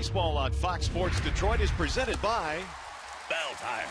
Baseball on Fox Sports Detroit is presented by Bell Tire.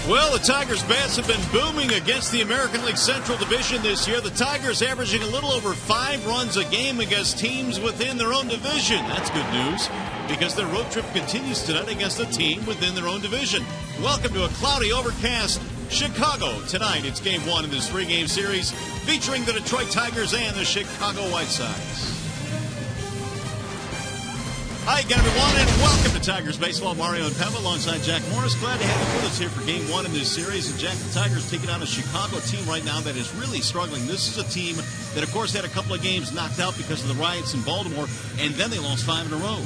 Well, the Tigers' bats have been booming against the American League Central Division this year. The Tigers averaging a little over 5 runs a game against teams within their own division. That's good news because their road trip continues tonight against a team within their own division. Welcome to a cloudy, overcast Chicago. Tonight, it's Game 1 in this 3-game series featuring the Detroit Tigers and the Chicago White Sox. Hi again, everyone, and welcome to Tigers Baseball. Mario and Pemba alongside Jack Morris. Glad to have you with us here for Game 1 in this series. And Jack, the Tigers taking on a Chicago team right now that is really struggling. This is a team that, of course, had a couple of games knocked out because of the riots in Baltimore, and then they lost 5 in a row.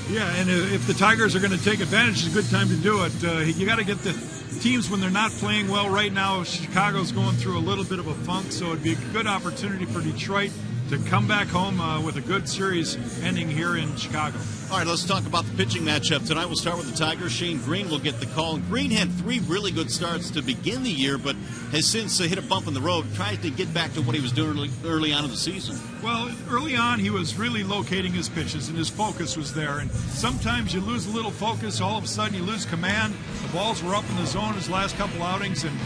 Yeah, and if the Tigers are going to take advantage, it's a good time to do it. You got to get the teams when they're not playing well. Right now, Chicago's going through a little bit of a funk, so it'd be a good opportunity for Detroit to come back home with a good series ending here in Chicago. All right, let's talk about the pitching matchup tonight. We'll start with the Tigers. Shane Green will get the call. Green had 3 really good starts to begin the year, but has since hit a bump in the road, tries to get back to what he was doing early on in the season. Well, early on, he was really locating his pitches, and his focus was there. And sometimes you lose a little focus, all of a sudden you lose command. The balls were up in the zone his last couple outings, and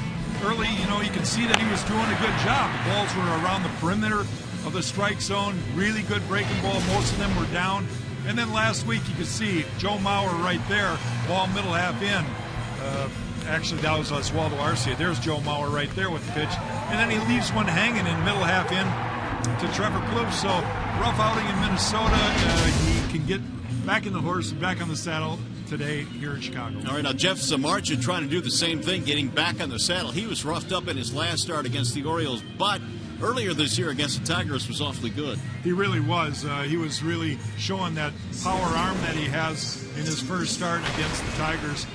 early, you could see that he was doing a good job. The balls were around the perimeter of the strike zone, really good breaking ball. Most of them were down. And then last week you could see Joe Mauer right there, ball middle half in. Actually, that was Oswaldo Arcia. There's Joe Mauer right there with the pitch. And then he leaves one hanging in middle half in to Trevor Plouffe. So rough outing in Minnesota. He can get back in the horse, back on the saddle today here in Chicago. All right, now Jeff Samardzija trying to do the same thing, getting back on the saddle. He was roughed up in his last start against the Orioles, but earlier this year against the Tigers was awfully good. He really was. He was really showing that power arm that he has in his first start against the Tigers.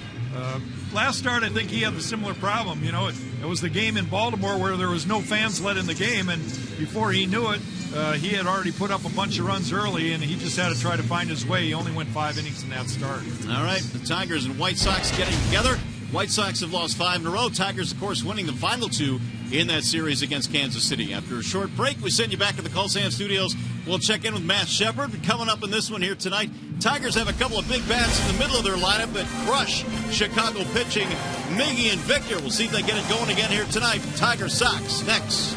Last start, I think he had a similar problem. It was the game in Baltimore where there was no fans let in the game, and before he knew it, he had already put up a bunch of runs early, and he just had to try to find his way. He only went 5 innings in that start. All right, the Tigers and White Sox getting together. White Sox have lost 5 in a row. Tigers, of course, winning the final 2 in that series against Kansas City. After a short break, we send you back to the Colsan Studios. We'll check in with Matt Shepard. Coming up in this one here tonight, Tigers have a couple of big bats in the middle of their lineup that crush Chicago pitching. Miggy and Victor. We'll see if they get it going again here tonight. Tigers Sox next.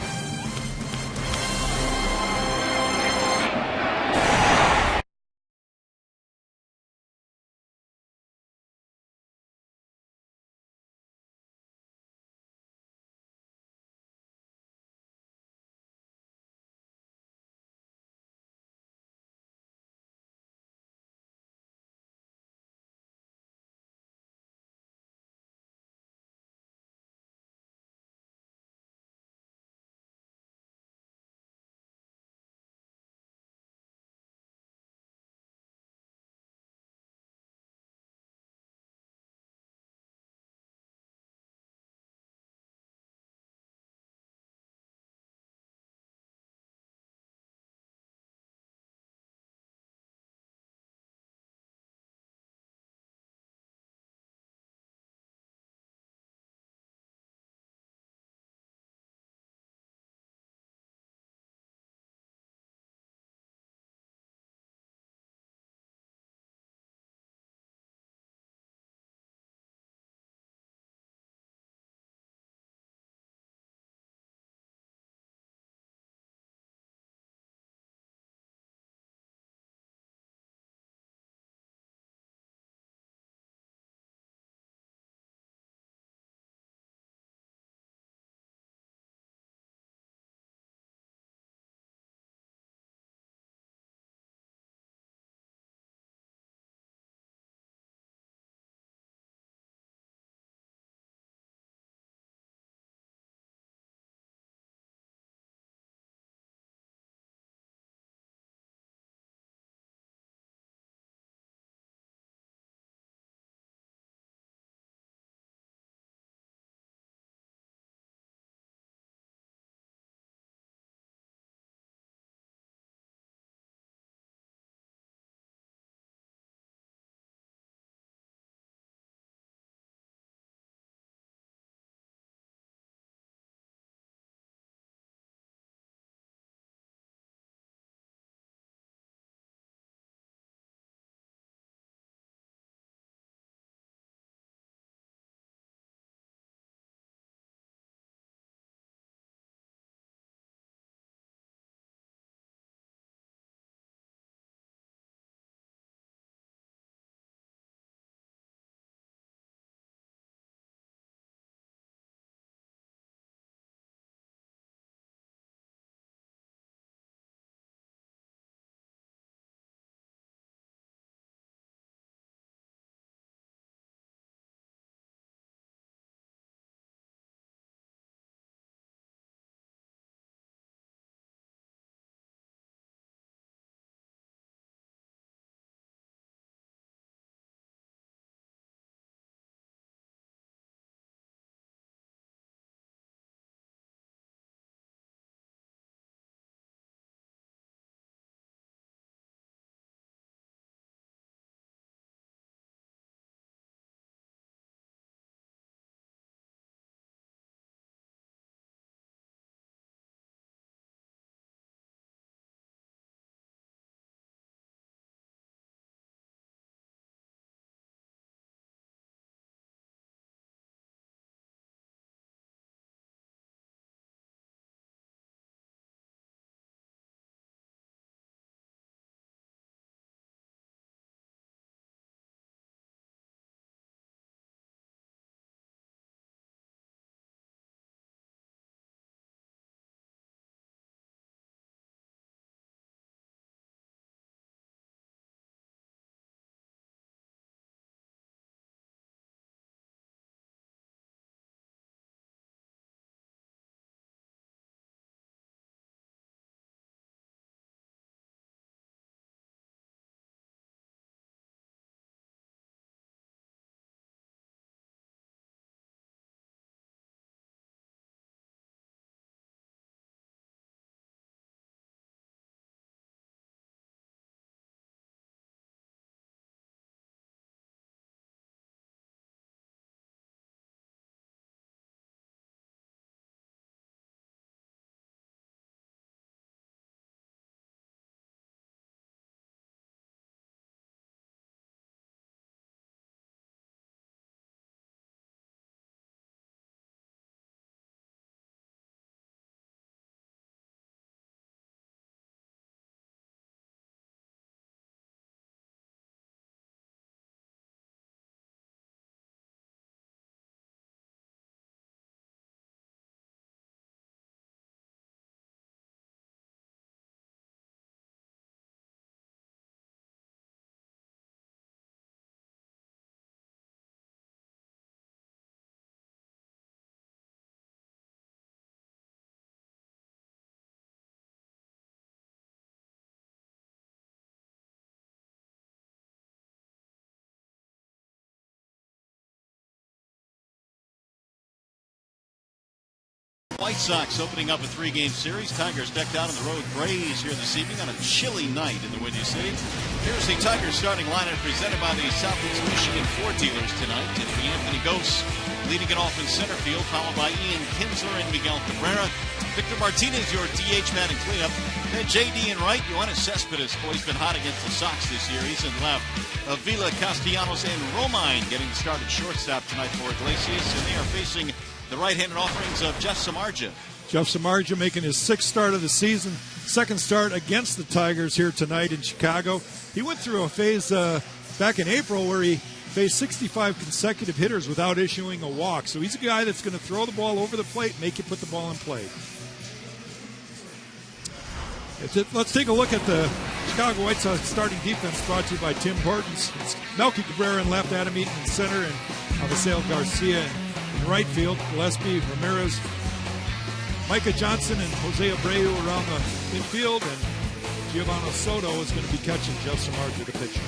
White Sox opening up a 3-game series. Tigers decked out on the road Grays here this evening on a chilly night in the Windy City. Here's the Tigers starting lineup presented by the Southeast Michigan Ford dealers tonight. It'll be Anthony Gose leading it off in center field, followed by Ian Kinsler and Miguel Cabrera. Victor Martinez, your DH man and cleanup. Then J.D. in right. Yoenis Cespedes, boy, he's been hot against the Sox this year. He's in left. Avila, Castellanos, and Romine getting the start at shortstop tonight for Iglesias. And they are facing the right-handed offerings of Jeff Samardzija. Jeff Samardzija making his 6th start of the season. Second start against the Tigers here tonight in Chicago. He went through a phase back in April where he faced 65 consecutive hitters without issuing a walk. So he's a guy that's going to throw the ball over the plate, make you put the ball in play. Let's take a look at the Chicago White Sox starting defense, brought to you by Tim Hortons. It's Melky Cabrera in left, Adam Eaton in center, and Avisail Garcia in right field. Gillespie, Ramirez, Micah Johnson, and Jose Abreu around the infield, and Giovanni Soto is going to be catching Jeff Samardzija, the pitcher.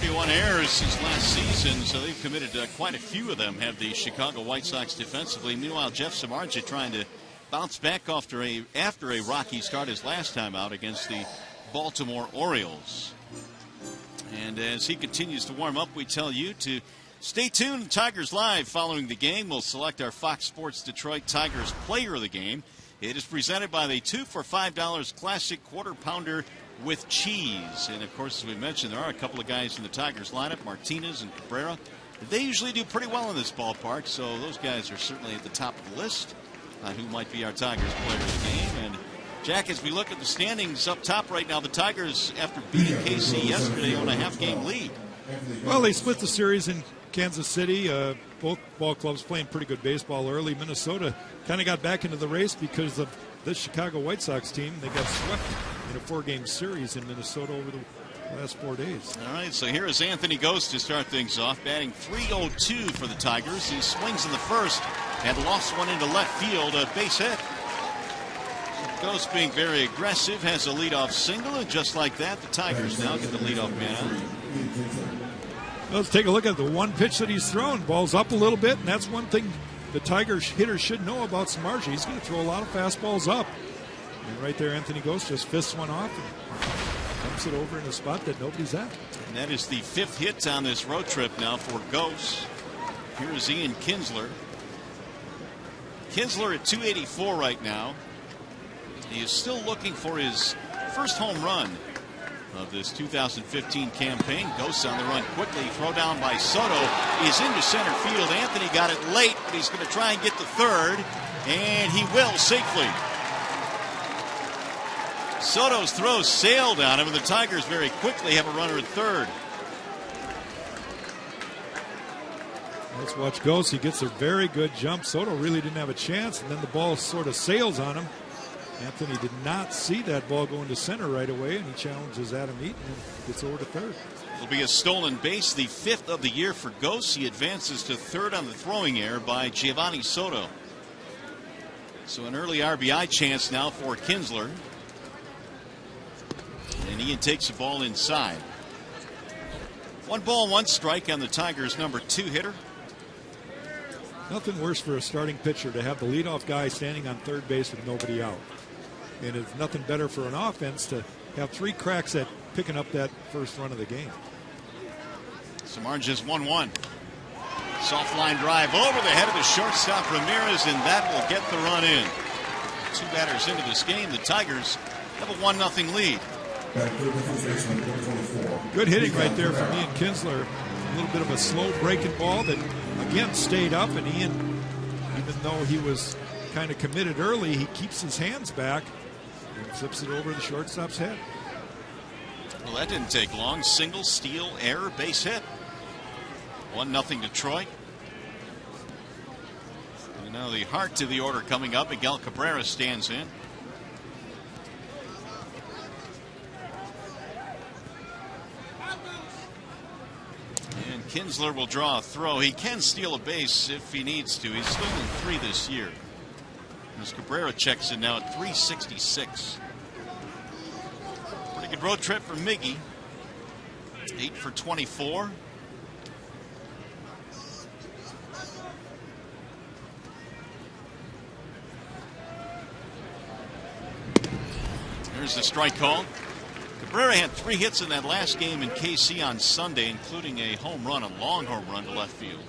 31 errors since last season, so they've committed quite a few of them, have the Chicago White Sox defensively. Meanwhile, Jeff Samardzija trying to bounce back after a rocky start his last time out against the Baltimore Orioles. And as he continues to warm up, we tell you to stay tuned. Tigers Live following the game. We'll select our Fox Sports Detroit Tigers player of the game. It is presented by the 2 for $5 Classic Quarter Pounder with cheese. And of course, as we mentioned, there are a couple of guys in the Tigers lineup, Martinez and Cabrera. They usually do pretty well in this ballpark, so those guys are certainly at the top of the list on who might be our Tigers player of the game. And Jack, as we look at the standings up top right now, the Tigers, after beating KC yesterday, own a half-game lead. Well, they split the series in Kansas City. Both ball clubs playing pretty good baseball early. Minnesota kind of got back into the race because of this Chicago White Sox team. They got swept in a 4-game series in Minnesota over the last 4 days. All right, so here is Anthony Gose to start things off, batting .302 for the Tigers. He swings in the first and lost one into left field, a base hit. Gose being very aggressive, has a leadoff single, and just like that, the Tigers now get the leadoff man out. Let's take a look at the one pitch that he's thrown. Ball's up a little bit, and that's one thing the Tigers hitters should know about Samardzija. He's going to throw a lot of fastballs up. And right there, Anthony Gose just fists one off and dumps it over in a spot that nobody's at. And that is the 5th hit on this road trip now for Gose. Here's Ian Kinsler. Kinsler at .284 right now. He is still looking for his first home run of this 2015 campaign. Gose on the run quickly. Throw down by Soto is into center field. Anthony got it late, but he's going to try and get to third, and he will safely. Soto's throw sailed on him, and the Tigers very quickly have a runner at third. Let's watch Gose. He gets a very good jump. Soto really didn't have a chance, and then the ball sort of sails on him. Anthony did not see that ball going to center right away, and he challenges Adam Eaton and gets over to third. It'll be a stolen base, the 5th of the year for Gose. He advances to third on the throwing error by Giovanni Soto. So an early RBI chance now for Kinsler. And Ian takes the ball inside. 1 ball, 1 strike on the Tigers' number 2 hitter. Nothing worse for a starting pitcher to have the leadoff guy standing on third base with nobody out. And it's nothing better for an offense to have 3 cracks at picking up that first run of the game. Samardzija's 1-1. Soft line drive over the head of the shortstop Ramirez, and that will get the run in. 2 batters into this game, the Tigers have a 1-0 lead. Good hitting right there from Ian Kinsler. A little bit of a slow breaking ball that again stayed up, and Ian, even though he was kind of committed early, he keeps his hands back and flips it over the shortstop's head. Well, that didn't take long. Single, steal, error, base hit. 1-0 Detroit. And now the heart to the order coming up. Miguel Cabrera stands in. And Kinsler will draw a throw. He can steal a base if he needs to. He's stolen 3 this year. As Cabrera checks in now at .366. Pretty good road trip for Miggy. 8 for 24. There's the strike call. Cabrera had 3 hits in that last game in KC on Sunday, including a home run, a long home run to left field.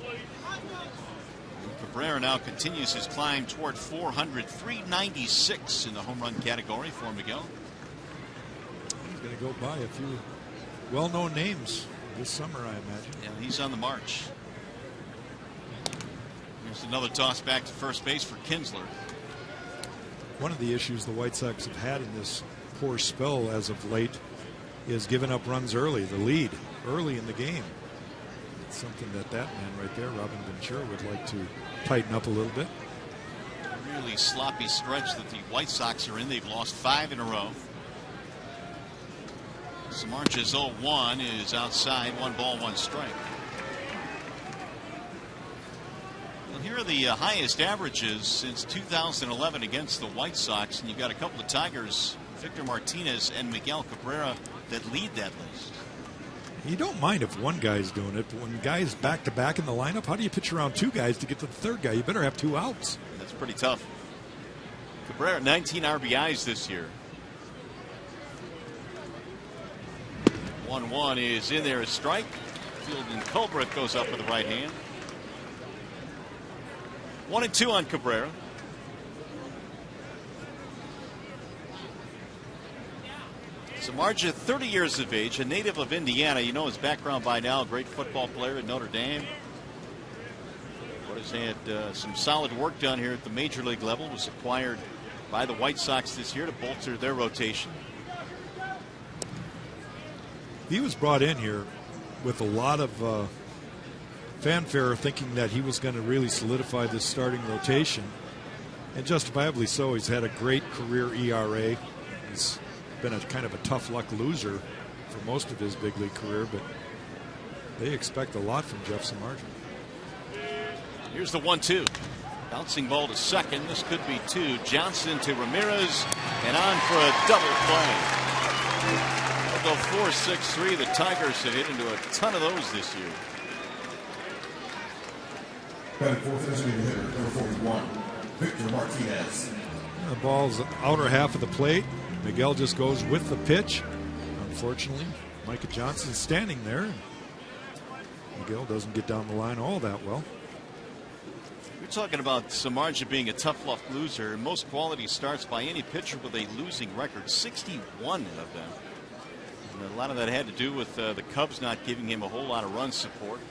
Cabrera now continues his climb toward 400, 396 in the home run category for Miguel. He's going to go by a few well-known names this summer, I imagine. Yeah, he's on the march. Here's another toss back to first base for Kinsler. One of the issues the White Sox have had in this poor spell as of late is giving up runs early, the lead early in the game. It's something that man right there, Robin Ventura, would like to tighten up a little bit. Really sloppy stretch that the White Sox are in. They've lost 5 in a row. Samardzij's 0-1 is outside, 1 ball, 1 strike. Well, here are the highest averages since 2011 against the White Sox, and you've got a couple of Tigers, Victor Martinez and Miguel Cabrera, that lead that list. You don't mind if one guy's doing it, but when guys back to back in the lineup, how do you pitch around 2 guys to get to the 3rd guy? You better have 2 outs. That's pretty tough. Cabrera 19 RBIs this year. 1-1 is in there, a strike. Fielding Culbreth goes up with the right hand. 1-2 on Cabrera. Samardzija, 30 years of age, a native of Indiana. You know his background by now, a great football player at Notre Dame. But has had some solid work done here at the major league level. Was acquired by the White Sox this year to bolster their rotation. He was brought in here with a lot of fanfare, thinking that he was going to really solidify this starting rotation, and justifiably so. He's had a great career ERA. He's been a kind of a tough luck loser for most of his big league career, but they expect a lot from Jeff Samardzija. Here's the 1-2. Bouncing ball to second. This could be 2. Johnson to Ramirez, and on for a double play. They'll go 4-6-3. The Tigers have hit into a ton of those this year. Batting fourth, designated hitter, number 41, Victor Martinez. The ball's outer half of the plate. Miguel just goes with the pitch. Unfortunately, Micah Johnson's standing there. Miguel doesn't get down the line all that well. You're talking about Samardzija being a tough luck loser. Most quality starts by any pitcher with a losing record, 61 of them. And a lot of that had to do with the Cubs not giving him a whole lot of run support.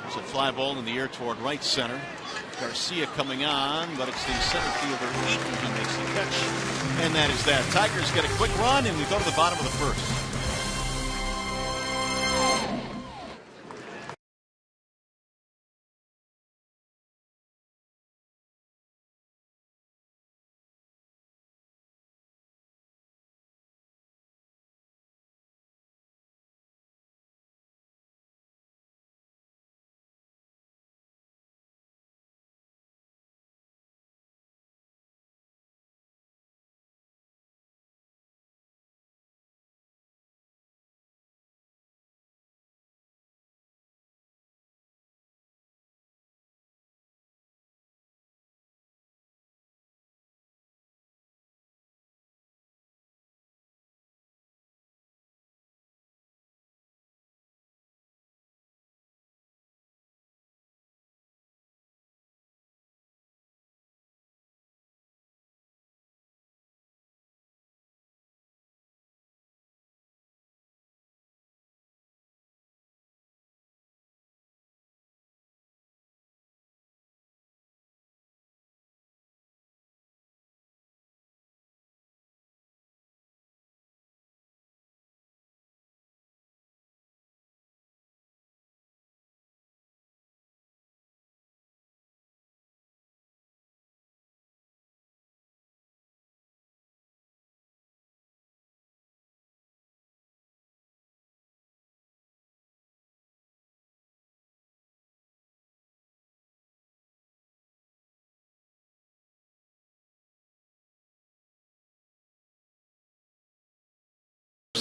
There's a fly ball in the air toward right center. Garcia coming on, but it's the center fielder Eaton who makes the catch. And that is that. Tigers get a quick run, and we go to the bottom of the first.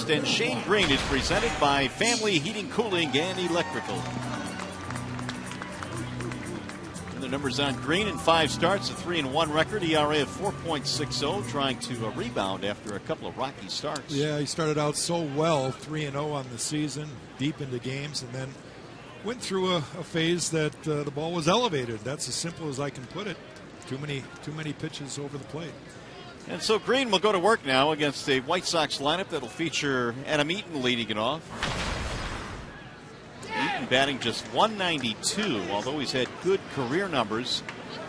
And Shane Green is presented by Family Heating, Cooling, and Electrical. In the numbers on Green in 5 starts, a 3-1 record, ERA of 4.60, trying to rebound after a couple of rocky starts. Yeah, he started out so well, 3-0 on the season, deep into games, and then went through a phase that the ball was elevated. That's as simple as I can put it. Too many pitches over the plate. And so Green will go to work now against a White Sox lineup that'll feature Adam Eaton leading it off. Eaton batting just .192, although he's had good career numbers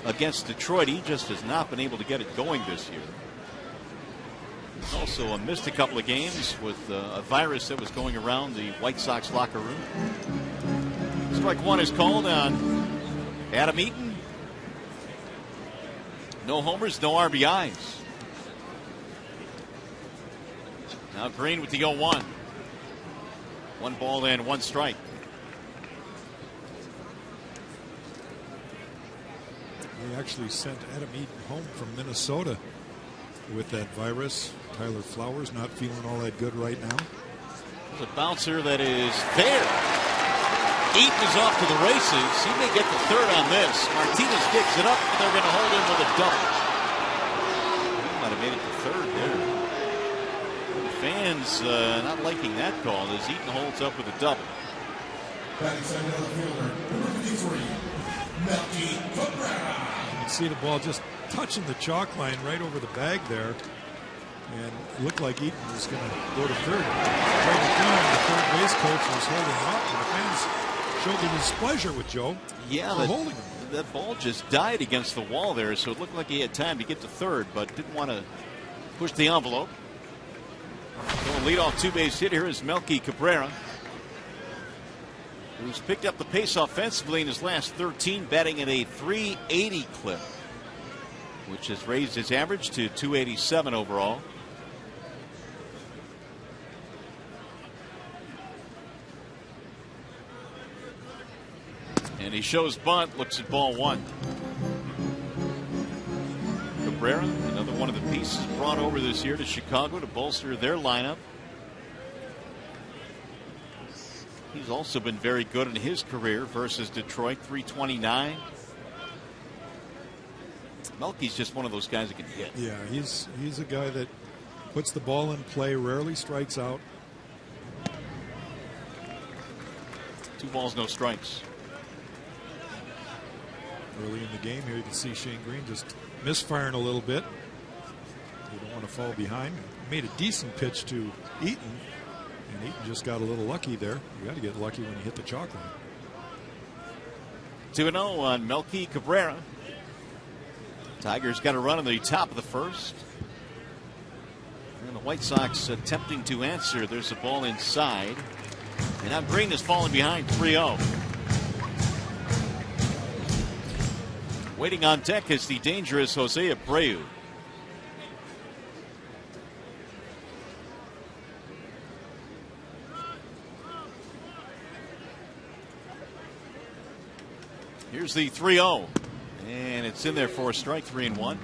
against Detroit. He just has not been able to get it going this year. He's also missed a couple of games with a virus that was going around the White Sox locker room. Strike one is called on Adam Eaton. No homers, no RBIs. Now Green with the 0-1. 1 ball and 1 strike. They actually sent Adam Eaton home from Minnesota with that virus. Tyler Flowers not feeling all that good right now. There's a bouncer that is there. Eaton is off to the races. He may get the third on this. Martinez digs it up, but they're going to hold him with a double. He might have made it to third there. The fans not liking that call as Eaton holds up with a double. Batting second outfielder, number 53, Melky Cabrera. You can see the ball just touching the chalk line right over the bag there. And it looked like Eaton was going to go to third. Right at the time, the third base coach was holding him up, and the fans showed their displeasure with Joe for holding him. That ball just died against the wall there, so it looked like he had time to get to third, but didn't want to push the envelope. Going leadoff 2-base hit here is Melky Cabrera, who's picked up the pace offensively in his last 13, batting at a .380 clip, which has raised his average to .287 overall. And he shows bunt, looks at ball 1. Cabrera, another one of the pieces brought over this year to Chicago to bolster their lineup. He's also been very good in his career versus Detroit, .329. Melky's just one of those guys that can hit. Yeah, he's a guy that puts the ball in play, rarely strikes out. 2 balls, no strikes. Early in the game here, you can see Shane Green just misfiring a little bit. You don't want to fall behind. Made a decent pitch to Eaton, and Eaton just got a little lucky there. You got to get lucky when you hit the chalk line. 2-0 on Melky Cabrera. Tigers got a run in the top of the first. And the White Sox attempting to answer. There's a ball inside. And now Green is falling behind 3-0. Waiting on deck is the dangerous Jose Abreu. Here's the 3-0. And it's in there for a strike, 3-1.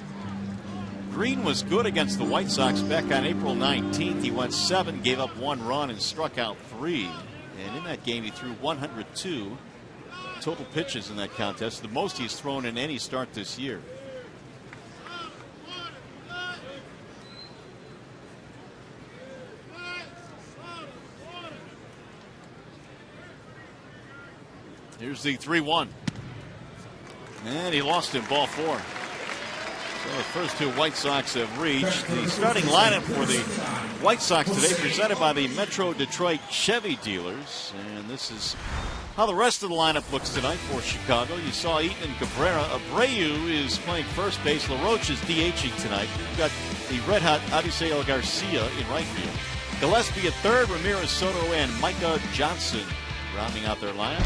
Green was good against the White Sox back on April 19th. He went 7, gave up 1 run, and struck out 3. And in that game, he threw 102 total pitches in that contest, the most he's thrown in any start this year. Here's the 3-1. And he lost him, ball 4. So the first 2 White Sox have reached. The starting lineup for the White Sox today presented by the Metro Detroit Chevy dealers. And this is how the rest of the lineup looks tonight for Chicago. You saw Eaton and Cabrera. Abreu is playing first base. LaRoche is DHing tonight. You've got the red-hot Avisel Garcia in right field. Gillespie at third. Ramirez, Soto, and Micah Johnson rounding out their lineup.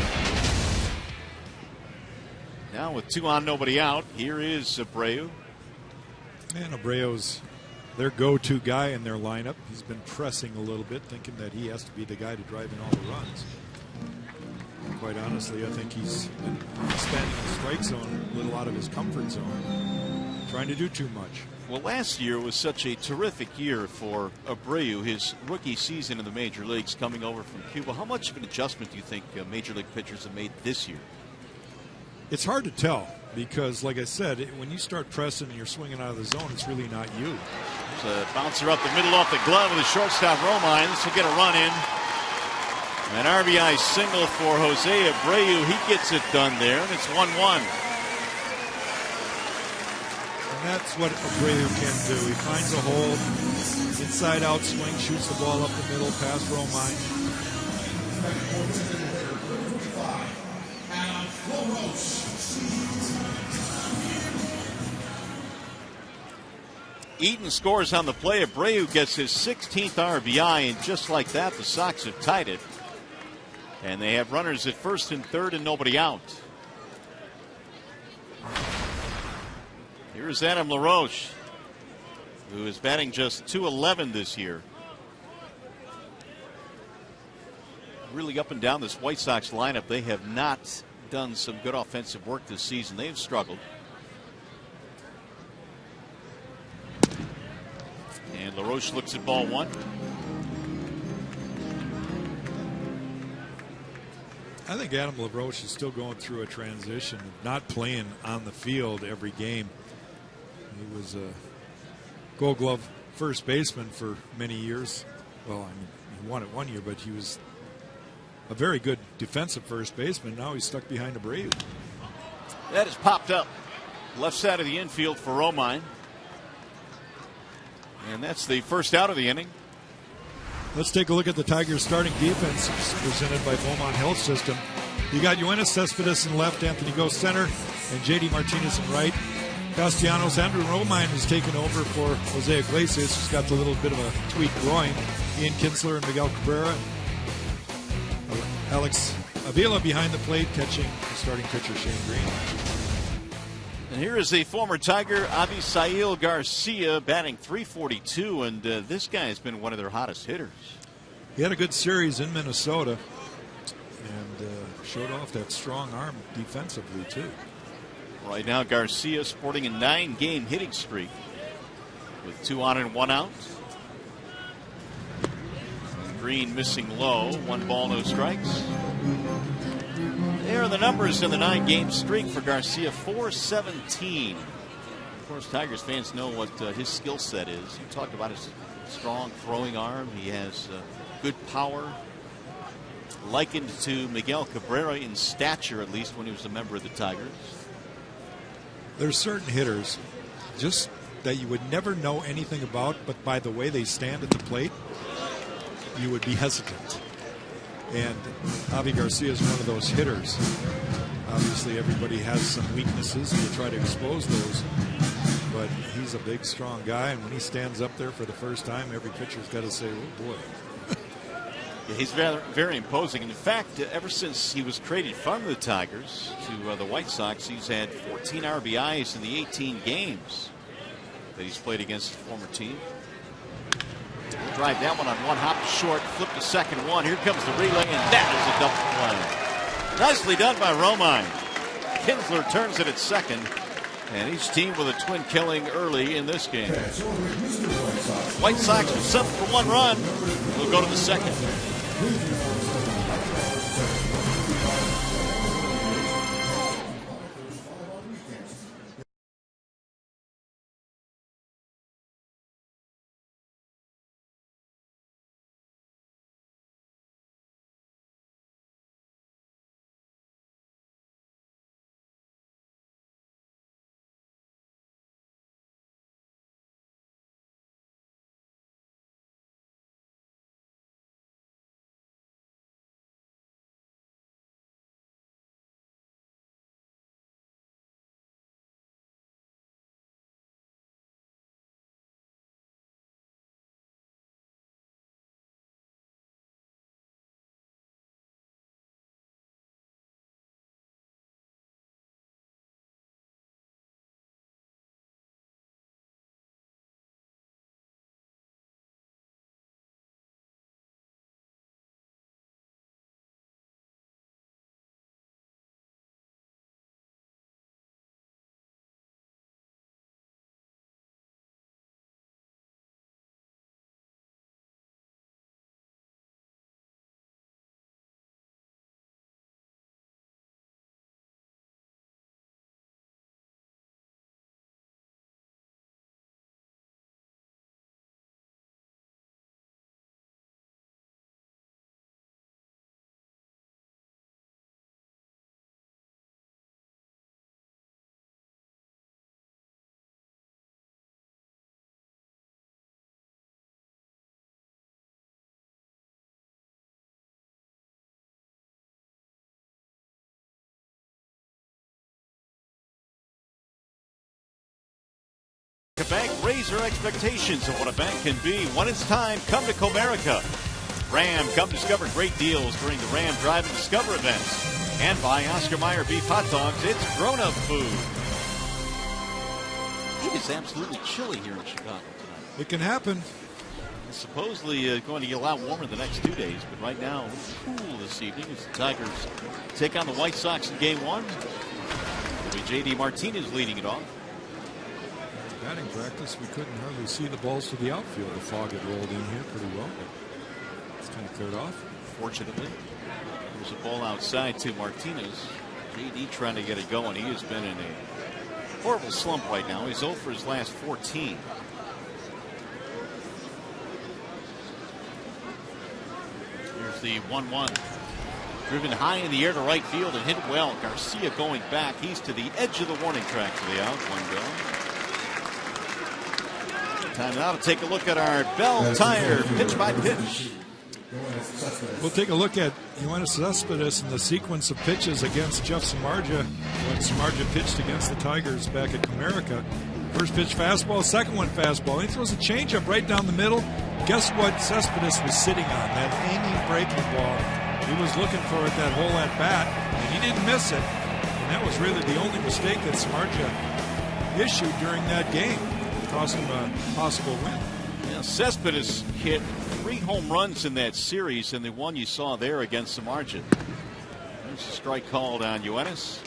Now with 2 on, nobody out, here is Abreu. And Abreu's their go-to guy in their lineup. He's been pressing a little bit, thinking that he has to be the guy to drive in all the runs. Quite honestly, I think he's been expanding the strike zone a little out of his comfort zone, trying to do too much. Well, last year was such a terrific year for Abreu, his rookie season in the major leagues coming over from Cuba. How much of an adjustment do you think major league pitchers have made this year? It's hard to tell because, like I said, when you start pressing and you're swinging out of the zone, it's really not you. There's a bouncer up the middle off the glove of the shortstop Romine. This will get a run in. An RBI single for Jose Abreu. He gets it done there, and it's 1-1. And that's what Abreu can do. He finds a hole, inside out swing, shoots the ball up the middle past Romine. Eaton scores on the play. Abreu gets his 16th RBI, and just like that, the Sox have tied it. And they have runners at first and third and nobody out. Here's Adam LaRoche, who is batting just .211 this year. Really up and down this White Sox lineup. They have not done some good offensive work this season. They've struggled. And LaRoche looks at ball one. I think Adam LaRoche is still going through a transition of not playing on the field every game. He was a Gold Glove first baseman for many years. Well, I mean, he won it one year, but he was a very good defensive first baseman. Now he's stuck behind Abreu. That has popped up left side of the infield for Romine. And that's the first out of the inning. Let's take a look at the Tigers' starting defense presented by Beaumont Health System. You got Yoenis Cespedes in left, Anthony Gose center, and J.D. Martinez in right. Castellanos, Andrew Romine has taken over for Jose Iglesias, who's got a little bit of a tweaked groin. Ian Kinsler and Miguel Cabrera. Alex Avila behind the plate, catching the starting pitcher Shane Green. And here is the former Tiger, Avisail Garcia, batting .342, and this guy has been one of their hottest hitters. He had a good series in Minnesota and showed off that strong arm defensively, too. Right now, Garcia sporting a 9-game hitting streak with 2 on and 1 out. And Green missing low, 1 ball, no strikes. There are the numbers in the 9-game streak for Garcia, .417. Of course, Tigers fans know what his skill set is. You talked about his strong throwing arm. He has good power, likened to Miguel Cabrera in stature, at least when he was a member of the Tigers. There's certain hitters just that you would never know anything about, but by the way they stand at the plate, you would be hesitant. And Avi Garcia is one of those hitters. Obviously, everybody has some weaknesses, and you try to expose those. But he's a big, strong guy, and when he stands up there for the first time, every pitcher's got to say, oh, boy. Yeah, he's very, very imposing. In fact, ever since he was traded from the Tigers to the White Sox, he's had 14 RBIs in the 18 games that he's played against his former team. Drive that one on one hop short, flip to second one. Here comes the relay, and that is a double play. Nicely done by Romine. Kinsler turns it at second, and each team with a twin killing early in this game. White Sox with 7 for 1 run. We'll go to the second. Comerica Bank, raise your expectations of what a bank can be. When it's time, come to Comerica. Ram, come discover great deals during the Ram Drive and Discover events. And by Oscar Mayer Beef Hot Dogs, it's grown-up food. It is absolutely chilly here in Chicago tonight. It can happen. It's supposedly going to get a lot warmer the next 2 days, but right now, it's cool this evening as the Tigers take on the White Sox in Game 1. It'll be J.D. Martinez leading it off. Batting practice, we couldn't hardly see the balls to the outfield. The fog had rolled in here pretty well. It's kind of cleared off. Fortunately, there's a ball outside to Martinez. J.D. trying to get it going. He has been in a horrible slump right now. He's 0 for his last 14. Here's the 1-1. Driven high in the air to right field and hit well. Garcia going back. He's to the edge of the warning track for the out. One go. Time now to take a look at our Bell Tire pitch by pitch. We'll take a look at Yoenis Cespedes and the sequence of pitches against Jeff Samardzija when Samardzija pitched against the Tigers back at Comerica. First pitch fastball, second one fastball. He throws a changeup right down the middle. Guess what Cespedes was sitting on? That hanging breaking ball. He was looking for it that whole at bat, and he didn't miss it. And that was really the only mistake that Samardzija issued during that game. It cost him a possible win. Yeah, Cespedes hit 3 home runs in that series, and the one you saw there against Samardzija. There's a strike called on Yoenis.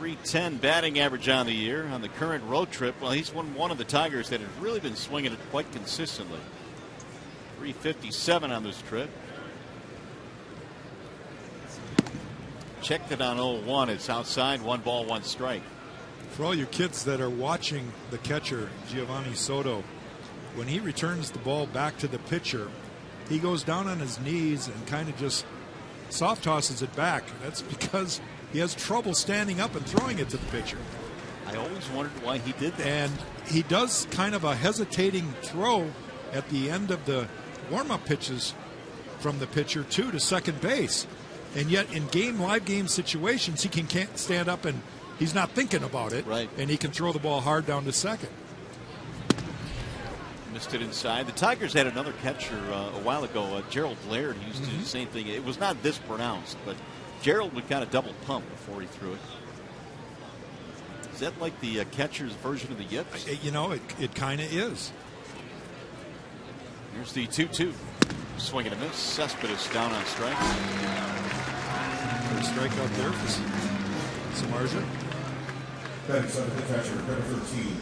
.310 batting average on the year on the current road trip. Well, he's one of the Tigers that have really been swinging it quite consistently. .357 on this trip. Checked it on 0-1. It's outside. 1 ball, 1 strike. For all you kids that are watching the catcher, Giovanni Soto, when he returns the ball back to the pitcher, he goes down on his knees and kind of just soft tosses it back. That's because he has trouble standing up and throwing it to the pitcher. I always wondered why he did that. And he does kind of a hesitating throw at the end of the warm-up pitches from the pitcher to second base. And yet in live game situations, he can't stand up and he's not thinking about it. Right. And he can throw the ball hard down to second. Missed it inside. The Tigers had another catcher a while ago, Gerald Laird. He used to do the same thing. It was not this pronounced, but Gerald would kind of double pump before he threw it. Is that like the catcher's version of the yips? You know, it kind of is. Here's the 2-2. Swing and a miss. Cespedes down on strike. Strike out there for Samardzija. Batting seventh, the catcher, number 13,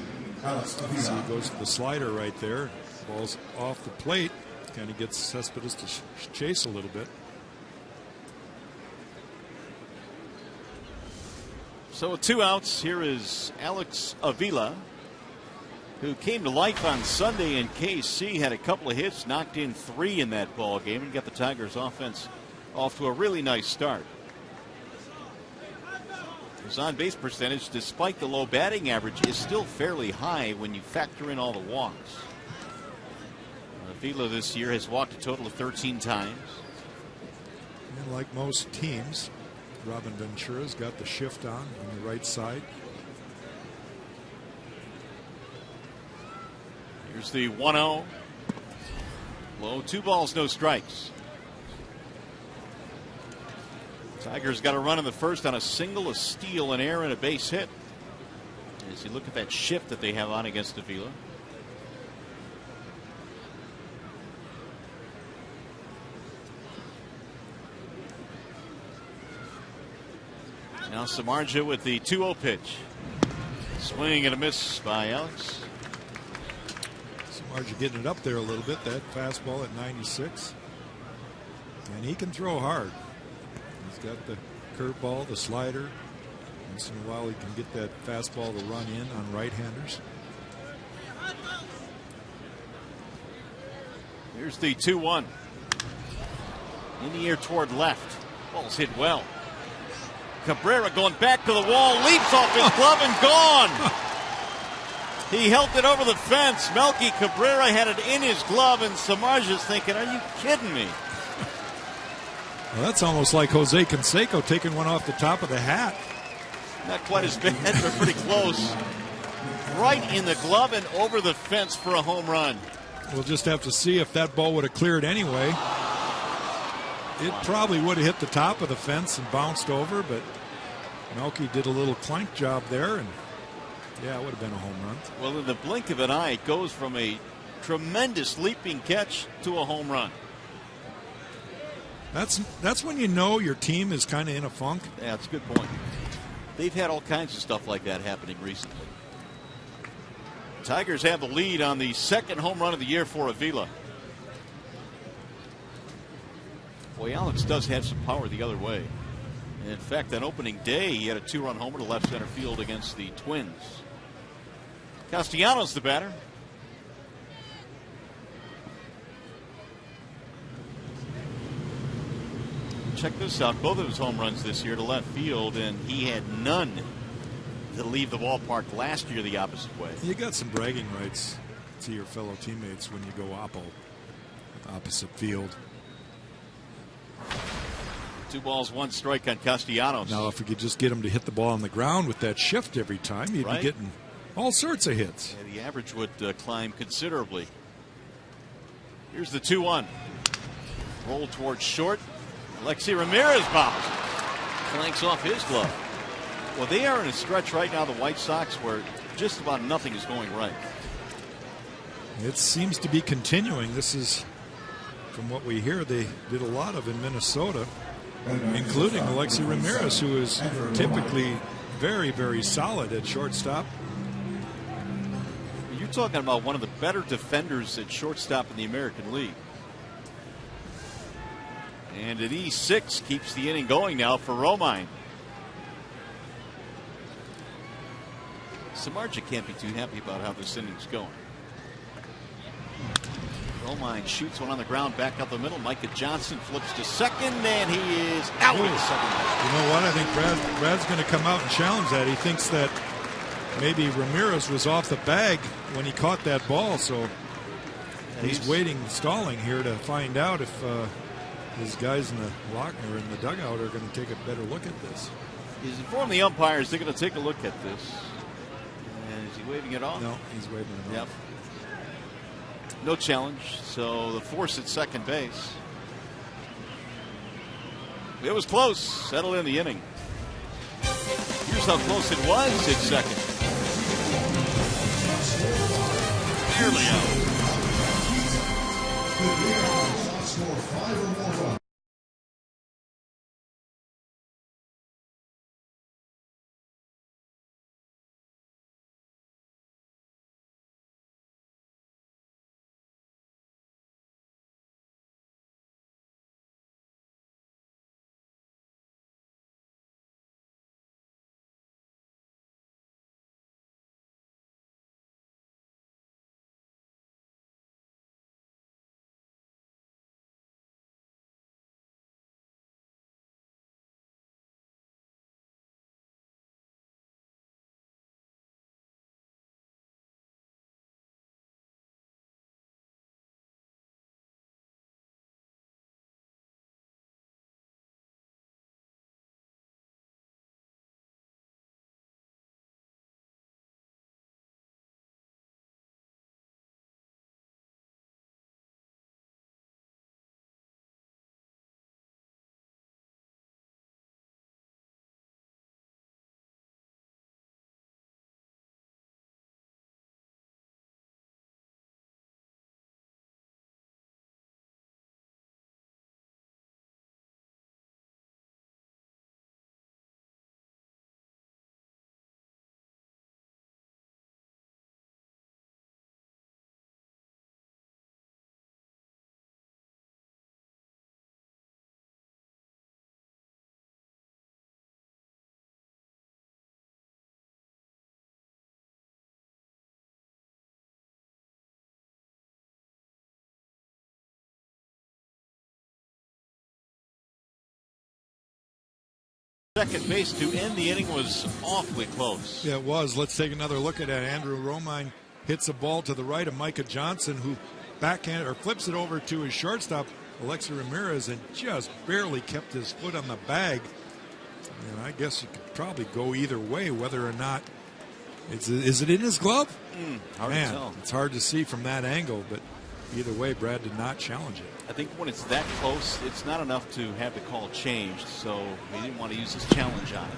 Alex Avila. So he goes to the slider right there. Ball's off the plate. Kind of gets Cespedes to chase a little bit. So with 2 outs, here is Alex Avila, who came to life on Sunday in KC, had a couple of hits, knocked in 3 in that ball game, and got the Tigers offense off to a really nice start. His on-base percentage, despite the low batting average, is still fairly high when you factor in all the walks. Avila this year has walked a total of 13 times. And like most teams, Robin Ventura's got the shift on the right side. Here's the 1-0. Low, 2 balls, no strikes. Tigers got a run in the first on a single, a steal, an error, and a base hit. As you look at that shift that they have on against Avila. Now Samardzija with the 2-0 pitch. Swing and a miss by Alex. Samardzija getting it up there a little bit. That fastball at 96. And he can throw hard. He's got the curveball, the slider. Once in a while he can get that fastball to run in on right-handers. Here's the 2-1. In the air toward left. Ball's hit well. Cabrera going back to the wall, leaps off his glove and gone. He held it over the fence. Melky Cabrera had it in his glove, and Samardzija's thinking, are you kidding me? Well, that's almost like Jose Canseco taking one off the top of the hat. Not quite as bad, but pretty close. right in the glove and over the fence for a home run. We'll just have to see if that ball would have cleared anyway. It probably would have hit the top of the fence and bounced over, but Melky did a little clank job there, and yeah, it would have been a home run. Well, in the blink of an eye, it goes from a tremendous leaping catch to a home run. That's when you know your team is kind of in a funk. Yeah, that's a good point. They've had all kinds of stuff like that happening recently. Tigers have the lead on the second home run of the year for Avila. Boy, Alex does have some power the other way. In fact, on opening day, he had a 2-run homer to left center field against the Twins. Castellanos the batter. Check this out. Both of his home runs this year to left field, and he had none to leave the ballpark last year the opposite way. You got some bragging rights to your fellow teammates when you go opposite field. 2 balls, 1 strike on Castellanos. Now, if we could just get him to hit the ball on the ground with that shift every time, you'd be getting all sorts of hits. Yeah, the average would climb considerably. Here's the 2-1. Roll towards short. Alexi Ramirez pops. Flanks off his glove. Well, they are in a stretch right now, the White Sox, where just about nothing is going right. It seems to be continuing. This is, from what we hear, they did a lot of in Minnesota, including Alexi Ramirez, who is typically very, very solid at shortstop. You're talking about one of the better defenders at shortstop in the American League. And an E6 keeps the inning going now for Romine. Samardzija can't be too happy about how this inning's going. Romine shoots one on the ground back up the middle. Micah Johnson flips to second, and he is out at second. You know what? I think Brad's going to come out and challenge that. He thinks that maybe Ramirez was off the bag when he caught that ball, so he's waiting, stalling here to find out if his guys in the locker or in the dugout are going to take a better look at this. He's informed the umpires they're going to take a look at this. And is he waving it off? No, he's waving it off. No challenge, so the force at second base. It was close, settled in the inning. Here's how close it was at second. Nearly out. Second base to end the inning was awfully close. Yeah, it was. Let's take another look at that. Andrew Romine hits a ball to the right of Micah Johnson, who backhand or flips it over to his shortstop, Alexi Ramirez, and just barely kept his foot on the bag. And I guess it could probably go either way, whether or not Is it in his glove? Hard to tell. It's hard to see from that angle, but either way, Brad did not challenge it. I think when it's that close, it's not enough to have the call changed, so he didn't want to use his challenge on it.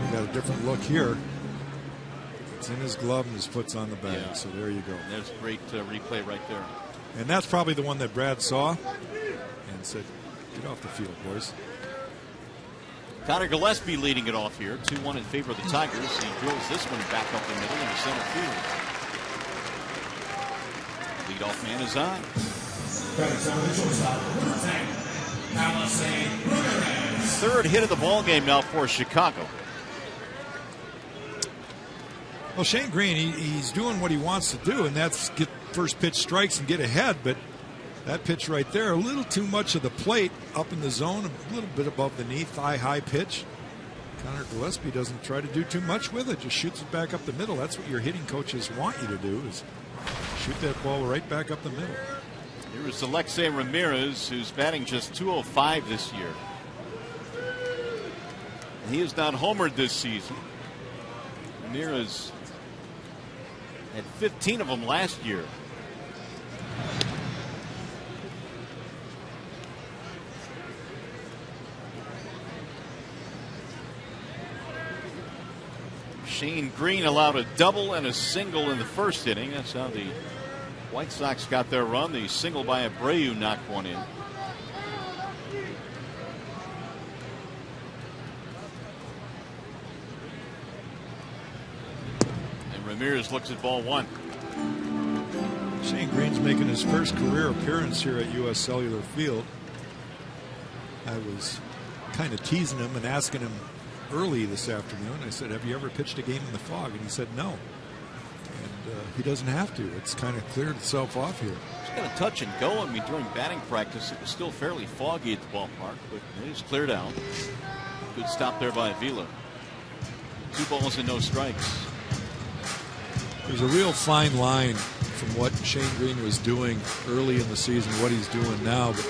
We got a different look here. It's in his glove and his foot's on the bag, Yeah. so there you go. And there's a great replay right there. And that's probably the one that Brad saw and said, get off the field, boys. Connor Gillespie leading it off here. 2-1 in favor of the Tigers. He drills this one back up the middle into center field. Leadoff man is on. Third hit of the ball game now for Chicago. Well, Shane Green, he's doing what he wants to do, and that's get first pitch strikes and get ahead. But that pitch right there, a little too much of the plate up in the zone, a little bit above the knee, thigh-high pitch. Connor Gillespie doesn't try to do too much with it, just shoots it back up the middle. That's what your hitting coaches want you to do, is shoot that ball right back up the middle. Here is Alexei Ramirez, who's batting just .205 this year. And he has not homered this season. Ramirez had 15 of them last year. Shane Green allowed a double and a single in the first inning. That's how the White Sox got their run. The single by Abreu knocked one in. And Ramirez looks at ball one. Shane Green's making his first career appearance here at U.S. Cellular Field. I was kind of teasing him and asking him early this afternoon. I said, have you ever pitched a game in the fog? And he said no. And he doesn't have to. It's kind of cleared itself off here. It's kind of touch and go. I mean, during batting practice, it was still fairly foggy at the ballpark, but it is cleared out. Good stop there by Avila. 2 balls and no strikes. There's a real fine line from what Shane Green was doing early in the season, what he's doing now. But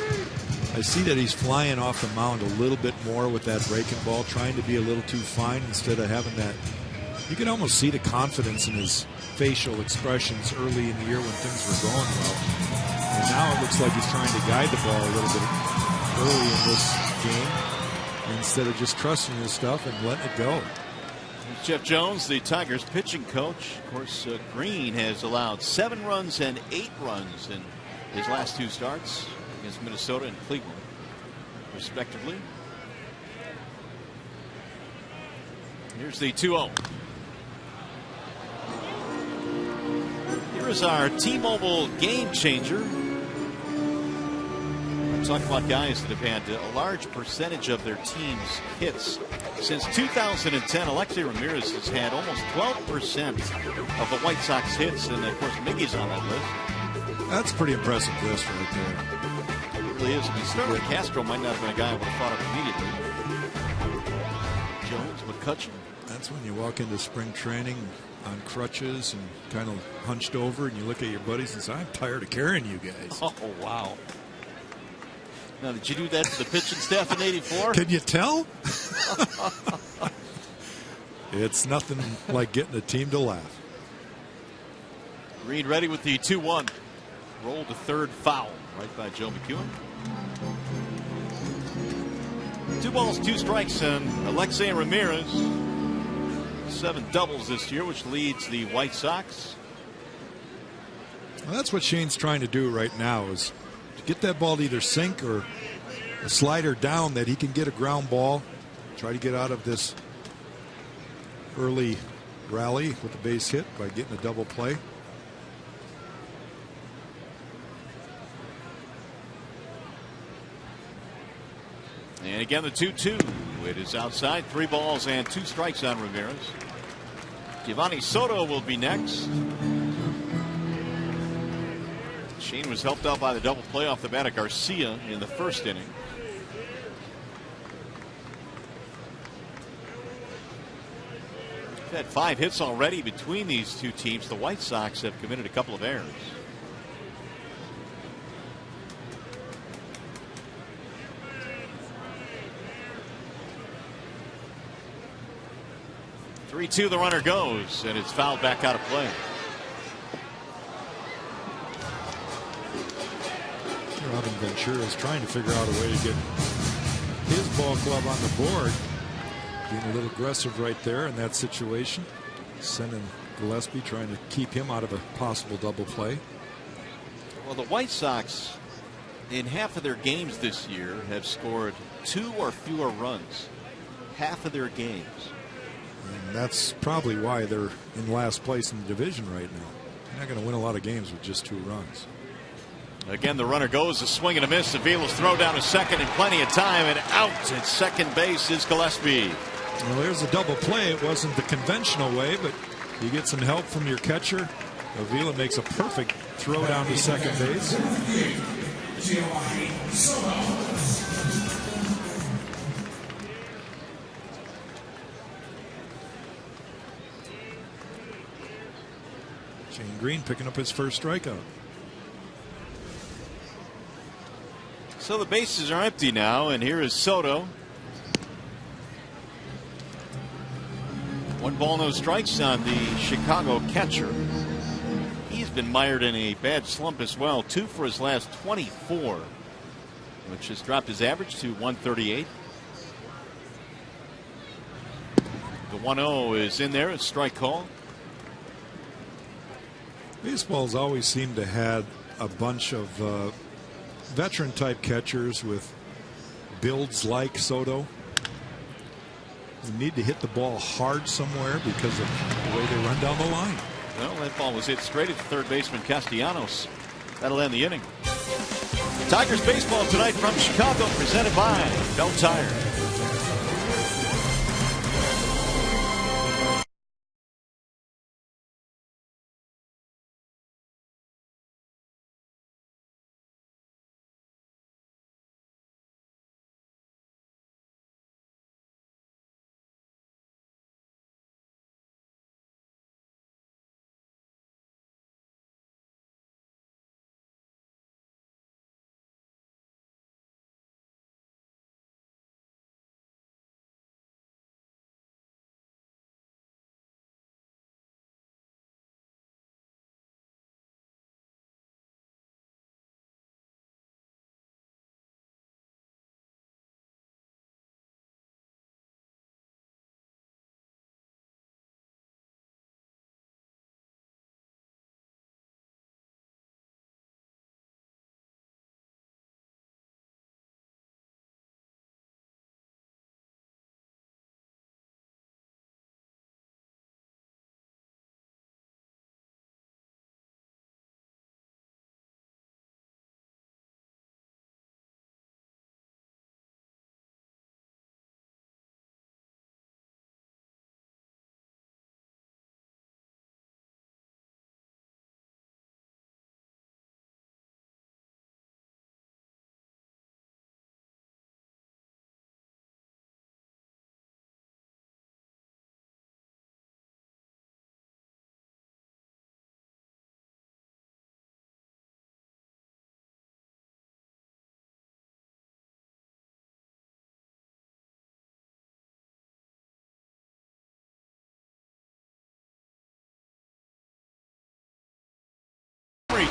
I see that he's flying off the mound a little bit more with that breaking ball, trying to be a little too fine instead of having that. You can almost see the confidence in his facial expressions early in the year when things were going well. And now it looks like he's trying to guide the ball a little bit early in this game instead of just trusting his stuff and letting it go. Jeff Jones, the Tigers pitching coach. Of course, Green has allowed 7 runs and 8 runs in his last 2 starts against Minnesota and Cleveland, respectively. Here's the 2-0. Here is our T-Mobile game changer. Talk about guys that have had a large percentage of their team's hits. Since 2010, Alexei Ramirez has had almost 12% of the White Sox hits, and of course Miggy's on that list. That's a pretty impressive list right there. It really is. I mean, Starlin Castro might not have been a guy I would have thought of immediately. Jones, McCutcheon. That's when you walk into spring training on crutches and kind of hunched over, and you look at your buddies and say, I'm tired of carrying you guys. Oh, wow. Now, did you do that to the pitching staff in '84? Can you tell? It's nothing like getting a team to laugh. Green ready with the 2-1. Roll to third, foul. Right by Joe McEwen. 2 balls, 2 strikes, and Alexei Ramirez. 7 doubles this year, which leads the White Sox. Well, that's what Shane's trying to do right now, is to get that ball to either sink or a slider down that he can get a ground ball, try to get out of this early rally with a base hit by getting a double play. And again, the 2-2. It is outside. 3 balls and 2 strikes on Ramirez. Giovanni Soto will be next. Shane was helped out by the double play off the bat of Garcia in the first inning. We've had 5 hits already between these 2 teams. The White Sox have committed a couple of errors. 3-2, the runner goes, and it's fouled back out of play. Robin Ventura is trying to figure out a way to get his ball club on the board. Being a little aggressive right there in that situation. Sending Gillespie, trying to keep him out of a possible double play. Well, the White Sox, in half of their games this year, have scored 2 or fewer runs. Half of their games. And that's probably why they're in last place in the division right now. They're not going to win a lot of games with just 2 runs. Again, the runner goes, a swing and a miss. Avila's throw down to second in plenty of time, and out at second base is Gillespie. Well, there's a double play. It wasn't the conventional way, but you get some help from your catcher. Avila makes a perfect throw down to second base. Shane Green picking up his first strikeout. So the bases are empty now, and here is Soto. 1 ball, no strikes on the Chicago catcher. He's been mired in a bad slump as well. 2 for his last 24, which has dropped his average to 138. The 1-0 is in there, a strike call. Baseball's always seemed to have a bunch of veteran type catchers with builds like Soto. You need to hit the ball hard somewhere because of the way they run down the line. Well, that ball was hit straight at third baseman Castellanos. That'll end the inning. Tigers baseball tonight from Chicago, presented by Bell Tire.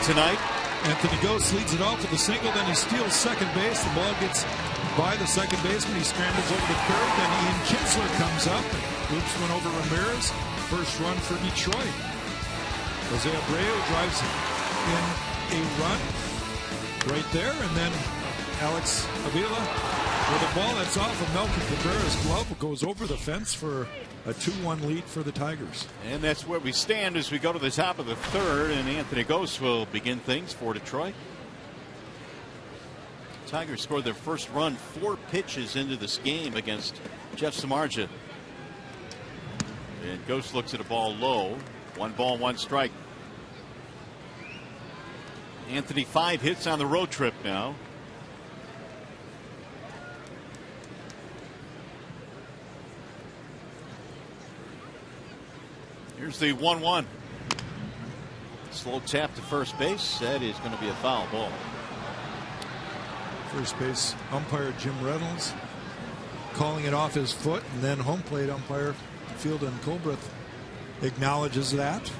Tonight, Anthony Ghost leads it off with a single, then he steals second base. The ball gets by the second baseman. He scrambles over the curve. Then Ian Kinsler comes up, loops one over Ramirez. First run for Detroit. Jose Abreu drives in a run right there, and then Alex Avila with a ball that's off of Melky Cabrera's glove goes over the fence for a 2-1 lead for the Tigers. and that's where we stand as we go to the top of the third, and Anthony Ghost will begin things for Detroit. Tigers scored their first run 4 pitches into this game against Jeff Samardzija. And Ghost looks at a ball low. 1 ball, 1 strike. Anthony 5 hits on the road trip now. Here's the 1-1. Slow tap to first base. That is going to be a foul ball. First base umpire Jim Reynolds calling it off his foot, and then home plate umpire Field and Colbreth acknowledges that.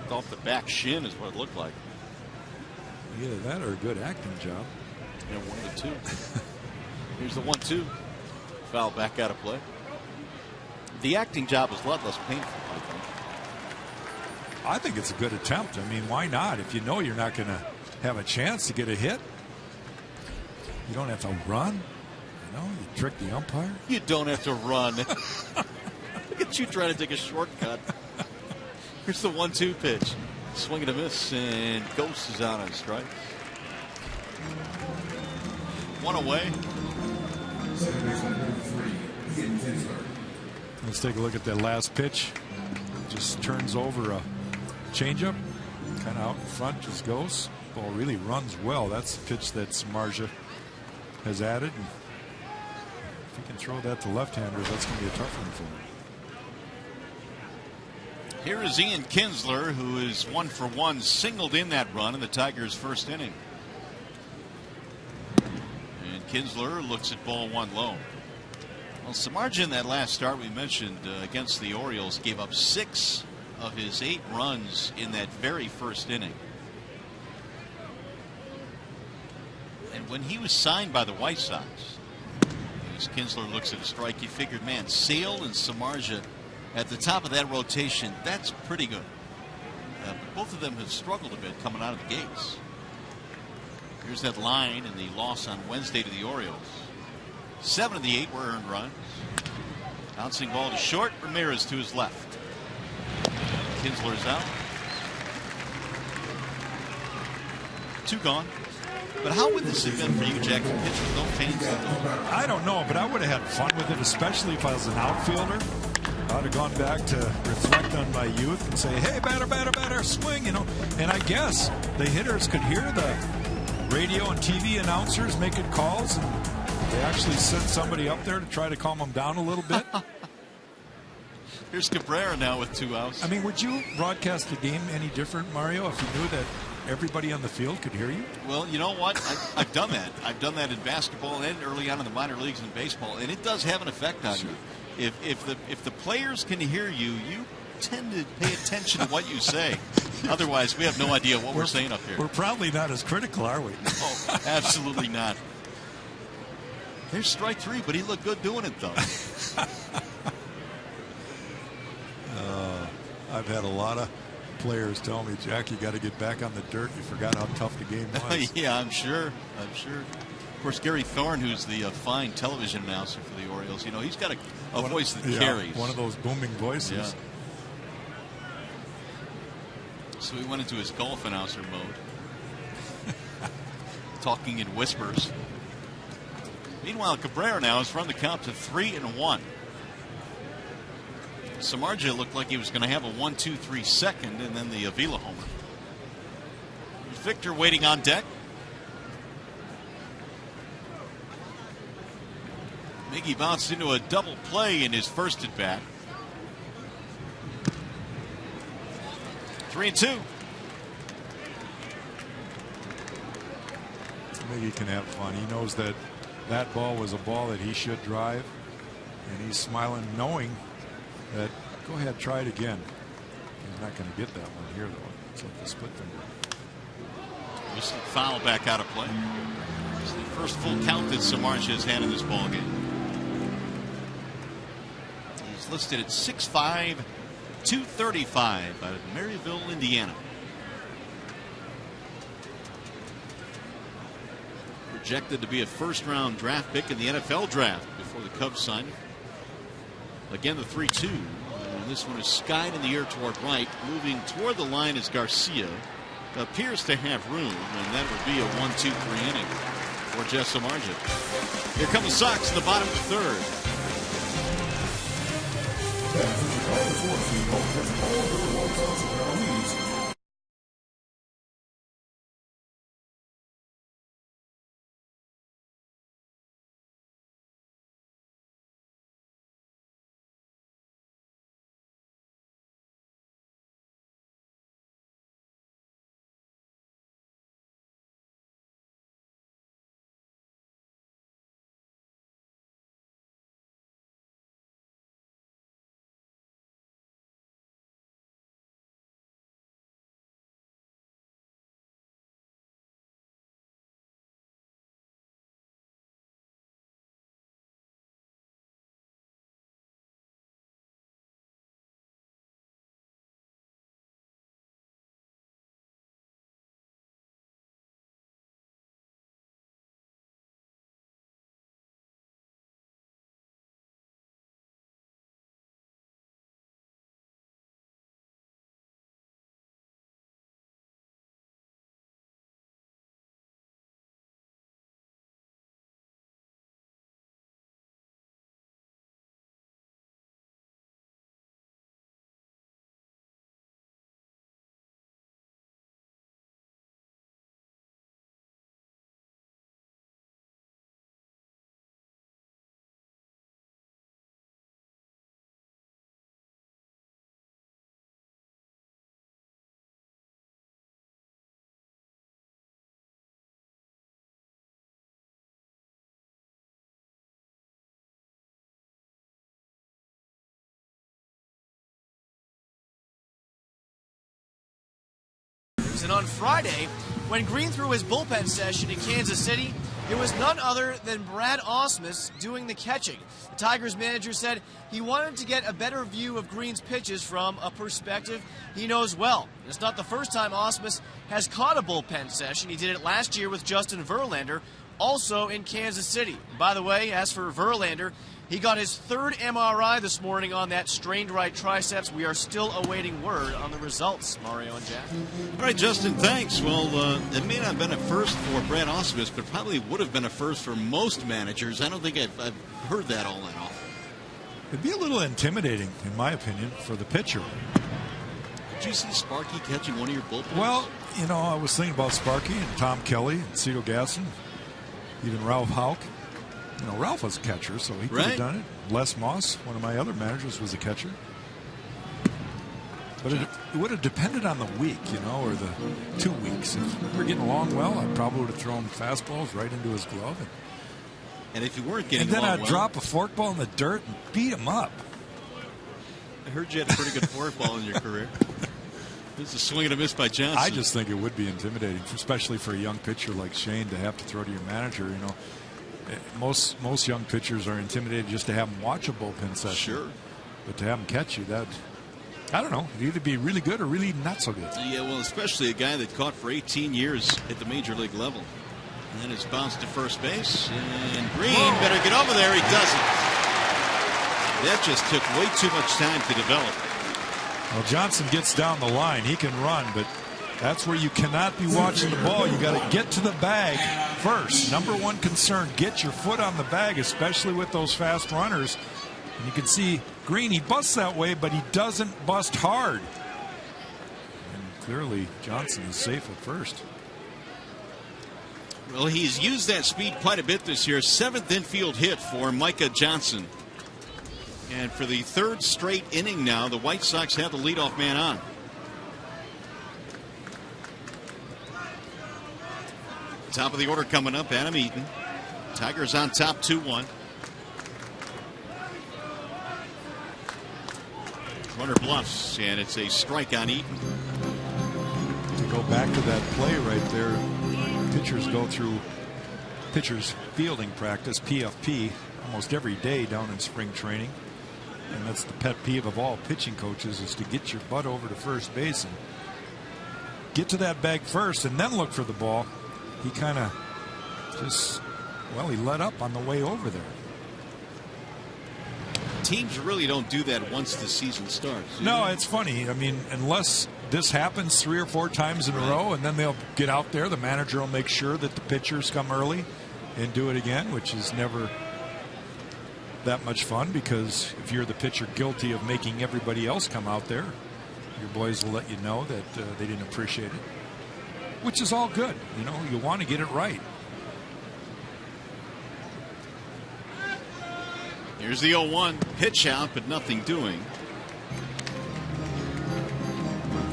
Off the back shin is what it looked like. Either that or a good acting job. Yeah, one of the two. Here's the 1-2. Foul back out of play. The acting job is a lot less painful, I think. I think it's a good attempt. I mean, why not? If you know you're not going to have a chance to get a hit, you don't have to run. You know, you trick the umpire. You don't have to run. Look at you trying to take a shortcut. Here's the 1-2 pitch. Swing and a miss, and Ghost is out on strike. One away. Let's take a look at that last pitch. Just turns over a changeup, kind of out in front, just goes. Ball really runs well. That's the pitch that Samardzija has added. And if he can throw that to left-handers, that's going to be a tough one for him. Here is Ian Kinsler, who is 1-for-1, singled in that run in the Tigers' first inning. And Kinsler looks at ball one low. Well, Samardzija in that last start we mentioned against the Orioles gave up 6 of his 8 runs in that very first inning. And when he was signed by the White Sox, as Kinsler looks at a strike, he figured, man, Sale and Samardzija at the top of that rotation, that's pretty good. But both of them have struggled a bit coming out of the gates. Here's that line in the loss on Wednesday to the Orioles. 7 of the 8 were earned runs. Bouncing ball to short. Ramirez to his left. Kinsler's out. 2 gone. But how would this have been for you, Jack, to pitch with no fans in the I don't know, but I would have had fun with it, especially if I was an outfielder. I'd have gone back to reflect on my youth and say, hey, batter, swing, you know. And I guess the hitters could hear the radio and TV announcers making calls, and they actually sent somebody up there to try to calm them down a little bit. Here's Cabrera now with 2 outs. I mean, would you broadcast the game any different, Mario, if you knew that everybody on the field could hear you? Well, you know what? I've done that. I've done that in basketball and early on in the minor leagues and baseball, and it does have an effect on you. If the players can hear you, you tend to pay attention to what you say. Otherwise, we have no idea what we're saying up here. We're probably not as critical, are we? No, absolutely not. There's strike 3, but he looked good doing it, though. I've had a lot of players tell me, Jack, you got to get back on the dirt. You forgot how tough the game was. Yeah, I'm sure. Of course, Gary Thorne, who's the fine television announcer for the Orioles, you know, he's got a voice that carries. One of those booming voices. Yeah. So he went into his golf announcer mode, talking in whispers. Meanwhile, Cabrera now has run the count to 3-1. Samardzija looked like he was going to have a 1-2-3 second, and then the Avila homer. Victor waiting on deck. Miggy bounced into a double play in his first at bat. 3-2. Miggy can have fun. He knows that that ball was a ball that he should drive, and he's smiling knowing that, go ahead, try it again. He's not going to get that one here, though. It's like the split finger. Just foul back out of play. It's the first full count that Samardzija has had in this ball game. He's listed at 6'5", 235 out of Maryville, Indiana. Projected to be a first-round draft pick in the NFL draft before the Cubs signed him. Again, the 3-2. And this one is skied in the air toward right. Moving toward the line is Garcia. Appears to have room, and that would be a 1-2-3 inning for Jeff Samardzija. Here come the Sox in the bottom of the third. games. And on Friday, when Green threw his bullpen session in Kansas City, it was none other than Brad Ausmus doing the catching. The Tigers manager said he wanted to get a better view of Green's pitches from a perspective he knows well. It's not the first time Ausmus has caught a bullpen session. He did it last year with Justin Verlander, also in Kansas City. By the way, as for Verlander, he got his third MRI this morning on that strained right triceps. We are still awaiting word on the results, Mario and Jack. All right, Justin, thanks. Well, it may not have been a first for Brad Ausmus, but probably would have been a first for most managers. I don't think I've heard that all that often. It'd be a little intimidating, in my opinion, for the pitcher. Did you see Sparky catching one of your bullpens? Well, you know, I was thinking about Sparky and Tom Kelly and Cito Gaston, even Ralph Houck. You know, Ralph was a catcher, so he could have done it. Les Moss, one of my other managers, was a catcher. But it would have depended on the week, you know, or the 2 weeks. If we were getting along well, I probably would have thrown fastballs right into his glove. And if you weren't getting along well... And then I'd drop a forkball in the dirt and beat him up. I heard you had a pretty good forkball in your career. This is a swing and a miss by Johnson. I just think it would be intimidating, especially for a young pitcher like Shane to have to throw to your manager, you know. Most young pitchers are intimidated just to have them watch a bullpen session. Sure. But to have them catch you, that, I don't know, it'd either be really good or really not so good. Yeah, well, especially a guy that caught for 18 years at the major league level. And then it's bounced to first base. And Green better get over there. He doesn't. That just took way too much time to develop. Well, Johnson gets down the line. He can run, but that's where you cannot be watching the ball. You got to get to the bag first. Number one concern, get your foot on the bag, especially with those fast runners. And you can see Green, he busts that way, but he doesn't bust hard. And clearly Johnson is safe at first. Well, he's used that speed quite a bit this year. 7th infield hit for Micah Johnson. And for the 3rd straight inning now, the White Sox have the leadoff man on. Top of the order coming up, Adam Eaton. Tigers on top 2-1. Runner bluffs, and it's a strike on Eaton. To go back to that play right there, pitchers go through pitchers fielding practice, PFP, almost every day down in spring training. And that's the pet peeve of all pitching coaches, is to get your butt over to first base and get to that bag first and then look for the ball. He kind of just, well, he let up on the way over there. Teams really don't do that once the season starts. No, it's funny. I mean, unless this happens 3 or 4 times in a row, and then they'll get out there, the manager will make sure that the pitchers come early and do it again, which is never that much fun, because if you're the pitcher guilty of making everybody else come out there, your boys will let you know that they didn't appreciate it, which is all good. You know, you want to get it right. Here's the 0-1 pitch out, but nothing doing.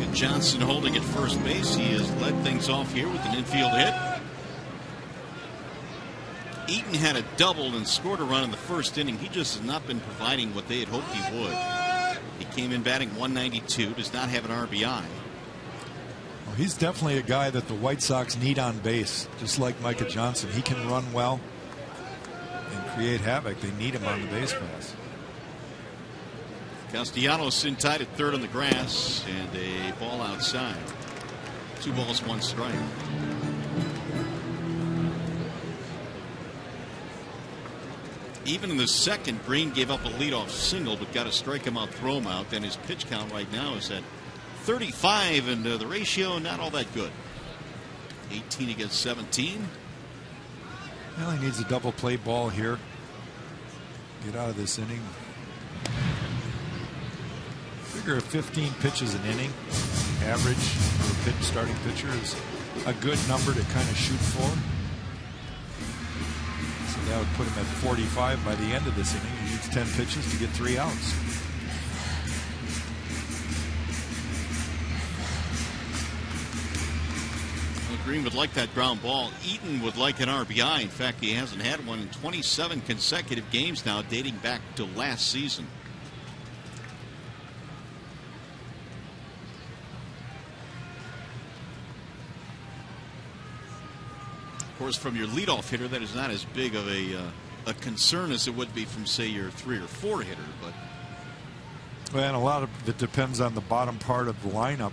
And Johnson holding at first base. He has led things off here with an infield hit. Eaton had a double and scored a run in the first inning. He just has not been providing what they had hoped he would. He came in batting 192, does not have an RBI. Well, he's definitely a guy that the White Sox need on base, just like Micah Johnson. He can run well and create havoc. They need him on the base pass. Castellanos in tight at third on the grass, and a ball outside. 2 balls, 1 strike. Even in the second, Green gave up a leadoff single, but got to strike him out, throw him out. Then his pitch count right now is at 35, and the ratio not all that good. 18 against 17. Well, he needs a double play ball here. Get out of this inning. Figure 15 pitches an inning, average for a starting pitcher, is a good number to kind of shoot for. So that would put him at 45 by the end of this inning. He needs 10 pitches to get 3 outs. Well, Green would like that ground ball. Eaton would like an RBI. In fact, he hasn't had one in 27 consecutive games now, dating back to last season. Of course, from your leadoff hitter, that is not as big of a concern as it would be from, say, your 3 or 4 hitter. But and a lot of it depends on the bottom part of the lineup.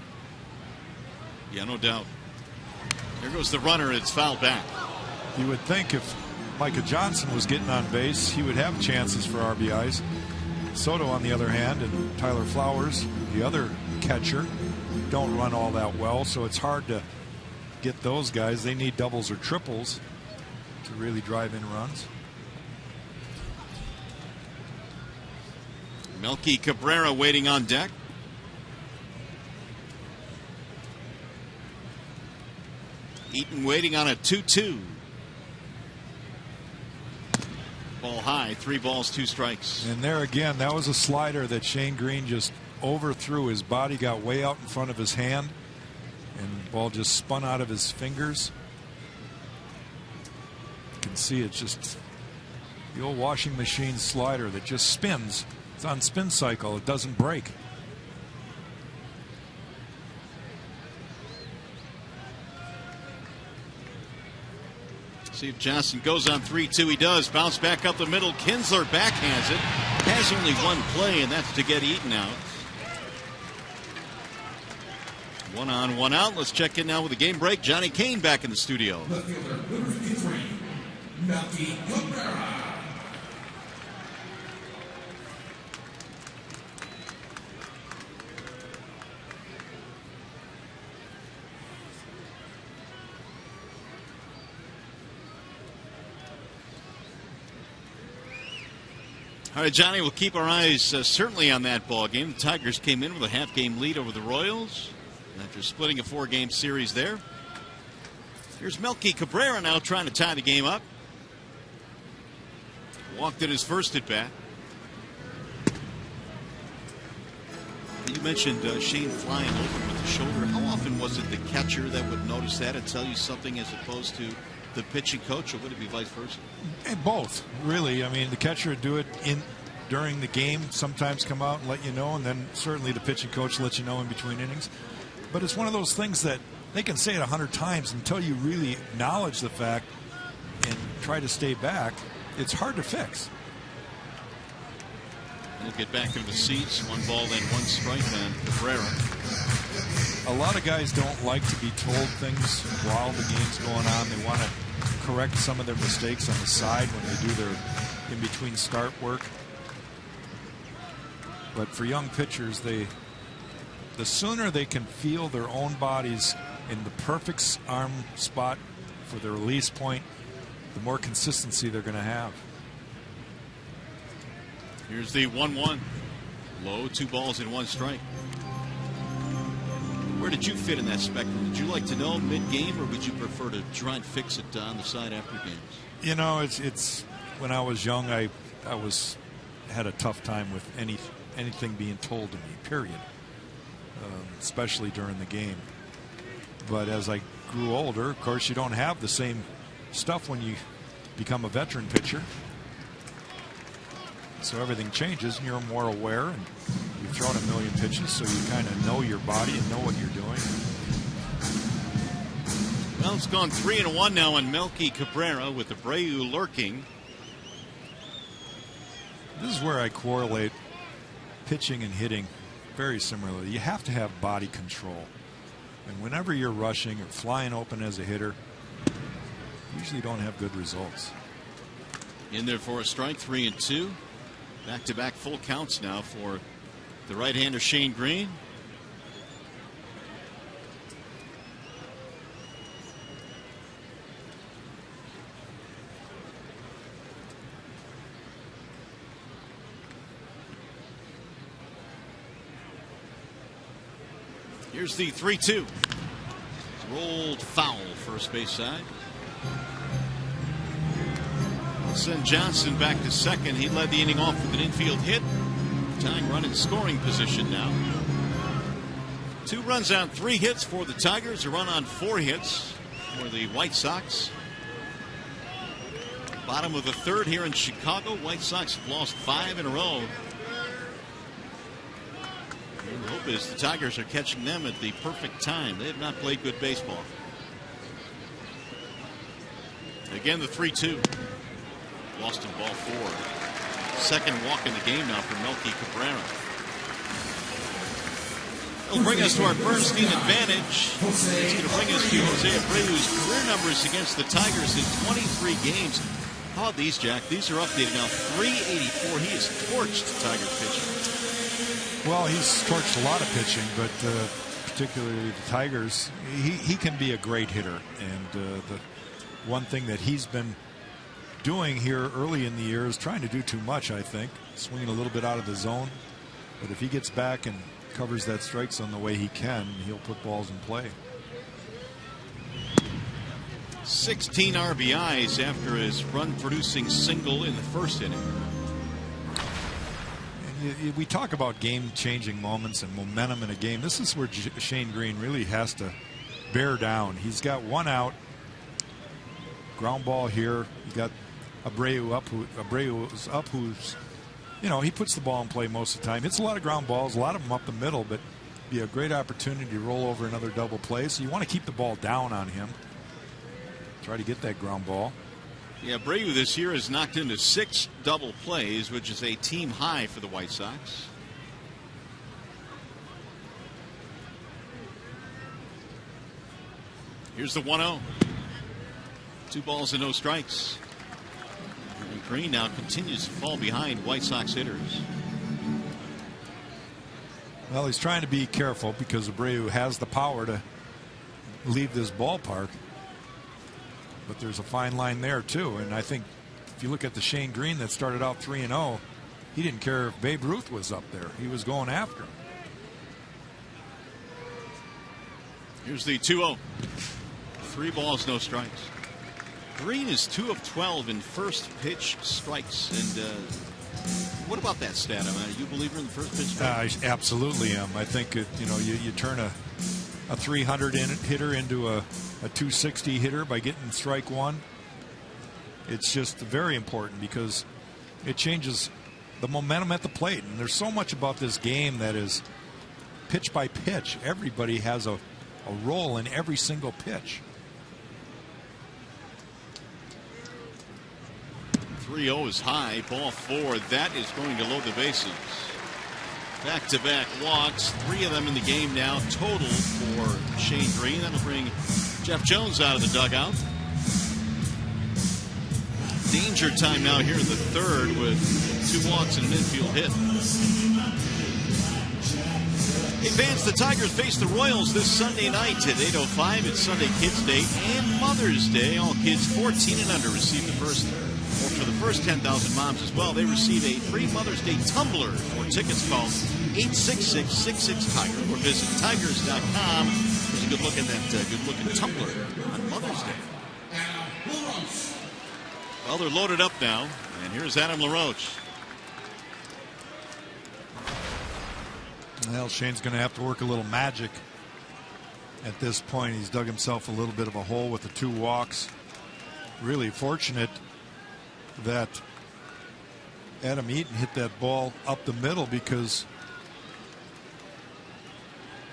Yeah, no doubt. There goes the runner. It's fouled back. You would think if Micah Johnson was getting on base, he would have chances for RBIs. Soto, on the other hand, and Tyler Flowers, the other catcher, don't run all that well, so it's hard to get those guys. They need doubles or triples to really drive in runs. Melky Cabrera waiting on deck. Eaton waiting on a 2-2. Ball high, 3 balls, 2 strikes. And there again, that was a slider that Shane Green just overthrew. His body got way out in front of his hand, and the ball just spun out of his fingers. You can see it's just the old washing machine slider that just spins. It's on spin cycle. It doesn't break. See if Johnson goes on 3-2. He does. Bounce back up the middle. Kinsler backhands it. Has only one play, and that's to get Eaton out. 1 on, 1 out. Let's check in now with the game break. Johnny Kane back in the studio. Left fielder, number 53, Melky Cabrera. All right, Johnny, we'll keep our eyes certainly on that ball game. The Tigers came in with a half-game lead over the Royals after splitting a 4-game series there. Here's Melky Cabrera now trying to tie the game up. Walked in his first at bat. You mentioned Shane flying over with the shoulder. How often was it the catcher that would notice that and tell you something as opposed to the pitching coach, or would it be vice versa? Both, really. I mean, the catcher would do it during the game, sometimes come out and let you know, and then certainly the pitching coach lets you know in between innings. But it's one of those things that they can say it 100 times until you really acknowledge the fact and try to stay back. It's hard to fix. We'll get back into the seats. 1 ball, then 1 strike on Cabrera. A lot of guys don't like to be told things while the game's going on. They want to correct some of their mistakes on the side when they do their in-between start work. But for young pitchers, the sooner they can feel their own bodies in the perfect arm spot for their release point, the more consistency they're going to have. Here's the 1-1. Low, 2 balls and 1 strike. Where did you fit in that spectrum? Would you like to know mid-game, or would you prefer to try and fix it on the side after games? You know, it's when I was young, I had a tough time with anything being told to me, period, especially during the game. But as I grew older, of course, you don't have the same stuff when you become a veteran pitcher. So everything changes, and you're more aware, and you've thrown a million pitches, so you kind of know your body and know what you're doing. Well, it's gone 3-1 now on Melky Cabrera with Abreu lurking. This is where I correlate pitching and hitting very similarly. You have to have body control. And whenever you're rushing or flying open as a hitter, you usually don't have good results. In there for a strike, 3-2. Back-to-back full counts now for the right-hander Shane Green. Here's the 3-2. Rolled foul, first base side. Send Johnson back to second. He led the inning off with an infield hit. Tying run in scoring position now. 2 runs on 3 hits for the Tigers. A run on 4 hits for the White Sox. Bottom of the 3rd here in Chicago. White Sox have lost 5 in a row. And the hope is the Tigers are catching them at the perfect time. They have not played good baseball. Again, the 3-2. Lost in ball 4. Second walk in the game now for Melky Cabrera. It'll bring us to our Bernstein advantage. It's going to bring us to Jose Abreu's career numbers against the Tigers in 23 games. How about these, Jack? These are updated now. 384. He has torched Tiger pitching. Well, he's torched a lot of pitching, but particularly the Tigers, he can be a great hitter. And the one thing that he's been doing here early in the year is trying to do too much, I think. Swinging a little bit out of the zone. But if he gets back and covers that strike zone the way he can, he'll put balls in play. 16 RBIs after his run-producing single in the first inning. And we talk about game-changing moments and momentum in a game. This is where Shane Green really has to bear down. He's got one out. Ground ball here. You got Abreu up. Abreu's up, who's, you know, he puts the ball in play most of the time. Hits a lot of ground balls, a lot of them up the middle, but be a great opportunity to roll over another double play. So you want to keep the ball down on him. Try to get that ground ball. Yeah, Abreu this year has knocked into 6 double plays, which is a team high for the White Sox. Here's the 1-0. 2 balls and no strikes. And Green now continues to fall behind White Sox hitters. Well, he's trying to be careful because Abreu has the power to leave this ballpark. But there's a fine line there, too. And I think if you look at the Shane Green that started out 3-0, he didn't care if Babe Ruth was up there. He was going after him. Here's the 2-0. 3 balls, no strikes. Green is 2 of 12 in first pitch strikes. And what about that stat? I mean, are you a believer in the first pitch strike? I absolutely am. I think, you turn a 300 hitter into a 260 hitter by getting strike one. It's just very important because it changes the momentum at the plate. And there's so much about this game that is pitch by pitch. Everybody has a role in every single pitch. 3-0 is high. Ball 4. That is going to load the bases. Back-to-back walks. 3 of them in the game now total for Shane Green. That'll bring Jeff Jones out of the dugout. Danger time now here in the third with 2 walks and an infield hit. Hey fans, the Tigers face the Royals this Sunday night at 8:05. It's Sunday Kids Day and Mother's Day. All kids 14 and under receive the first, or for the first 10,000 moms as well, they receive a free Mother's Day tumbler. For tickets, call 866-66-TIGER or visit tigers.com. There's a good look at that good-looking tumbler on Mother's Day. Well, they're loaded up now, and here's Adam LaRoche. Well, Shane's going to have to work a little magic at this point. He's dug himself a little bit of a hole with the 2 walks. Really fortunate that Adam Eaton hit that ball up the middle because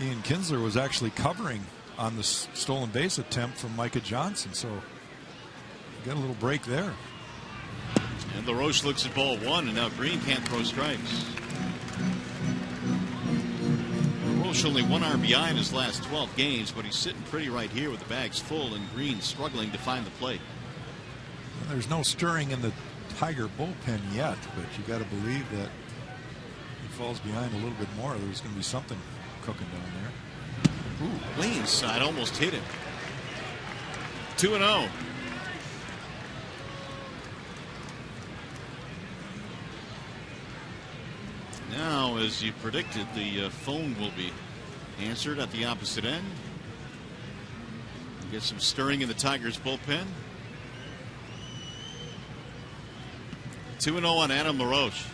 Ian Kinsler was actually covering on the stolen base attempt from Micah Johnson. So got a little break there. And LaRoche looks at ball 1, and now Green can't throw strikes. LaRoche only 1 RBI in his last 12 games, but he's sitting pretty right here with the bags full, and Green struggling to find the plate. Well, there's no stirring in the Tiger bullpen yet, but you got to believe that he falls behind a little bit more. There's going to be something cooking down there. Ooh, way inside, almost hit him. 2-0. Now, as you predicted, the phone will be answered at the opposite end. Get some stirring in the Tigers bullpen. 2-0 on Adam LaRoche.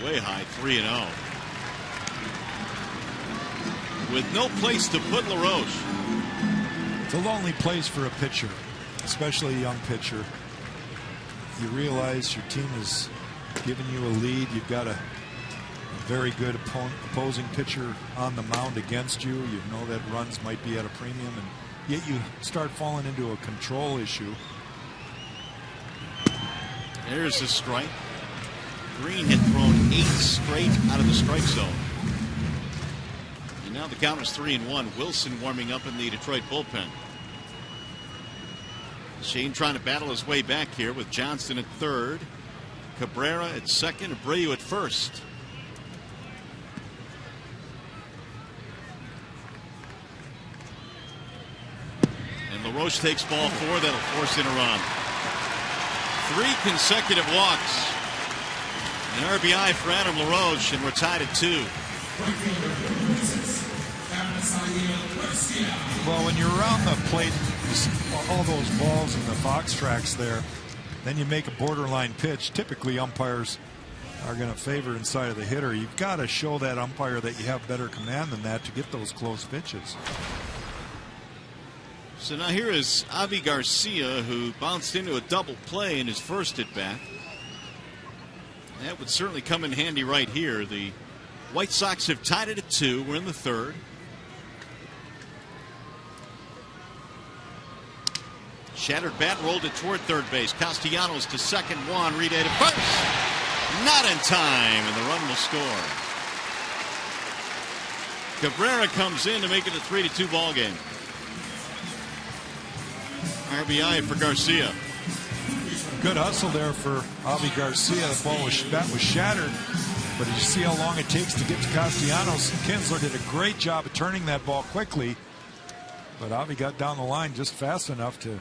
Way high, 3-0. With no place to put LaRoche. It's a lonely place for a pitcher, especially a young pitcher. You realize your team has given you a lead. You've got a very good opposing pitcher on the mound against you. You know that runs might be at a premium, and yet you start falling into a control issue. There's a strike. Green had thrown 8 straight out of the strike zone. And now the count is 3-1. Wilson warming up in the Detroit bullpen. Shane trying to battle his way back here with Johnston at third, Cabrera at second, Abreu at first. And LaRoche takes ball 4. That'll force in a run. 3 consecutive walks. An RBI for Adam LaRoche, and we're tied at 2. Well, when you're around the plate, all those balls in the box tracks there, then you make a borderline pitch. Typically, umpires are going to favor inside of the hitter. You've got to show that umpire that you have better command than that to get those close pitches. So now here is Avi Garcia, who bounced into a double play in his first at bat. That would certainly come in handy right here. The White Sox have tied it at 2. We're in the third. Shattered bat, rolled it toward third base. Castellanos to second. Juan Rida to first. Not in time, and the run will score. Cabrera comes in to make it a 3-2 ball game. RBI for Garcia. Good hustle there for Avi Garcia. The bat was shattered, but you see how long it takes to get to Castellanos. Kinsler did a great job of turning that ball quickly, but Avi got down the line just fast enough to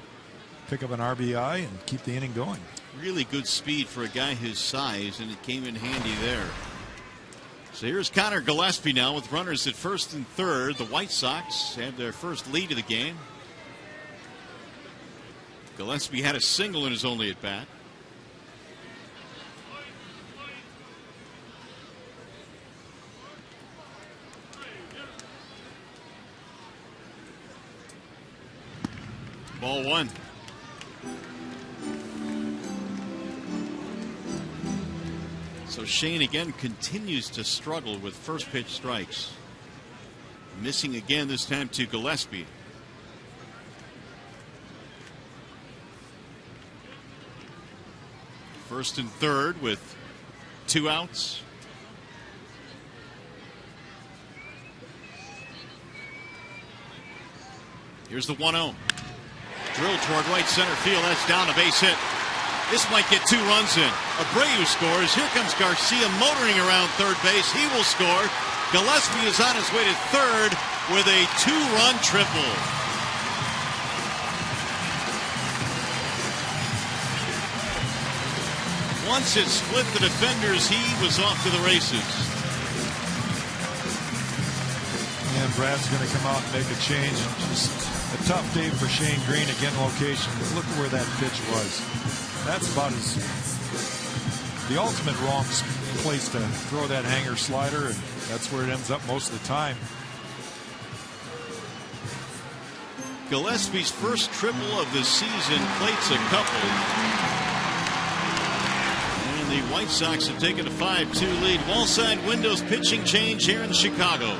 pick up an RBI and keep the inning going. Really good speed for a guy his size, and it came in handy there. So here's Connor Gillespie now with runners at first and third. The White Sox have their first lead of the game. Gillespie had a single in his only at bat. Ball 1. So Shane again continues to struggle with first pitch strikes. Missing again, this time to Gillespie. First and third with 2 outs. Here's the 1-0. Drill toward right center field. That's down, a base hit. This might get 2 runs in. Abreu scores. Here comes Garcia motoring around third base. He will score. Gillespie is on his way to third with a 2-run triple. Once it split the defenders, he was off to the races. And Brad's going to come out and make a change. Just a tough day for Shane Green. Again, location. Look where that pitch was. That's about the ultimate wrong place to throw that hanger slider, and that's where it ends up most of the time. Gillespie's first triple of the season, plates a couple. The White Sox have taken a 5-2 lead. Wallside Windows pitching change here in Chicago.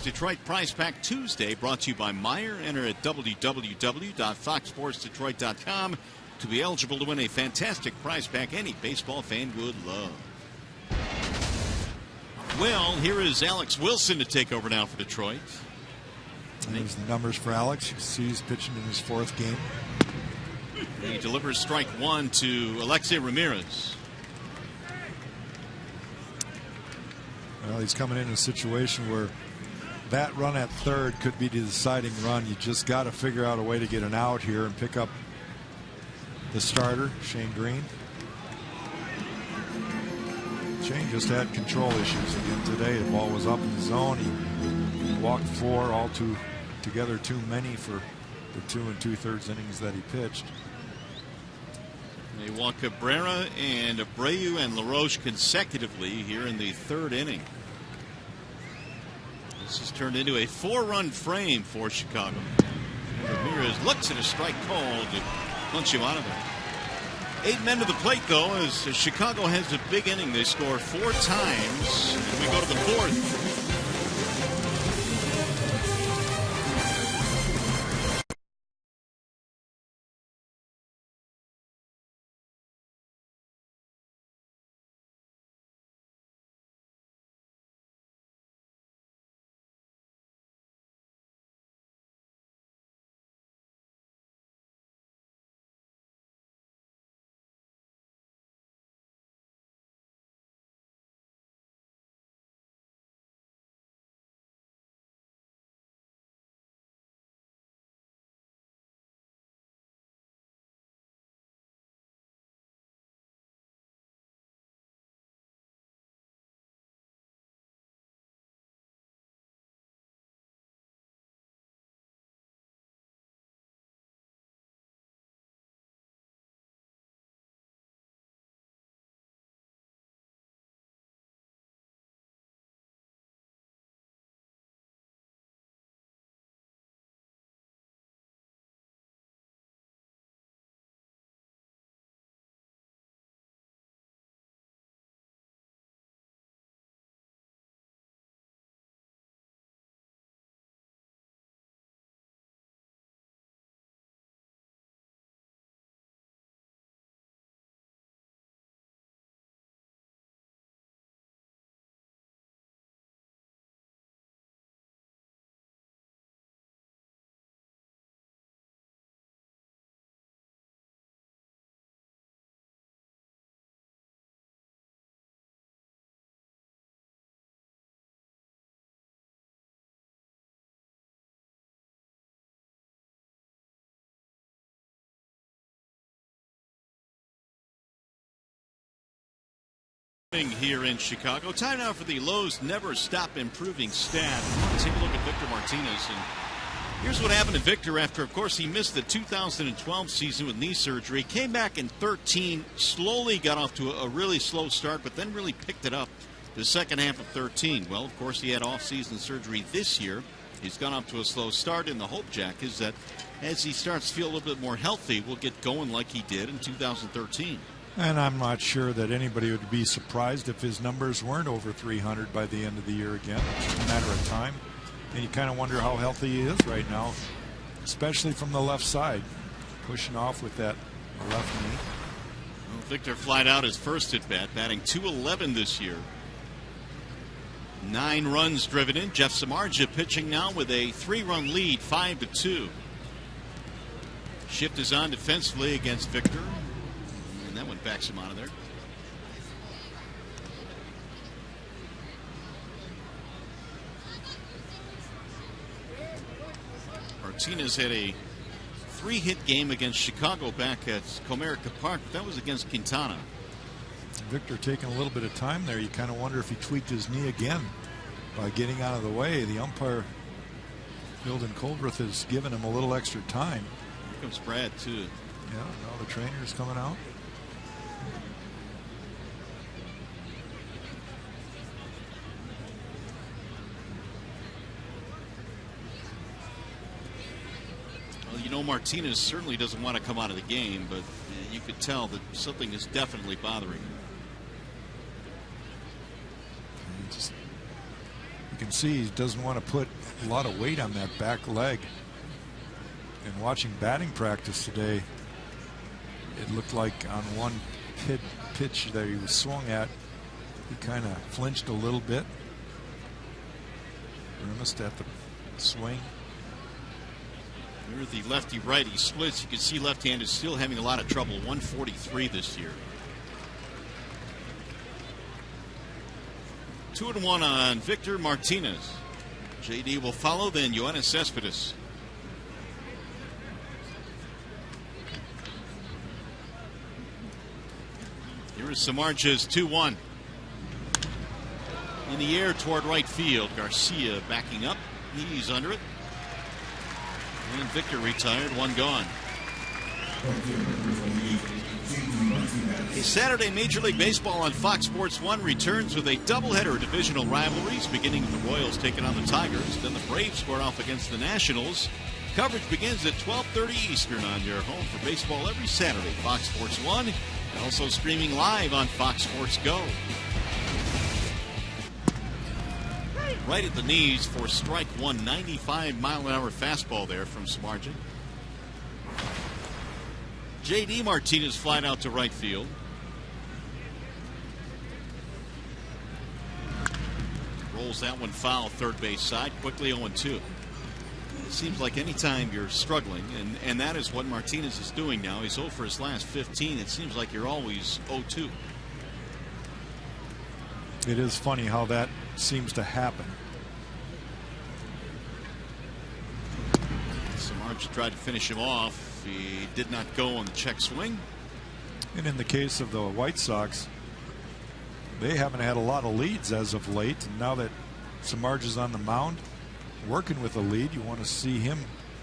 Detroit Prize Pack Tuesday, brought to you by Meyer. Enter at www.foxsportsdetroit.com to be eligible to win a fantastic prize pack any baseball fan would love. Well, here is Alex Wilson to take over now for Detroit. And there's the numbers for Alex. You see he's pitching in his 4th game. He delivers strike 1 to Alexei Ramirez. Well, he's coming in a situation where that run at 3rd could be the deciding run. You just got to figure out a way to get an out here and pick up the starter, Shane Green. Shane just had control issues again today. The ball was up in the zone. He walked 4, all together too many for the 2 2/3 innings that he pitched. They walk Cabrera and Abreu and LaRoche consecutively here in the 3rd inning. This has turned into a 4-run frame for Chicago. Ramirez looks at a strike call to punch him out of there. 8 men to the plate, though, as Chicago has a big inning. They score 4 times, and we go to the 4th. Here in Chicago. Time now for the Lowe's Never Stop Improving stat. Take a look at Victor Martinez. And here's what happened to Victor after, of course, he missed the 2012 season with knee surgery. Came back in 13, slowly got off to a really slow start, but then really picked it up the second half of 13. Well, of course, he had off-season surgery this year. He's gone off to a slow start, and the hope, Jack, is that as he starts to feel a little bit more healthy, we'll get going like he did in 2013. And I'm not sure that anybody would be surprised if his numbers weren't over 300 by the end of the year again. It's just a matter of time. And you kind of wonder how healthy he is right now, especially from the left side, pushing off with that left knee. Well, Victor flied out his first at bat, batting .211 this year. 9 runs driven in. Jeff Samardzija pitching now with a 3-run lead, 5-2. Shift is on defensively against Victor. And that one backs him out of there. Martinez had a 3-hit game against Chicago back at Comerica Park. That was against Quintana. Victor taking a little bit of time there. You kind of wonder if he tweaked his knee again by getting out of the way. The umpire, Hilden Coldreth, has given him a little extra time. Here comes Brad, too. Yeah, now the trainer's coming out. Well, you know, Martinez certainly doesn't want to come out of the game, but you could tell that something is definitely bothering him. You can see he doesn't want to put a lot of weight on that back leg. And watching batting practice today, it looked like on one pitch that he was swung at, he kind of flinched a little bit, grimaced at the swing. There's the lefty-righty splits. You can see left-hand is still having a lot of trouble. 143 this year. 2-1 on Victor Martinez. JD will follow, then Yoenis Cespedes. Here is Samardzij's 2-1. In the air toward right field. Garcia backing up. He's under it. And Victor retired, one gone. A Saturday Major League Baseball on Fox Sports 1 returns with a doubleheader of divisional rivalries, beginning with the Royals taking on the Tigers. Then the Braves square off against the Nationals. Coverage begins at 12:30 Eastern on your home for baseball every Saturday. Fox Sports 1, and also streaming live on Fox Sports Go. Right at the knees for strike one. 95-mile-an-hour fastball there from Samardzij. JD Martinez flied out to right field. Rolls that one foul, third base side. Quickly 0-2. It seems like anytime you're struggling, and that is what Martinez is doing now. He's 0 for his last 15. It seems like you're always 0-2. It is funny how that seems to happen. Samardzij tried to finish him off. He did not go on the check swing. And in the case of the White Sox, they haven't had a lot of leads as of late. And now that Samardzij is on the mound, working with a lead, you want to see him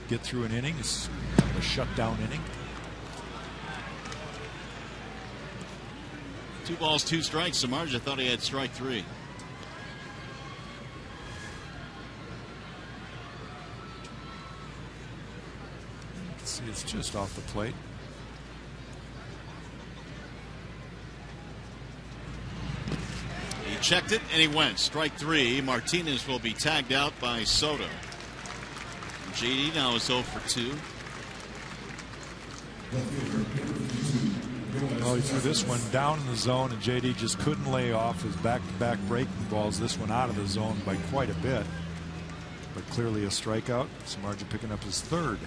get through an inning. It's kind of a shutdown inning. 2 balls, 2 strikes. Samardzij thought he had strike 3. See, it's just off the plate. He checked it and he went. Strike 3. Martinez will be tagged out by Soto. And JD now is 0 for 2. Well, he threw this one down in the zone, and JD just couldn't lay off his back-to-back breaking balls. This one out of the zone by quite a bit, but clearly a strikeout. Samardzij picking up his third.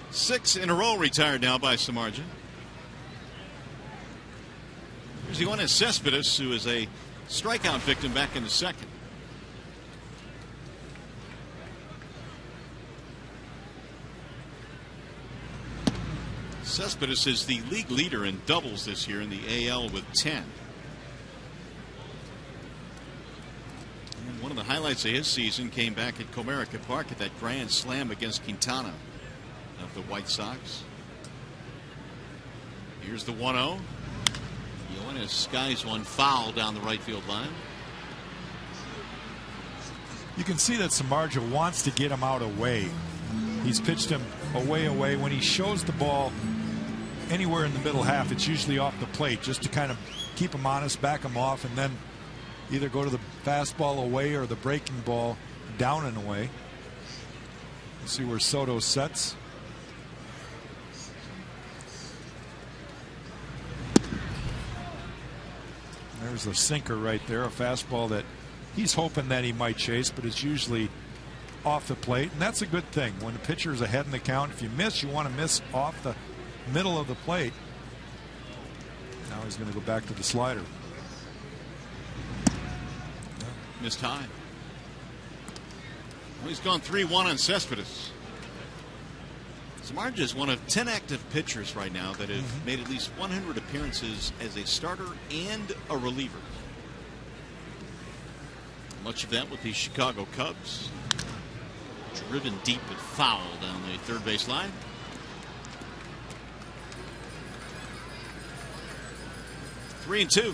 6 in a row retired now by Samardzij. Here's Yoenis Cespedes, who is a strikeout victim back in the second. Cespedes is the league leader in doubles this year in the AL with 10. And one of the highlights of his season came back at Comerica Park at that grand slam against Quintana of the White Sox. Here's the 1-0. Yoenis skies one foul down the right field line. You can see that Samardzij wants to get him out away. He's pitched him away. When he shows the ball anywhere in the middle half, it's usually off the plate, just to kind of keep him honest, back him off, and then either go to the fastball away or the breaking ball down and away. Let's see where Soto sets. There's a sinker right there, a fastball that he's hoping that he might chase, but it's usually off the plate, and that's a good thing. When the pitcher is ahead in the count, if you miss, you want to miss off the middle of the plate. Now he's going to go back to the slider. Missed high. Well, he's gone 3-1 on Cespedes. Samardzij is one of 10 active pitchers right now that have made at least 100 appearances as a starter and a reliever. Much of that with the Chicago Cubs. Driven deep and foul down the third base line. Three and 2.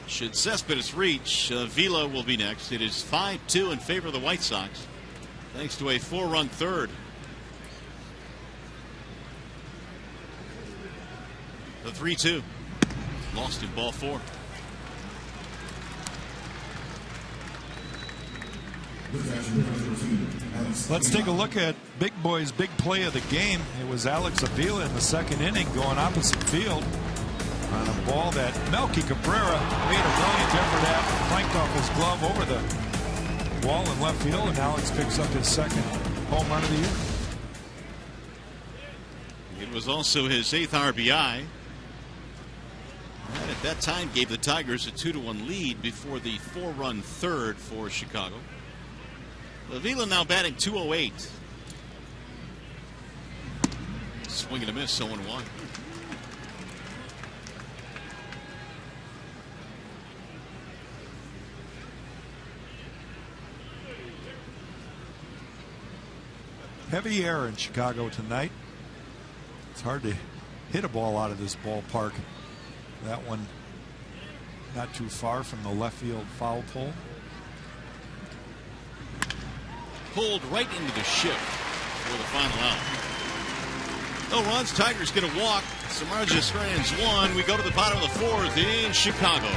Should Cespedes reach, Vila will be next. It is 5-2 in favor of the White Sox, thanks to a 4-run third. The 3-2. Lost in ball 4. Let's take a look at Big Boy's big play of the game. It was Alex Avila in the second inning going opposite field on a ball that Melky Cabrera made a brilliant effort at, clanked off his glove over the wall in left field, and Alex picks up his second home run of the year. It was also his 8th RBI. And at that time gave the Tigers a 2-1 lead before the 4-run third for Chicago. Avila now batting .208. Swing and a miss, 0-1. Heavy air in Chicago tonight. It's hard to hit a ball out of this ballpark. That one not too far from the left field foul pole. Pulled right into the shift for the final out. No runs. Tigers get a walk. Samardzija strands one. We go to the bottom of the 4th in Chicago.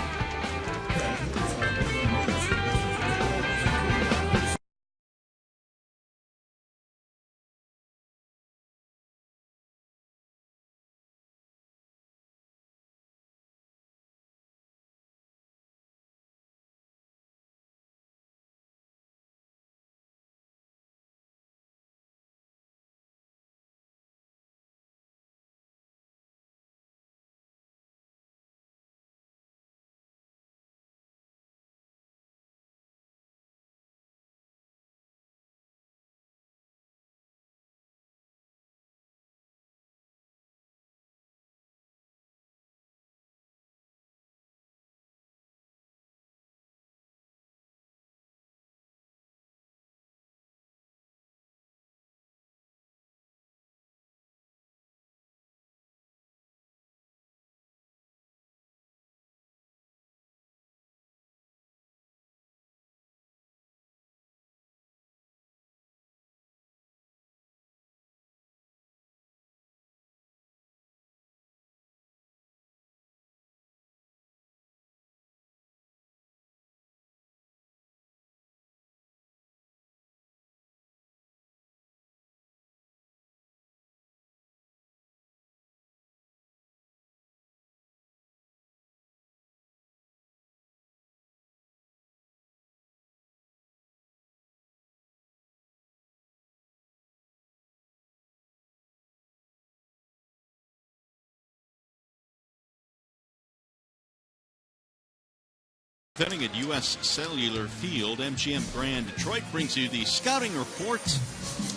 Setting at U.S. Cellular Field, MGM Grand Detroit brings you the scouting report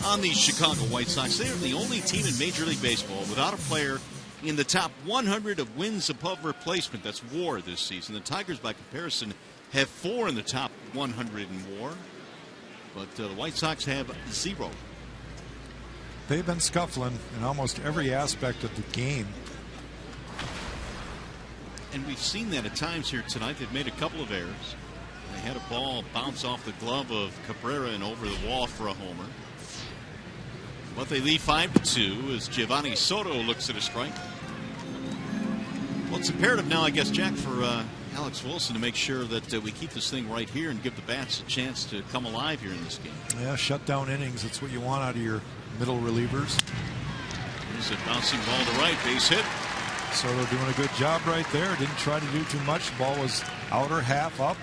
on the Chicago White Sox. They are the only team in Major League Baseball without a player in the top 100 of wins above replacement. That's WAR this season. The Tigers, by comparison, have 4 in the top 100 in WAR, but the White Sox have 0. They've been scuffling in almost every aspect of the game. And we've seen that at times here tonight. They've made a couple of errors. They had a ball bounce off the glove of Cabrera and over the wall for a homer. But they lead 5-2 as Giovanni Soto looks at a strike. Well, it's imperative now, I guess, Jack, for Alex Wilson to make sure that we keep this thing right here and give the bats a chance to come alive here in this game. Yeah, shut down innings. That's what you want out of your middle relievers. There's a bouncing ball to right, base hit. Soto doing a good job right there. Didn't try to do too much. The ball was outer half up,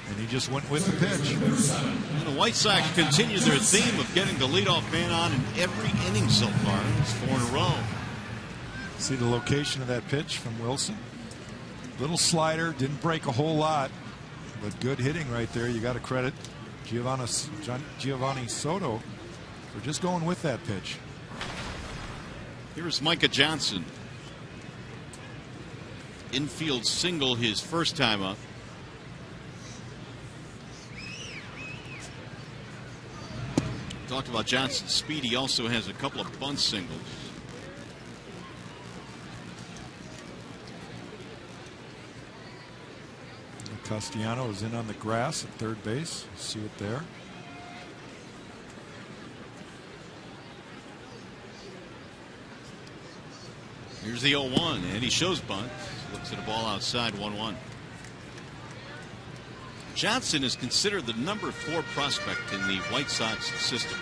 and he just went with the pitch. And the White Sox continued their theme of getting the leadoff man on in every inning so far. It's 4 in a row. See the location of that pitch from Wilson. Little slider, didn't break a whole lot, but good hitting right there. You got to credit Giovanni Soto for just going with that pitch. Here's Micah Johnson. Infield single his first time up. Talked about Johnson's speed. He also has a couple of bunt singles. Castellano is in on the grass at third base. See it there. Here's the 0-1, and he shows bunt. Looks at a ball outside, 1-1. Johnson is considered the number 4 prospect in the White Sox system.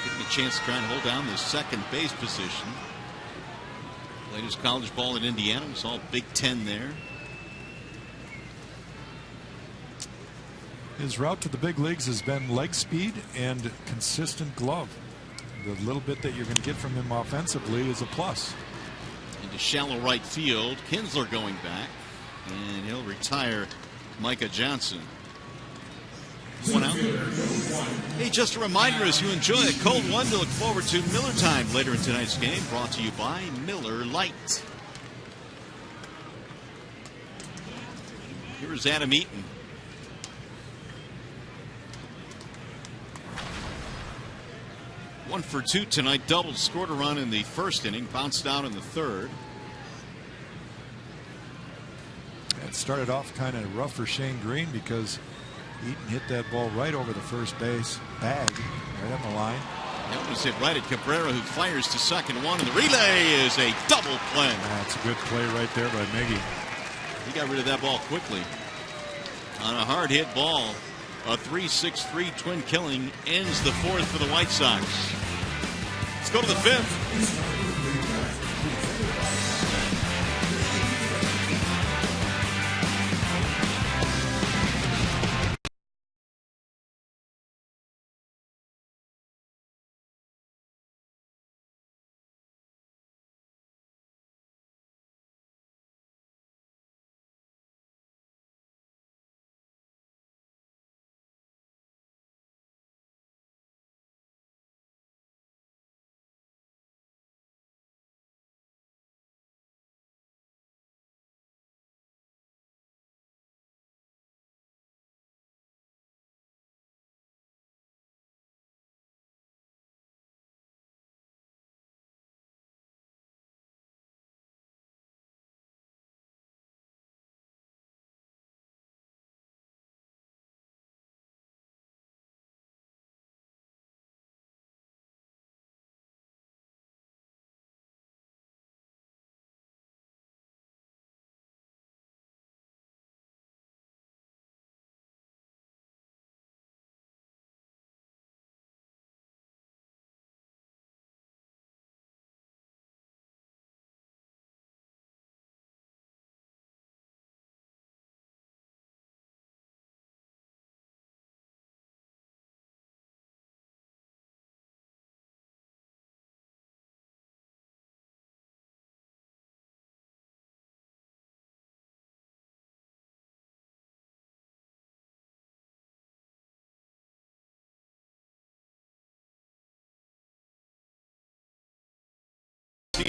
Getting a chance to try and hold down the second base position. Played his college ball at Indiana. Was all Big Ten there. His route to the big leagues has been leg speed and consistent glove. The little bit that you're going to get from him offensively is a plus. Into shallow right field. Kinsler going back. And he'll retire Micah Johnson. 1 out. Hey, just a reminder, as you enjoy a cold one, to look forward to Miller Time later in tonight's game, brought to you by Miller Lite. Here's Adam Eaton. One for 2 tonight. Doubled, scored a run in the first inning, bounced out in the third. It started off kind of rough for Shane Green because Eaton hit that ball right over the first base bag, right on the line. That was hit right at Cabrera, who fires to second one, and the relay is a double play. That's a good play right there by Miggy. He got rid of that ball quickly. On a hard hit ball, a 3-6-3 twin killing ends the fourth for the White Sox. Let's go to the fifth.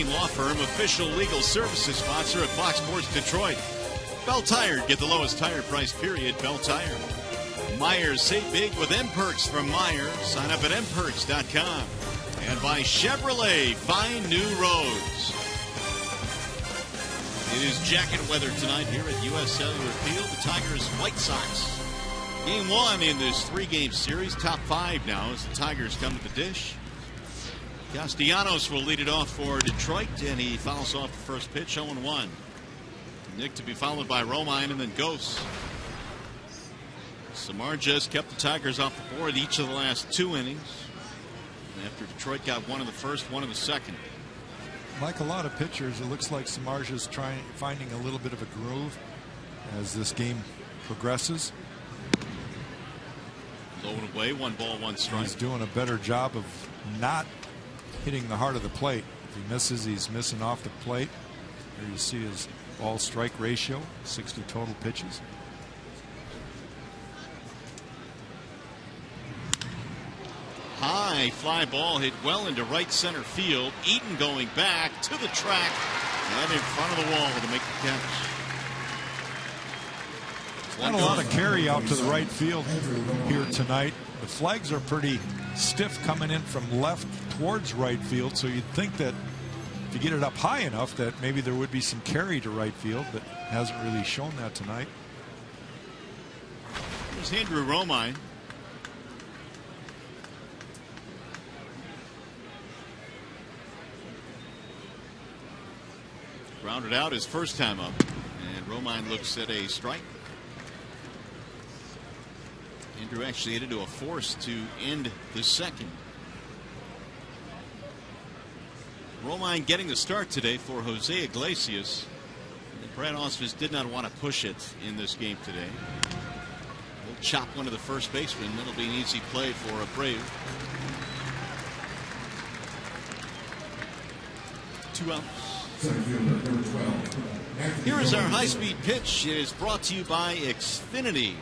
Law firm, official legal services sponsor of Fox Sports Detroit. Bell Tire, get the lowest tire price, period. Bell Tire. Myers, save big with M-Perks from Myers. Sign up at mperks.com. And by Chevrolet, find new roads. It is jacket weather tonight here at U.S. Cellular Field. The Tigers, White Sox. Game 1 in this 3-game series. Top 5 now as the Tigers come to the dish. Castellanos will lead it off for Detroit, and he fouls off the first pitch, 0-1. Nick to be followed by Romine and then Ghost. Samardzija has kept the Tigers off the board each of the last 2 innings. And after Detroit got 1 in the first, 1 in the second. Like a lot of pitchers, it looks like Samardzija's finding a little bit of a groove as this game progresses. Low and away, 1 ball, 1 strike. He's doing a better job of not hitting the heart of the plate. If he misses, he's missing off the plate. There you see his ball strike ratio, 60 total pitches. High fly ball hit well into right center field. Eaton going back to the track and in front of the wall to make the catch. Not a lot of carry out to the right field here tonight. The flags are pretty stiff coming in from left towards right field, so you'd think that if you get it up high enough that maybe there would be some carry to right field, but hasn't really shown that tonight. Here's Andrew Romine. Grounded out his first time up, and Romine looks at a strike. Andrew actually hit into a force to end the second. Romine getting the start today for Jose Iglesias. And Brad Ausmus did not want to push it in this game today. He'll chop one to the first baseman. That'll be an easy play for Abreu. 2 outs. Here is our high-speed pitch. It is brought to you by Xfinity.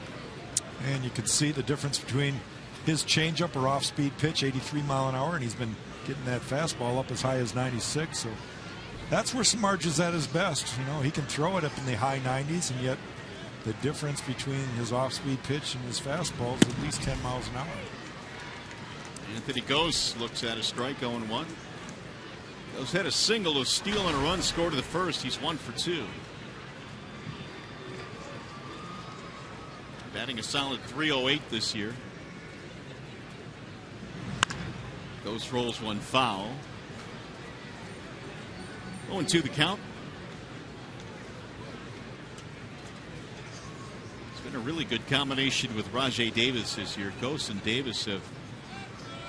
And you can see the difference between his changeup or off-speed pitch, 83 mile an hour, and he's been getting that fastball up as high as 96. So that's where Samardzich's at his best. You know, he can throw it up in the high 90s, and yet the difference between his off-speed pitch and his fastball is at least 10 miles an hour. Anthony Gose looks at a strike, 0-1. Gose had a single, a steal, and a run scored to the first. He's 1 for 2. Batting a solid .308 this year. Gose rolls one foul. 0-2 the count. It's been a really good combination with Rajai Davis this year. Gose and Davis have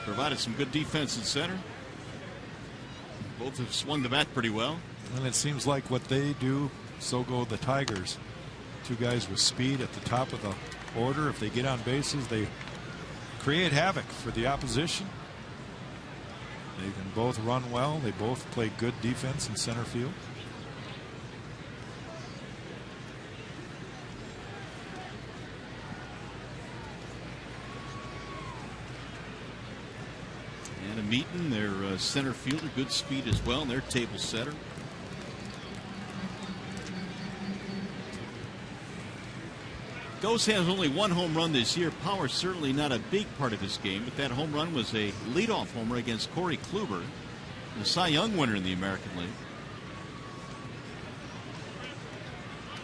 provided some good defense in center. Both have swung the bat pretty well. And it seems like what they do, so go the Tigers. Two guys with speed at the top of the order. If they get on bases, they create havoc for the opposition. They can both run well. They both play good defense in center field. And Meaton, their center fielder, good speed as well, and their table setter. Gose has only 1 home run this year. Power certainly not a big part of his game, but that home run was a leadoff homer against Corey Kluber, the Cy Young winner in the American League.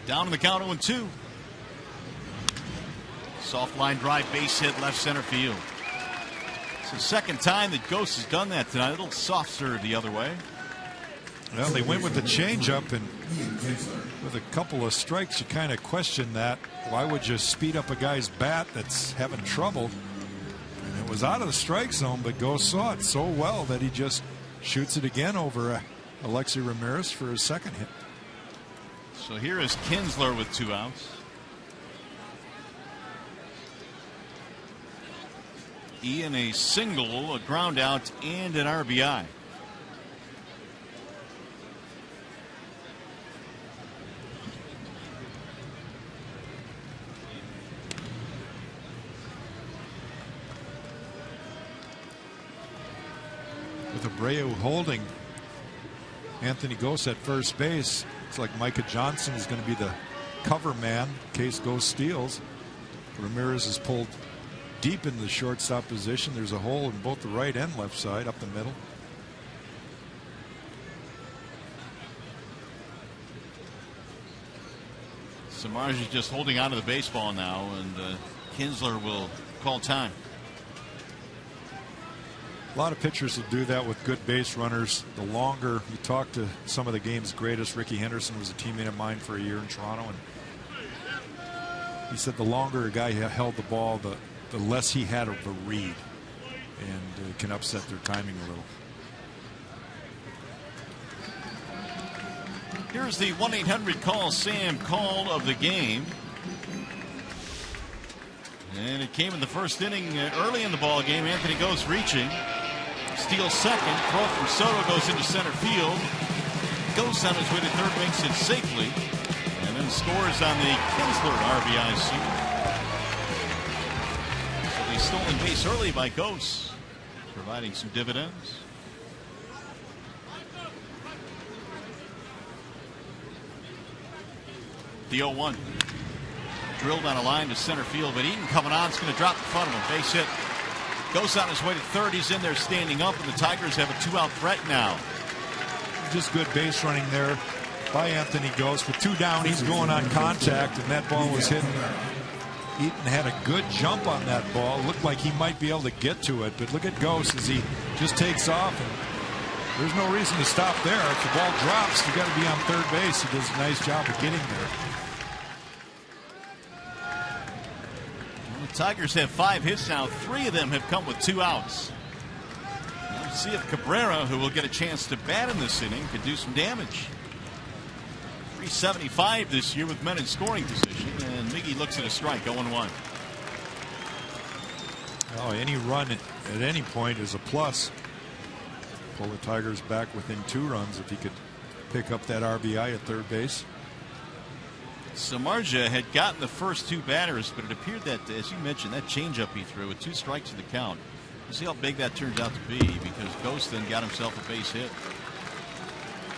Down in the count, 0-2. Soft line drive, base hit, left center field. It's the second time that Gose has done that tonight. A little soft serve the other way. Well, they went with the changeup, and with a couple of strikes, you kind of question that. Why would you speed up a guy's bat that's having trouble? And it was out of the strike zone, but Gose saw it so well that he just shoots it again over Alexei Ramirez for his second hit. So here is Kinsler with 2 outs. Ian a single, a ground out, and an RBI. With Abreu holding Anthony Gose at first base, it's like Micah Johnson is going to be the cover man in case Gose steals. Ramirez is pulled deep in the shortstop position. There's a hole in both the right and left side, up the middle. Samardzic just holding on to the baseball now, and Kinsler will call time. A lot of pitchers will do that with good base runners. The longer you talk to some of the game's greatest, Ricky Henderson was a teammate of mine for a year in Toronto, and he said the longer a guy held the ball, the less he had of a read, and it can upset their timing a little. Here's the 1-800-CALL-SAM call of the game. And it came in the first inning early in the ball game. Anthony Gose reaching. Steals second. Throw from Soto goes into center field. Gose on his way to third, makes it safely. And then scores on the Kinsler RBI single. So the stolen base early by Gose, providing some dividends. The 0-1. Drilled on a line to center field, but Eaton coming on. It's going to drop in front of him. Base hit. Goes on his way to third. He's in there standing up, and the Tigers have a 2-out threat now. Just good base running there by Anthony Gose. With 2 down, he's going on contact, and that ball was hit. Eaton had a good jump on that ball. Looked like he might be able to get to it, but look at Gose as he just takes off. And there's no reason to stop there. If the ball drops, you got to be on third base. He does a nice job of getting there. Tigers have 5 hits now. 3 of them have come with 2 outs. Let's see if Cabrera, who will get a chance to bat in this inning, could do some damage. 375 this year with men in scoring position, and Miggy looks at a strike, 0-1. Oh, any run at any point is a plus. Pull the Tigers back within 2 runs if he could pick up that RBI at third base. Samardzija had gotten the first 2 batters, but it appeared that, as you mentioned, that changeup he threw with 2 strikes in the count. We'll see how big that turns out to be, because Ghost then got himself a base hit.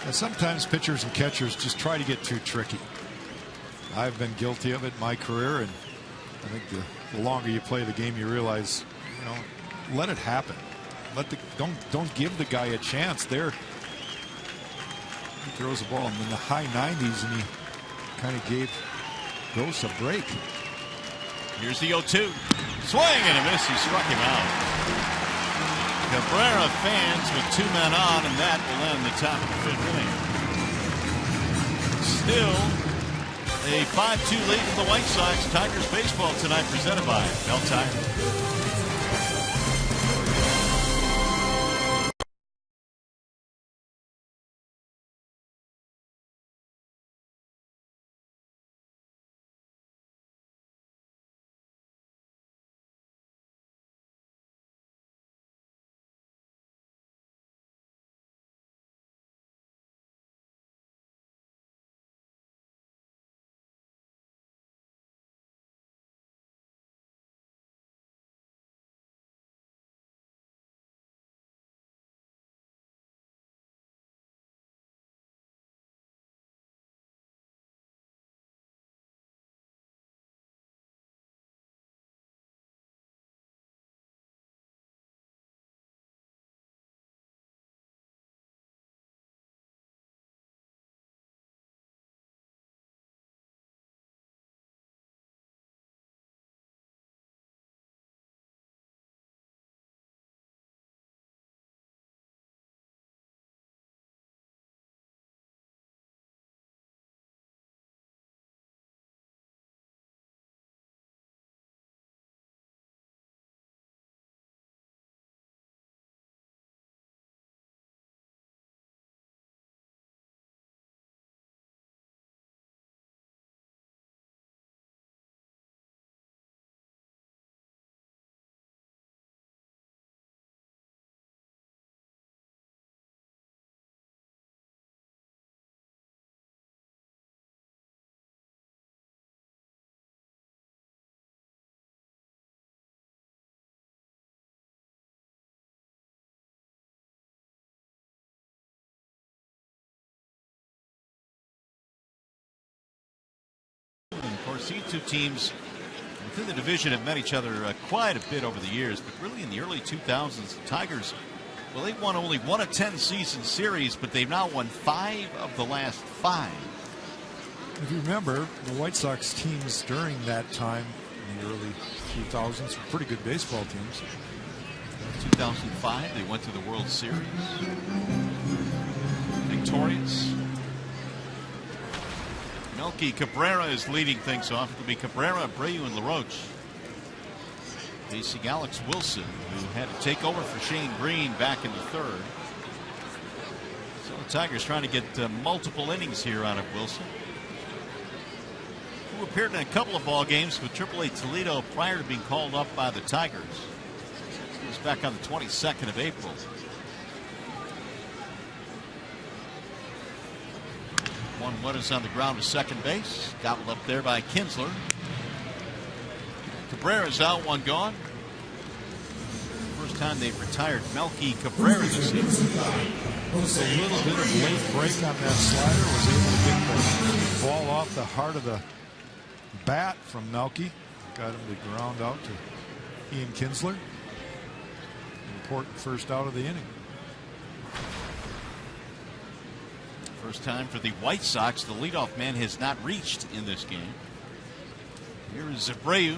And sometimes pitchers and catchers just try to get too tricky. I've been guilty of it in my career, and I think the longer you play the game, you realize, you know, let it happen. Don't give the guy a chance. There, he throws the ball in the high 90s, and he kind of gave Ghost a break. Here's the 0-2. Swing and a miss. He struck him out. Cabrera fans with 2 men on, and that will end the top of the 5th inning. Still a 5-2 lead for the White Sox. Tigers baseball tonight presented by Bell Tire. These 2 teams within the division have met each other quite a bit over the years, but really in the early 2000s, the Tigers, well, they won only 1 of 10 season series, but they've now won 5 of the last 5. If you remember, the White Sox teams during that time in the early 2000s were pretty good baseball teams. 2005, they went to the World Series. Victorious. Melky Cabrera is leading things off. It'll be Cabrera, Abreu, and LaRoche. Facing Alex Wilson, who had to take over for Shane Green back in the 3rd. So the Tigers trying to get multiple innings here out of Wilson, who appeared in a couple of ball games with AAA Toledo prior to being called up by the Tigers. He was back on the 22nd of April. One is on the ground to second base. Gobbled up there by Kinsler. Cabrera's out, 1 gone. First time they've retired Melky Cabrera this season. Was a little bit of late break on that slider. Was able to get the ball off the heart of the bat from Melky. Got him to ground out to Ian Kinsler. Important first out of the inning. First time for the White Sox. The leadoff man has not reached in this game. Here is Abreu.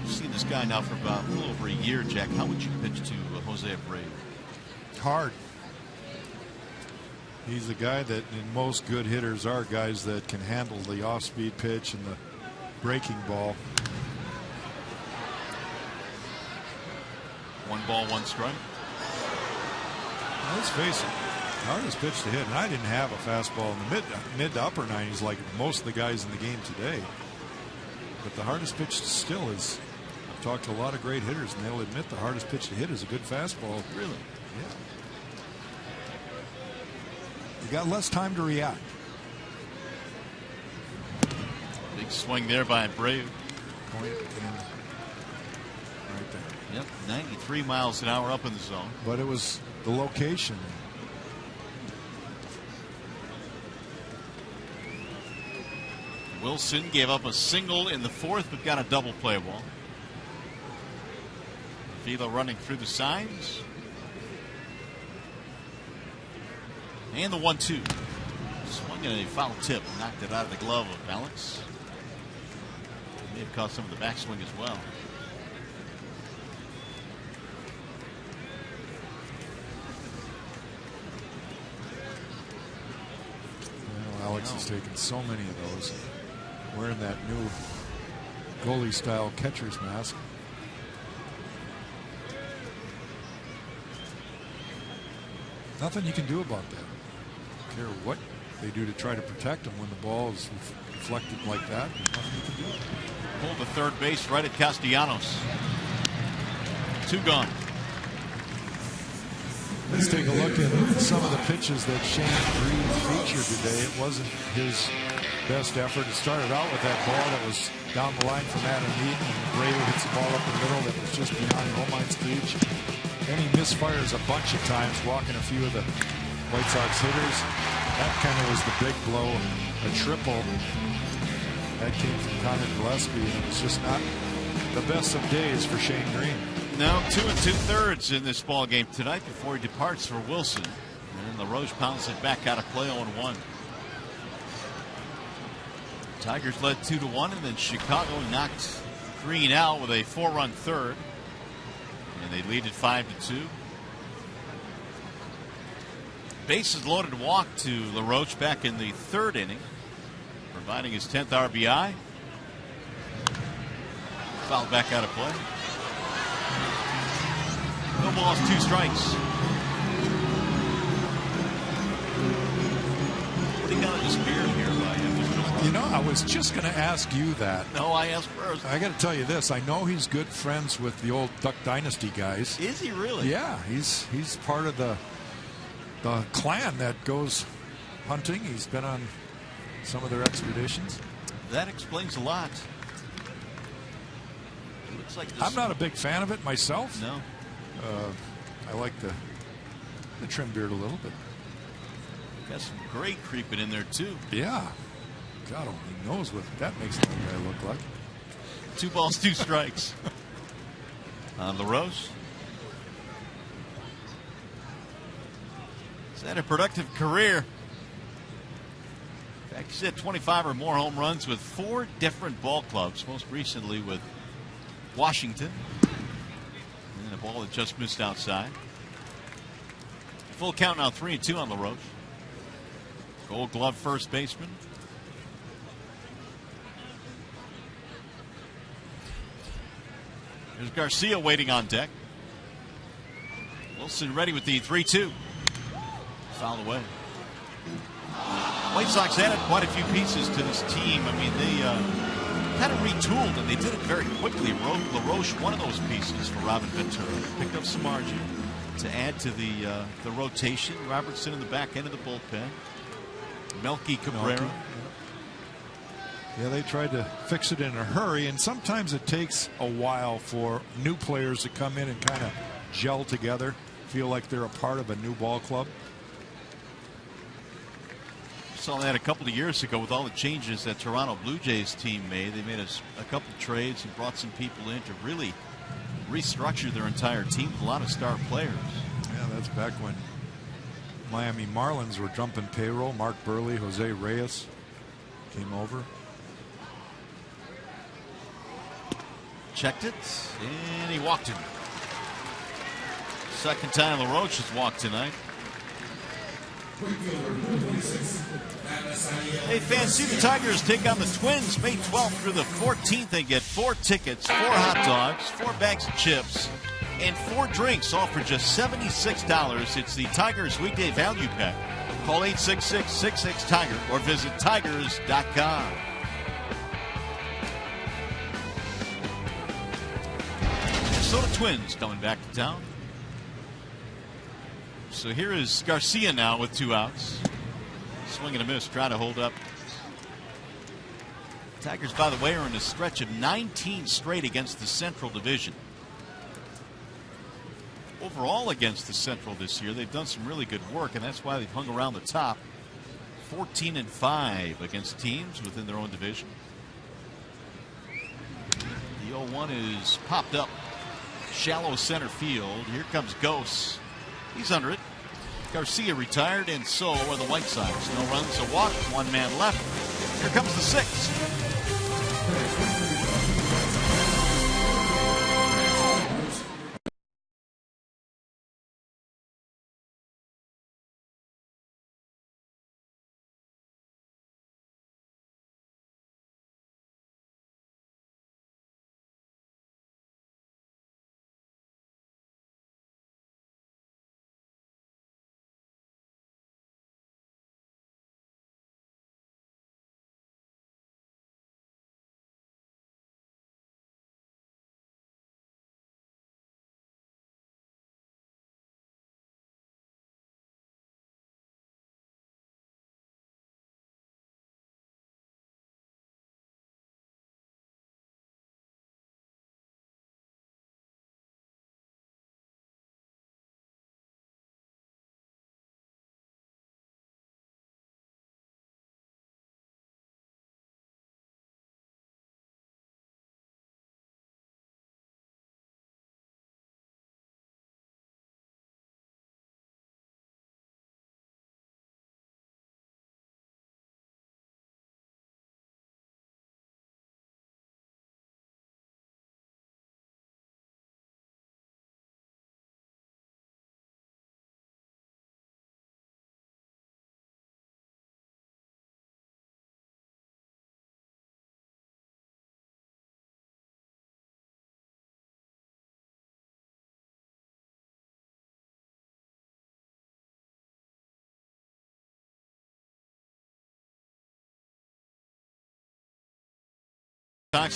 You've seen this guy now for about a little over a year, Jack. How would you pitch to Jose Abreu? Hard. He's a guy that, in most good hitters, are guys that can handle the off-speed pitch and the breaking ball. 1 ball, 1 strike. Now, let's face it, hardest pitch to hit, and I didn't have a fastball in the mid to upper 90s like most of the guys in the game today. But the hardest pitch still is, I've talked to a lot of great hitters, and they'll admit the hardest pitch to hit is a good fastball. Really? Yeah. You got less time to react. Big swing there by Brave. Point in right there. Yep, 93 miles an hour up in the zone. But it was the location. Wilson gave up a single in the 4th, but got a double play ball. Vila running through the signs. And the 1-2. Swung in a foul tip, knocked it out of the glove of Alex. May have caught some of the backswing as well. Well, Alex has taken so many of those. Wearing that new goalie style catcher's mask. Nothing you can do about that. Don't care what they do to try to protect him when the ball is deflected like that. There's nothing you can do. Pulled the third base right at Castellanos. 2 gone. Let's take a look at some of the pitches that Shane Green featured today. It wasn't his best effort. It started out with that ball that was down the line from Adam Eaton, and Braver hits the ball up the middle that was just beyond Romines' reach. Then he misfires a bunch of times, walking a few of the White Sox hitters. That kind of was the big blow, a triple. That came from Connor Gillespie, and it was just not the best of days for Shane Green. Now 2 2/3 in this ball game tonight before he departs for Wilson. And then LaRoche pounds it back out of play 0-1. Tigers led 2-1, and then Chicago knocked Green out with a 4-run third. And they lead at 5-2. Bases loaded walk to LaRoche back in the 3rd inning, providing his 10th RBI. Fouled back out of play. No balls, 2 strikes. What do you got in this beard here, Mr. You know, I was just going to ask you that. No, I asked first. I got to tell you this. I know he's good friends with the old Duck Dynasty guys. Is he really? Yeah, he's part of the clan that goes hunting. He's been on some of their expeditions. That explains a lot. It looks like this. I'm not a big fan of it myself. No. I like the trim beard a little bit. Got some gray creeping in there too. Yeah. God only knows what that makes that guy look like. 2 balls, 2 strikes. On LaRoche. He's had a productive career. In fact, he's had 25 or more home runs with 4 different ball clubs, most recently with Washington. And a ball that just missed outside. Full count now, 3-2 on LaRoche. Gold Glove first baseman. There's Garcia waiting on deck. Wilson ready with the 3-2. Fouled away. White Sox added quite a few pieces to this team. I mean, they kind of retooled, and they did it very quickly. LaRoche, one of those pieces for Robin Ventura. Picked up some margin to add to the rotation. Robertson in the back end of the bullpen. Melky Cabrera. Yeah, they tried to fix it in a hurry, and sometimes it takes a while for new players to come in and kind of gel together, feel like they're a part of a new ball club. Saw that a couple of years ago with all the changes that Toronto Blue Jays team made. They made a couple of trades and brought some people in to really restructure their entire team with a lot of star players. Yeah, that's back when Miami Marlins were jumping payroll. Mark Burley, Jose Reyes came over. Checked it, and he walked him. Second time LaRoche has walked tonight. Hey fans, see the Tigers take on the Twins May 12th through the 14th and get 4 tickets, 4 hot dogs, 4 bags of chips, and 4 drinks, all for just $76. It's the Tigers Weekday Value Pack. Call 866-66-TIGER or visit tigers.com. Minnesota Twins coming back to town. So here is Garcia now with 2 outs. Swing and a miss, trying to hold up. Tigers, by the way, are in a stretch of 19 straight against the Central Division. Overall against the Central this year, they've done some really good work, and that's why they've hung around the top. 14-5 against teams within their own division. The 0-1 is popped up. Shallow center field. Here comes Gose. He's under it. Garcia retired, and so are the White Sox. No runs, a walk, 1 man left. Here comes the 6th.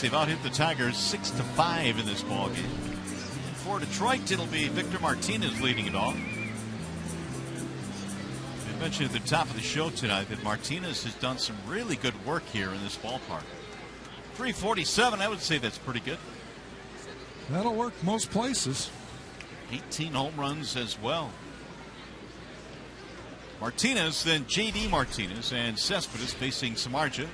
They've out-hit the Tigers 6-5 in this ballgame. For Detroit, it'll be Victor Martinez leading it off. I mentioned at the top of the show tonight that Martinez has done some really good work here in this ballpark. 347, I would say that's pretty good. That'll work most places. 18 home runs as well. Martinez, then J.D. Martinez, and Cespedes facing Samardzija.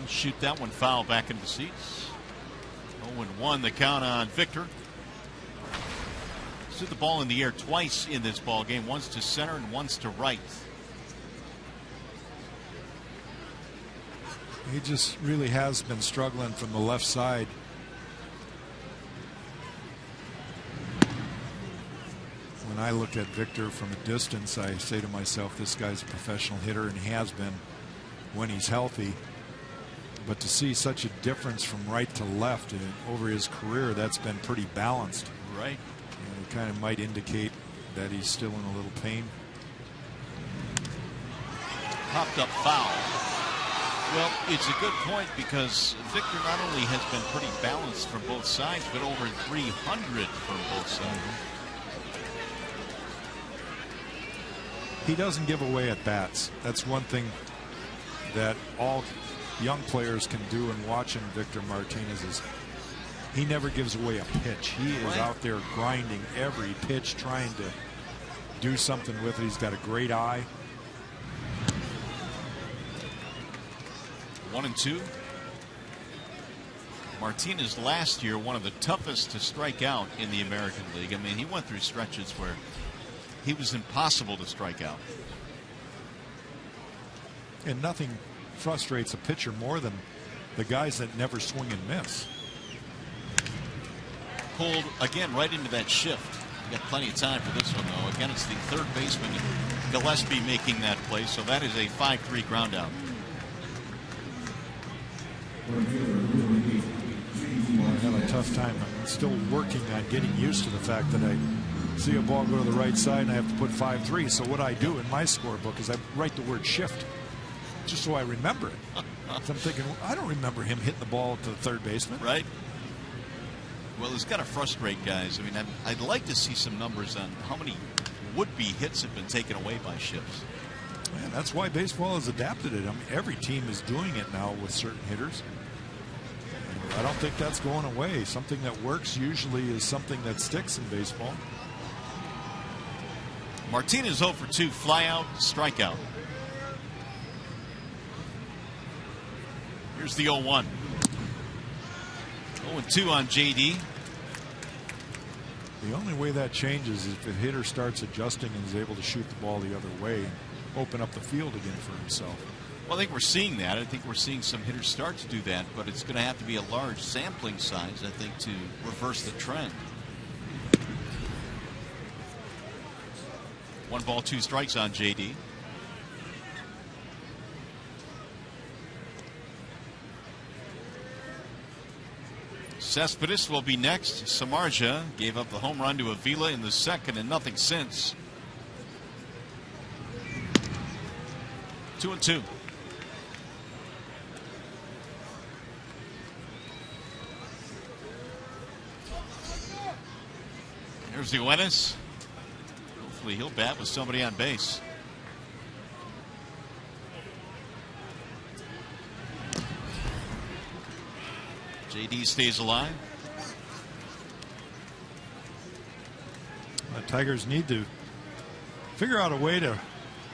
Shoot that one foul back into the seats. 0-1 the count on Victor. He's hit the ball in the air twice in this ball game. Once to center and once to right. He just really has been struggling from the left side. When I look at Victor from a distance, I say to myself, this guy's a professional hitter, and he has been when he's healthy. But to see such a difference from right to left over his career, that's been pretty balanced. Right. And it kind of might indicate that he's still in a little pain. Popped up foul. Well, it's a good point because Victor not only has been pretty balanced from both sides, but over 300 from both sides. He doesn't give away at bats. That's one thing that all young players can do, and watching Victor Martinez is he never gives away a pitch. He is out there grinding every pitch, trying to do something with it. He's got a great eye. 1-2. Martinez last year, one of the toughest to strike out in the American League. I mean, he went through stretches where he was impossible to strike out. And nothing frustrates a pitcher more than the guys that never swing and miss. Pulled again right into that shift. You got plenty of time for this one, though. Again, it's the third baseman Gillespie making that play, so that is a 5-3 ground out. I have a tough time. I'm still working on getting used to the fact that I see a ball go to the right side and I have to put 5-3. So what I do in my scorebook is I write the word shift just so I remember it. So I'm thinking, I don't remember him hitting the ball to the third baseman. Right. Well, it's got to frustrate guys. I mean, I'd like to see some numbers on how many would-be hits have been taken away by shifts. Man, that's why baseball has adapted it. I mean, every team is doing it now with certain hitters. And I don't think that's going away. Something that works usually is something that sticks in baseball. Martinez 0 for 2, fly out, strikeout. Here's the 0-1. 0-2 on JD. The only way that changes is if the hitter starts adjusting and is able to shoot the ball the other way and open up the field again for himself. Well, I think we're seeing that. I think we're seeing some hitters start to do that, but it's going to have to be a large sampling size, I think, to reverse the trend. 1 ball, 2 strikes on JD. Cespedes will be next. Samardzija gave up the home run to Avila in the second and nothing since. 2-2. Here's Yoenis. Hopefully he'll bat with somebody on base. JD stays alive. The Tigers need to figure out a way to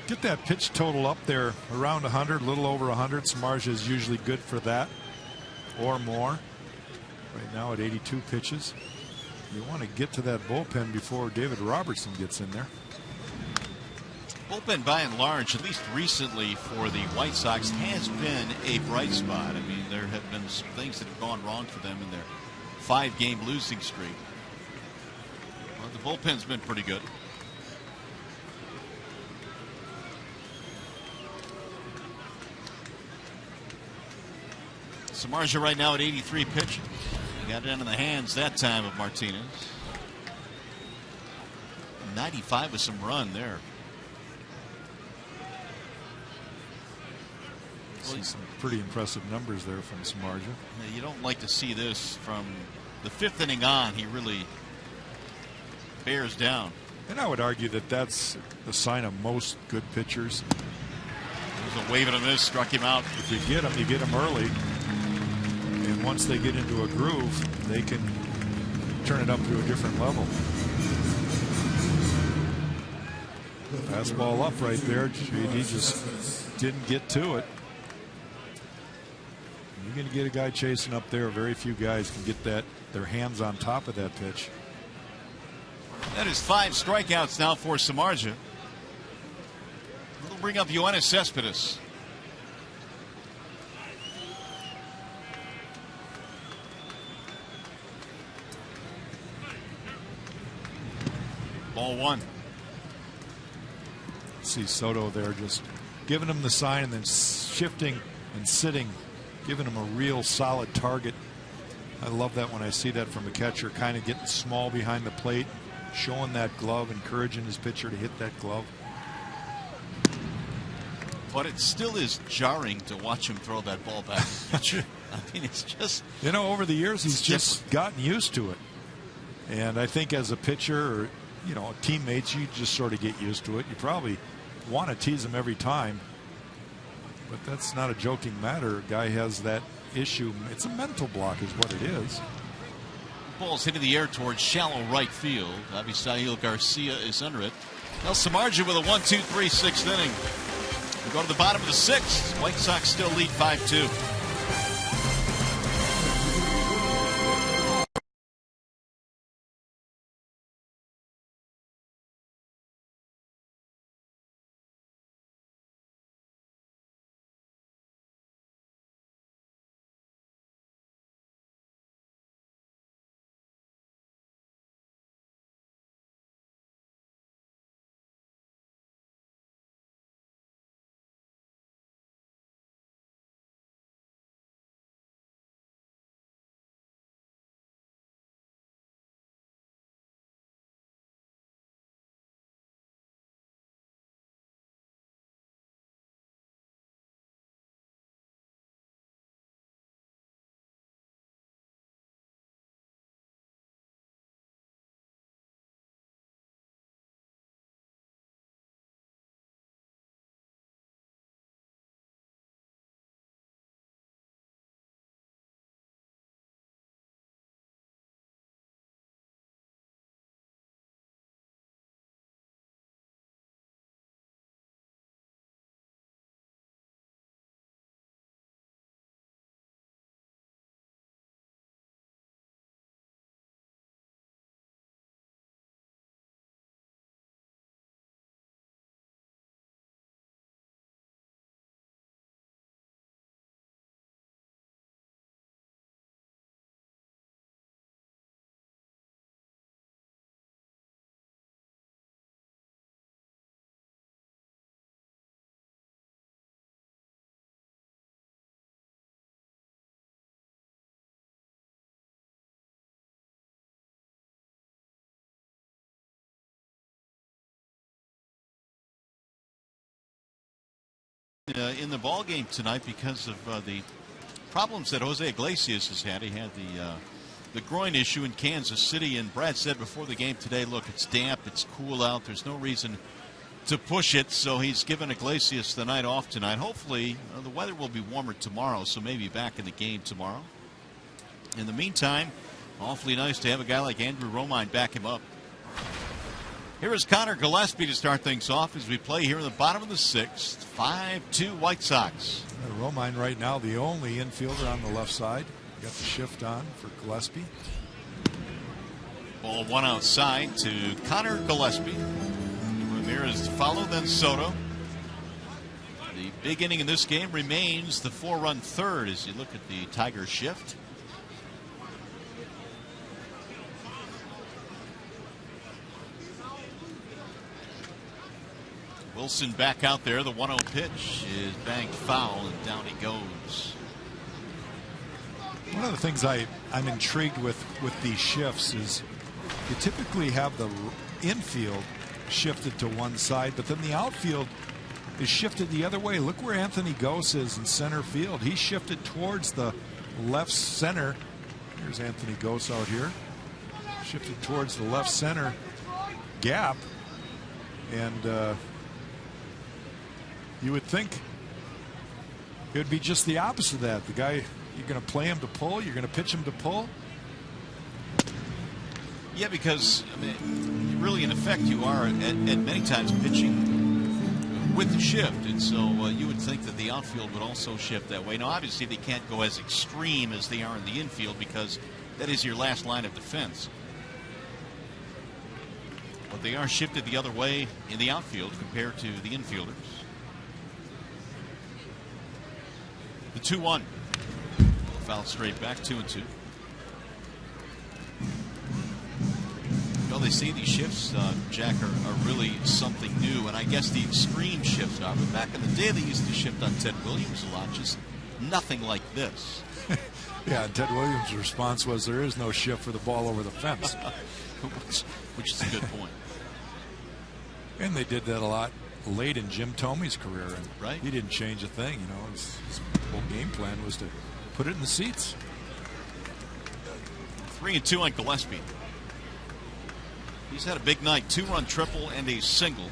get that pitch total up there around 100, a little over 100. Samardzija is usually good for that or more. Right now at 82 pitches. You want to get to that bullpen before David Robertson gets in there. Bullpen, by and large, at least recently for the White Sox, has been a bright spot. I mean, there have been some things that have gone wrong for them in their 5-game losing streak. Well, the bullpen's been pretty good. Samardzija right now at 83 pitches. He got it into the hands that time of Martinez. 95 with some run there. See some pretty impressive numbers there from Samardzija. You don't like to see this from the 5th inning on. He really bears down. And I would argue that that's the sign of most good pitchers. There's a wave and a miss, struck him out. If you get them early. And once they get into a groove, they can turn it up to a different level. Fastball up right there. JD just didn't get to it. You're going to get a guy chasing up there. Very few guys can get their hands on top of that pitch. That is 5 strikeouts now for Samardzija. We'll bring up Yoenis Cespedes. Ball 1. See Soto there just giving him the sign and then shifting and sitting, giving him a real solid target. I love that when I see that from a catcher, kind of getting small behind the plate, showing that glove, encouraging his pitcher to hit that glove. But it still is jarring to watch him throw that ball back. I mean, it's just... You know, over the years, he's just gotten used to it. And I think as a pitcher or, you know, teammates, you just sort of get used to it. You probably want to tease him every time. But that's not a joking matter. A guy has that issue. It's a mental block is what it is. Ball's hit in the air towards shallow right field. Avisail Garcia is under it. Now Samardzija with a 1-2-3 6th inning. We go to the bottom of the 6th. White Sox still lead 5-2. in the ball game tonight because of the problems that Jose Iglesias has had. He had the groin issue in Kansas City, and Brad said before the game today, look, it's damp, it's cool out, there's no reason to push it, so he's given Iglesias the night off tonight. Hopefully the weather will be warmer tomorrow, so maybe back in the game tomorrow. In the meantime, awfully nice to have a guy like Andrew Romine back him up. Here is Connor Gillespie to start things off as we play here in the bottom of the sixth. 5-2 White Sox. Romine right now the only infielder on the left side. Got the shift on for Gillespie. Ball one outside to Connor Gillespie. Ramirez to follow, then Soto. The big inning in this game remains the 4-run third as you look at the Tigers shift. Wilson back out there. The 1-0 pitch is banked foul, and down he goes. One of the things I'm intrigued with these shifts is you typically have the infield shifted to one side, but then the outfield is shifted the other way. Look where Anthony Gose is in center field. He's shifted towards the left center. Here's Anthony Gose out here. Shifted towards the left center gap. And you would think it would be just the opposite of that. The guy, you're going to play him to pull, you're going to pitch him to pull. Yeah, because I mean, really, in effect, you are at many times pitching with the shift, and so you would think that the outfield would also shift that way. Now, obviously, they can't go as extreme as they are in the infield because that is your last line of defense. But they are shifted the other way in the outfield compared to the infielders. The 2-1. Foul straight back, 2-2. Well, they say these shifts, Jack, are really something new, and I guess the extreme shifts are. But back in the day, they used to shift on Ted Williams a lot, just nothing like this. Yeah, Ted Williams' response was there is no shift for the ball over the fence. which is a good point. And they did that a lot late in Jim Thome's career, and right. He didn't change a thing. You know, his whole game plan was to put it in the seats. 3-2 on Gillespie. He's had a big night, 2-run triple and a single.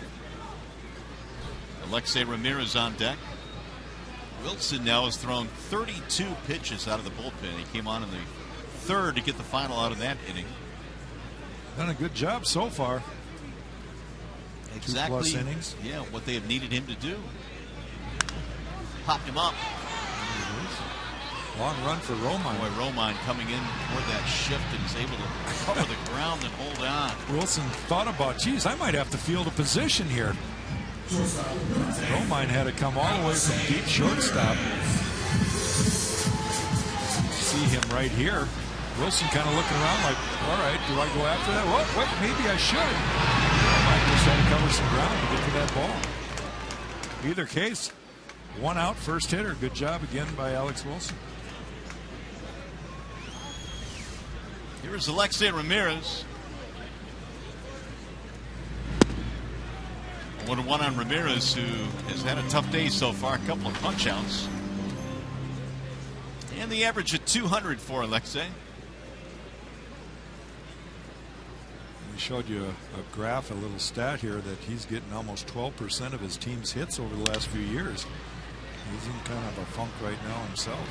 Alexei Ramirez on deck. Wilson now has thrown 32 pitches out of the bullpen. He came on in the third to get the final out of that inning. Done a good job so far. Exactly. 2+ innings. Yeah, what they have needed him to do. Popped him up. Long run for Romine. Boy, Romine coming in toward that shift and is able to cover the ground and hold on. Wilson thought about, geez, I might have to field a position here. Romine had to come all the way from deep shortstop. See him right here. Wilson kind of looking around like, all right, do I go after that? What? Maybe I should. Romine just had to cover some ground to get to that ball. Either case, one out, first hitter. Good job again by Alex Wilson. Here's Alexei Ramirez. 1-1 on Ramirez, who has had a tough day so far. A couple of punch outs. And the average at 200 for Alexei. We showed you a graph, a little stat here, that he's getting almost 12% of his team's hits over the last few years. He's in kind of a funk right now himself.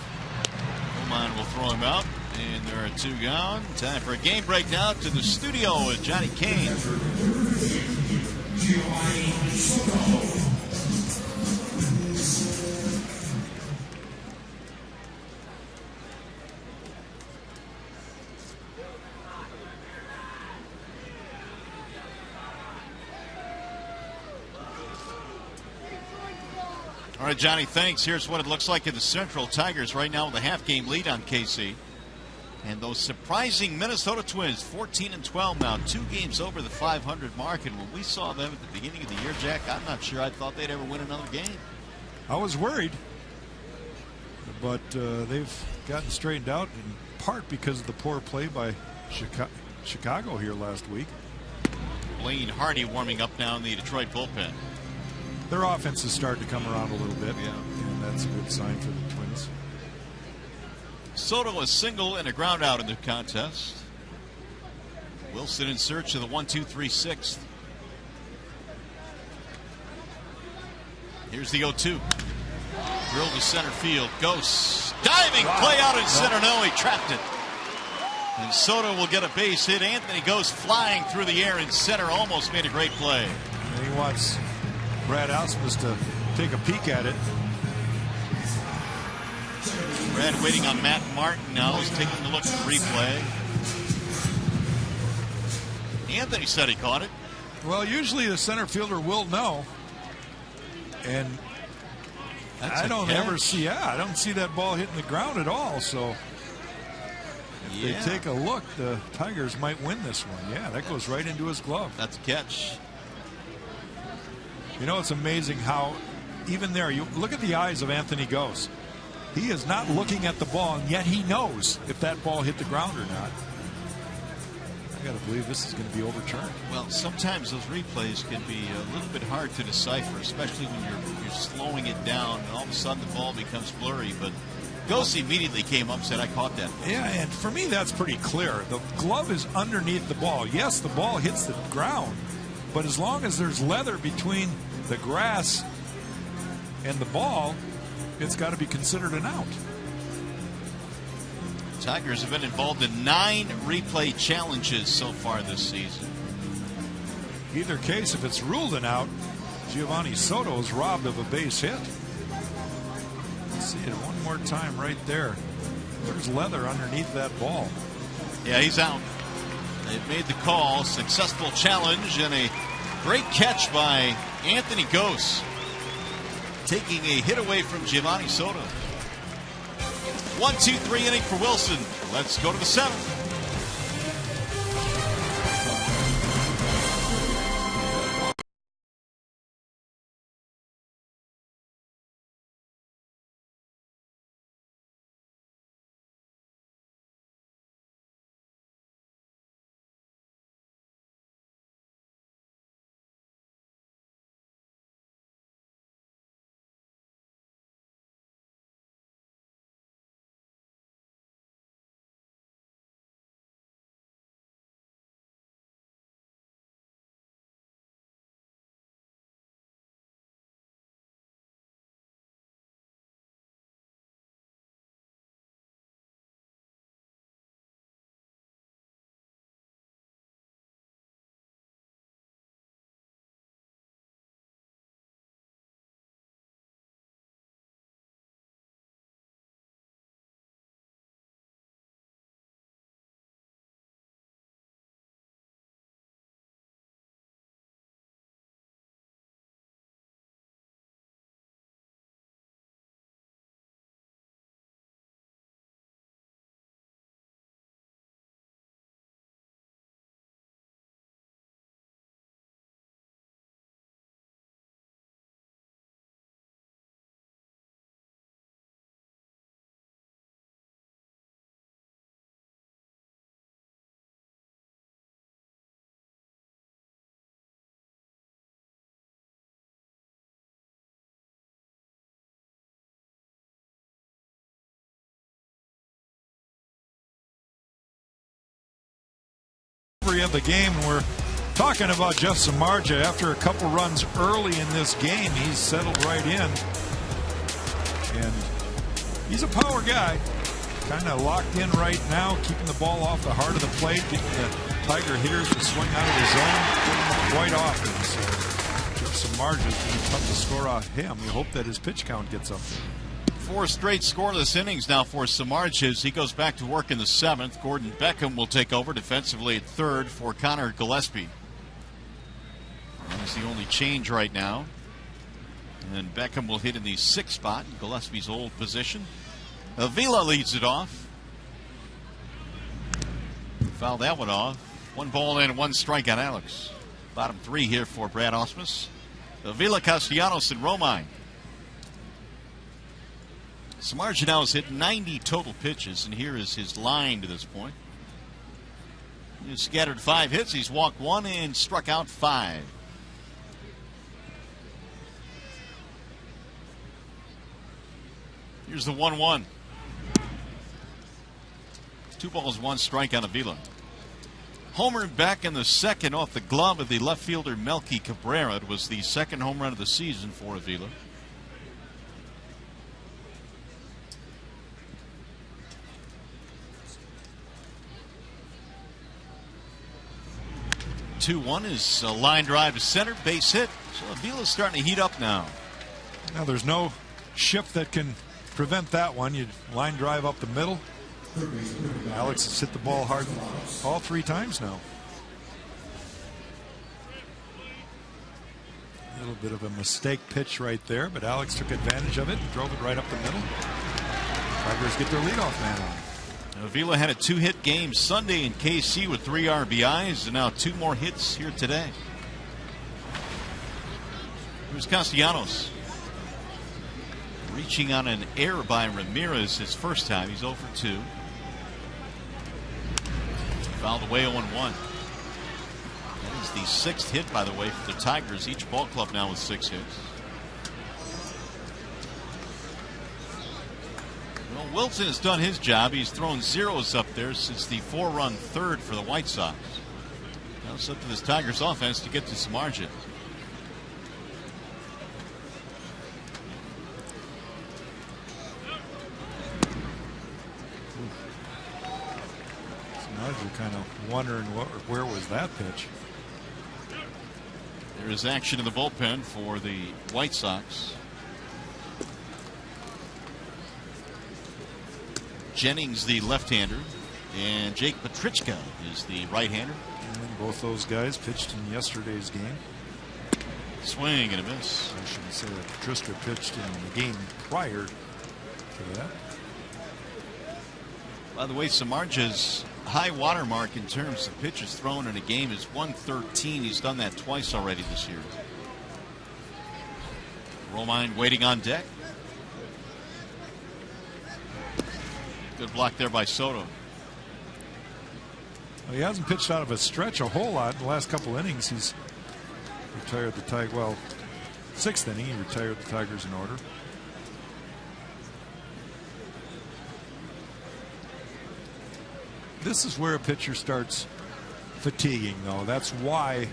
Romine will throw him out, and there are two gone. Time for a game break now to the studio with Johnny Kane. All right, Johnny, thanks. Here's what it looks like in the Central. Tigers right now with a half-game lead on KC. And those surprising Minnesota Twins, 14-12 now, 2 games over the 500 mark. And when we saw them at the beginning of the year, Jack, I'm not sure I thought they'd ever win another game. I was worried, but they've gotten straightened out in part because of the poor play by Chicago here last week. Blaine Hardy warming up now in the Detroit bullpen. their offense is starting to come around a little bit. Yeah. And that's a good sign for the Twins. Soto a single and a ground out in the contest. Wilson in search of the 1-2-3 6th. Here's the 0-2. Drilled to center field. Ghosts. Diving play out in center. No, he trapped it. And Soto will get a base hit. Anthony goes flying through the air in center. Almost made a great play. And he wants Brad Ausmus to take a peek at it. Brad waiting on Matt Martin now. He's taking a look at the replay. Anthony said he caught it. Well, usually the center fielder will know. And I don't ever see, I don't see that ball hitting the ground at all. So if they take a look, the Tigers might win this one. Yeah, that goes right into his glove. That's a catch. You know, it's amazing how even there, you look at the eyes of Anthony Gose. He is not looking at the ball, and yet he knows if that ball hit the ground or not. I got to believe this is going to be overturned. Well, sometimes those replays can be a little bit hard to decipher, especially when you're slowing it down, and all of a sudden the ball becomes blurry. But Gose immediately came up and said, I caught that. Yeah, and for me, that's pretty clear. The glove is underneath the ball. Yes, the ball hits the ground, but as long as there's leather between the grass and the ball, it's got to be considered an out. Tigers have been involved in 9 replay challenges so far this season. Either case, if it's ruled an out, Giovanni Soto is robbed of a base hit. Let's see it one more time right there. There's leather underneath that ball. Yeah, he's out. They've made the call. Successful challenge and a great catch by Anthony Gose, taking a hit away from Giovanni Soto. 1-2-3 inning for Wilson. Let's go to the 7th. Of the game, we're talking about Jeff Samardzija. After a couple runs early in this game, he's settled right in, and he's a power guy, kind of locked in right now, keeping the ball off the heart of the plate, getting the Tiger hitters to swing out of the zone quite often. So Jeff Samardzija is going to be tough to score off him. You hope that his pitch count gets up there. 4 straight scoreless innings now for Samardzija. He goes back to work in the 7th. Gordon Beckham will take over defensively at 3rd for Connor Gillespie. That's the only change right now. And then Beckham will hit in the 6th spot, in Gillespie's old position. Avila leads it off. Fouled that one off. 1 ball and 1 strike on Alex. Bottom 3 here for Brad Ausmus. Avila, Castellanos, and Romine. Samardzija now has hit 90 total pitches, and here is his line to this point. He's scattered 5 hits. He's walked 1 and struck out 5. Here's the 1-1. 2 balls, 1 strike on Avila. Homer back in the second off the glove of the left fielder Melky Cabrera. It was the second home run of the season for Avila. Two-1 is a line drive to center, base hit. So Avila's starting to heat up now. Now there's no shift that can prevent that one. You line drive up the middle. Alex has hit the ball hard all 3 times now. A little bit of a mistake pitch right there, but Alex took advantage of it and drove it right up the middle. Tigers get their leadoff man on. Avila had a 2-hit game Sunday in KC with 3 RBIs, and now 2 more hits here today. Here's Castellanos. Reaching on an error by Ramirez his first time. He's 0 for 2. Fouled away 0-1. That is the 6th hit, by the way, for the Tigers. Each ball club now with 6 hits. Well, Wilson has done his job. He's thrown zeros up there since the 4-run third for the White Sox. Now it's up to this Tigers offense to get to some margin. You're kind of wondering where was that pitch. There is action in the bullpen for the White Sox. Jennings, the left-hander, and Jake Petrichka is the right-hander. And both those guys pitched in yesterday's game. Swing and a miss. I shouldn't say that Petrichka pitched in the game prior to that. By the way, Samardzij's high water mark in terms of pitches thrown in a game is 113. He's done that twice already this year. Romine waiting on deck. Good block there by Soto. Well, he hasn't pitched out of a stretch a whole lot in the last couple innings. He's retired the Tigers. Well, 6th inning, he retired the Tigers in order. This is where a pitcher starts fatiguing, though. That's why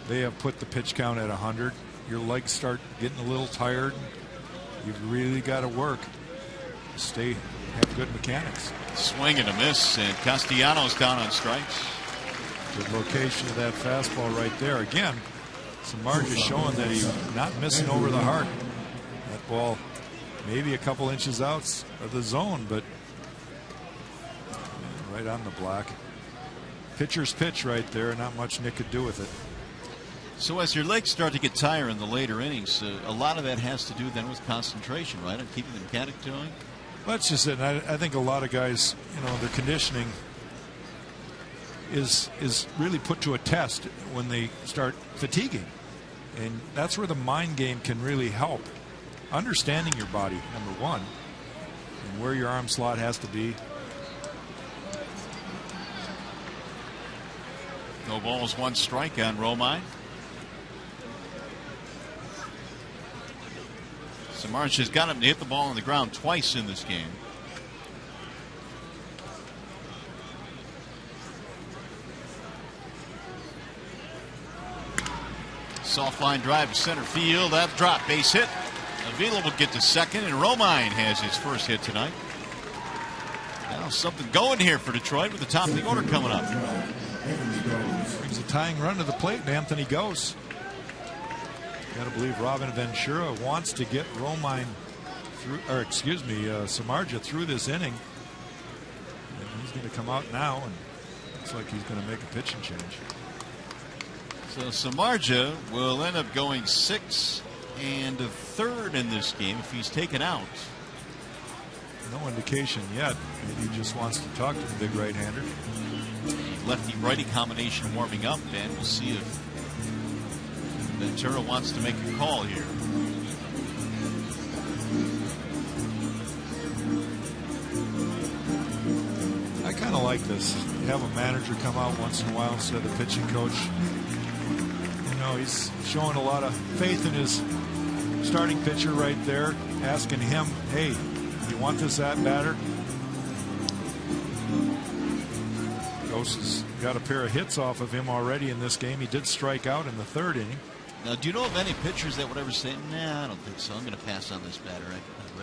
they have put the pitch count at 100. Your legs start getting a little tired. You've really got to work. Have good mechanics. Swing and a miss, and Castellanos down on strikes. Good location of that fastball right there. Again, Samardzij showing that he's not missing over the heart. That ball maybe a couple inches out of the zone, but right on the block. Pitcher's pitch right there. Not much Nick could do with it. So as your legs start to get tired in the later innings, a lot of that has to do then with concentration, right? And keeping the mechanic going. That's just it. I think a lot of guys, their conditioning is really put to a test when they start fatiguing. And that's where the mind game can really help. Understanding your body, number one, and where your arm slot has to be. No balls, 1 strike on Romine. Samardzij has got him to hit the ball on the ground twice in this game. Soft line drive to center field. That drop, base hit. Avila will get to second, and Romine has his first hit tonight. Now something going here for Detroit with the top of the order coming up. Brings a tying run to the plate, and Anthony goes. Got to believe Robin Ventura wants to get Romine through, or excuse me, Samardzij through this inning. And he's going to come out now, and looks like he's going to make a pitching change. So Samardzij will end up going 6 1/3 in this game if he's taken out. No indication yet. Maybe he just wants to talk to the big right-hander. The lefty-righty combination warming up, and we'll see if Ventura wants to make a call here. I kind of like this. You have a manager come out once in a while instead of the pitching coach. He's showing a lot of faith in his starting pitcher right there, asking him, hey, You want this at-batter? Ghost has got a pair of hits off of him already in this game. He did strike out in the third inning. Now, do you know of any pitchers that would ever say, nah, I don't think so. I'm going to pass on this batter.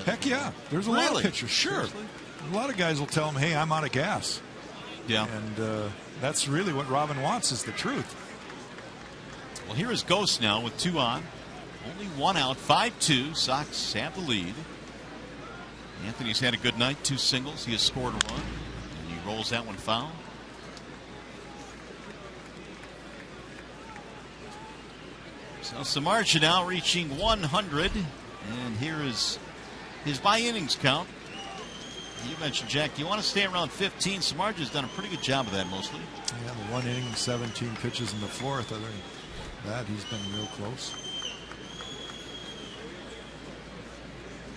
Heck yeah. There's a lot of pitchers. Sure. Seriously? A lot of guys will tell him, hey, I'm out of gas. Yeah. And that's really what Robin wants, is the truth. Well, here is Ghost now with 2 on. Only 1 out. 5-2. Sox have the lead. Anthony's had a good night. 2 singles. He has scored a run. And he rolls that one foul. So Samardzija now reaching 100. And here is his by innings count. You mentioned, Jack, do you want to stay around 15? Samardzija's done a pretty good job of that mostly. Yeah, the 1 inning, 17 pitches in the 4th. Other than that, he's been real close.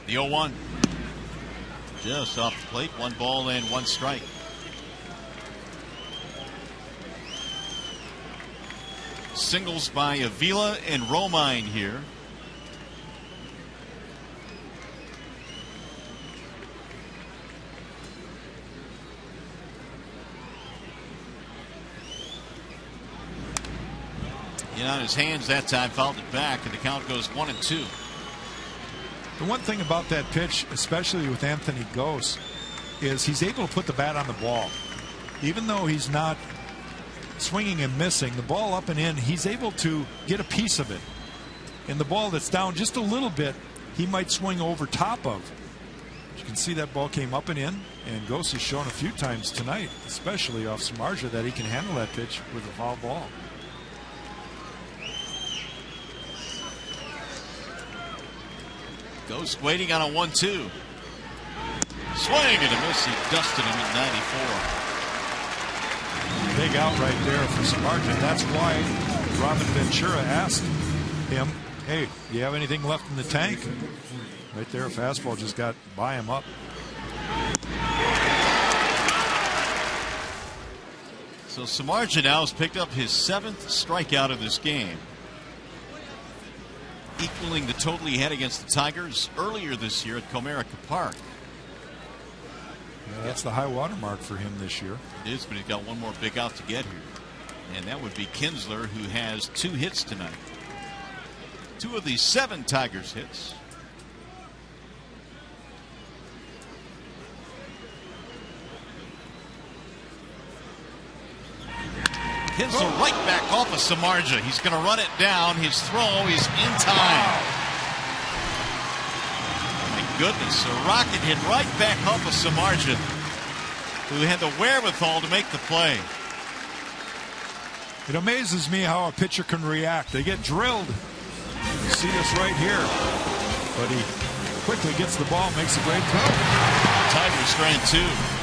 The 0-1. Just off the plate. 1 ball and 1 strike. Singles by Avila and Romine here. On his hands that time, fouled it back, and the count goes 1-2. The one thing about that pitch, especially with Anthony Gose, is he's able to put the bat on the ball. Even though he's not swinging and missing, the ball up and in, he's able to get a piece of it. And the ball that's down just a little bit, he might swing over top of. You can see that ball came up and in, and Gose has shown a few times tonight, especially off Samardzija, that he can handle that pitch with a foul ball. Ghost waiting on a 1-2. Swing and a miss. He dusted him at 94. Big out right there for Samardzija. That's why Robin Ventura asked him, hey, do you have anything left in the tank? Right there, a fastball just got by him up. So Samardzija now has picked up his 7th strikeout of this game, equaling the total he had against the Tigers earlier this year at Comerica Park. Yeah, that's the high water mark for him this year. It is, but he's got one more big out to get here. And that would be Kinsler, who has 2 hits tonight. 2 of the 7 Tigers hits. Kinsler right back off of Samardzija. He's going to run it down. His throw is in time. My goodness, a rocket hit right back off of Samardzija, who had the wherewithal to make the play. It amazes me how a pitcher can react. They get drilled. You see this right here. But he quickly gets the ball, makes a great throw. Tigers strand 2.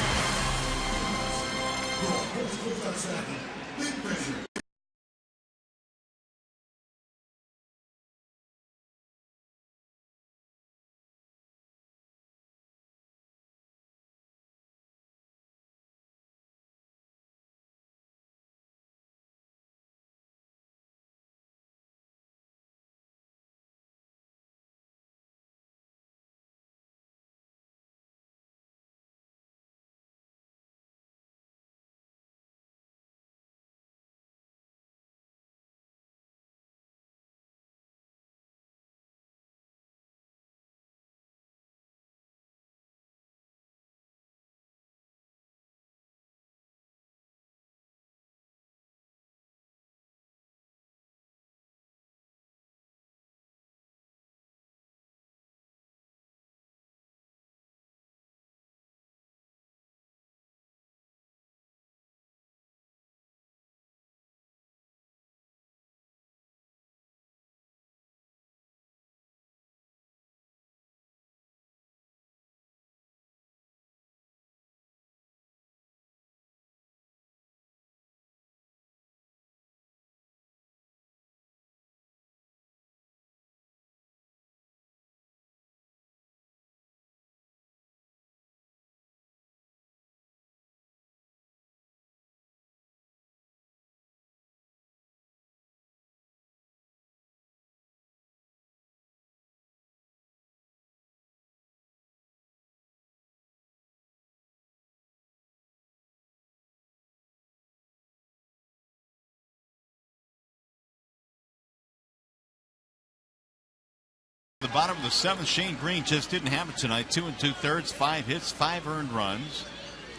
The bottom of the seventh, Shane Green just didn't have it tonight. 2 2/3, 5 hits, 5 earned runs.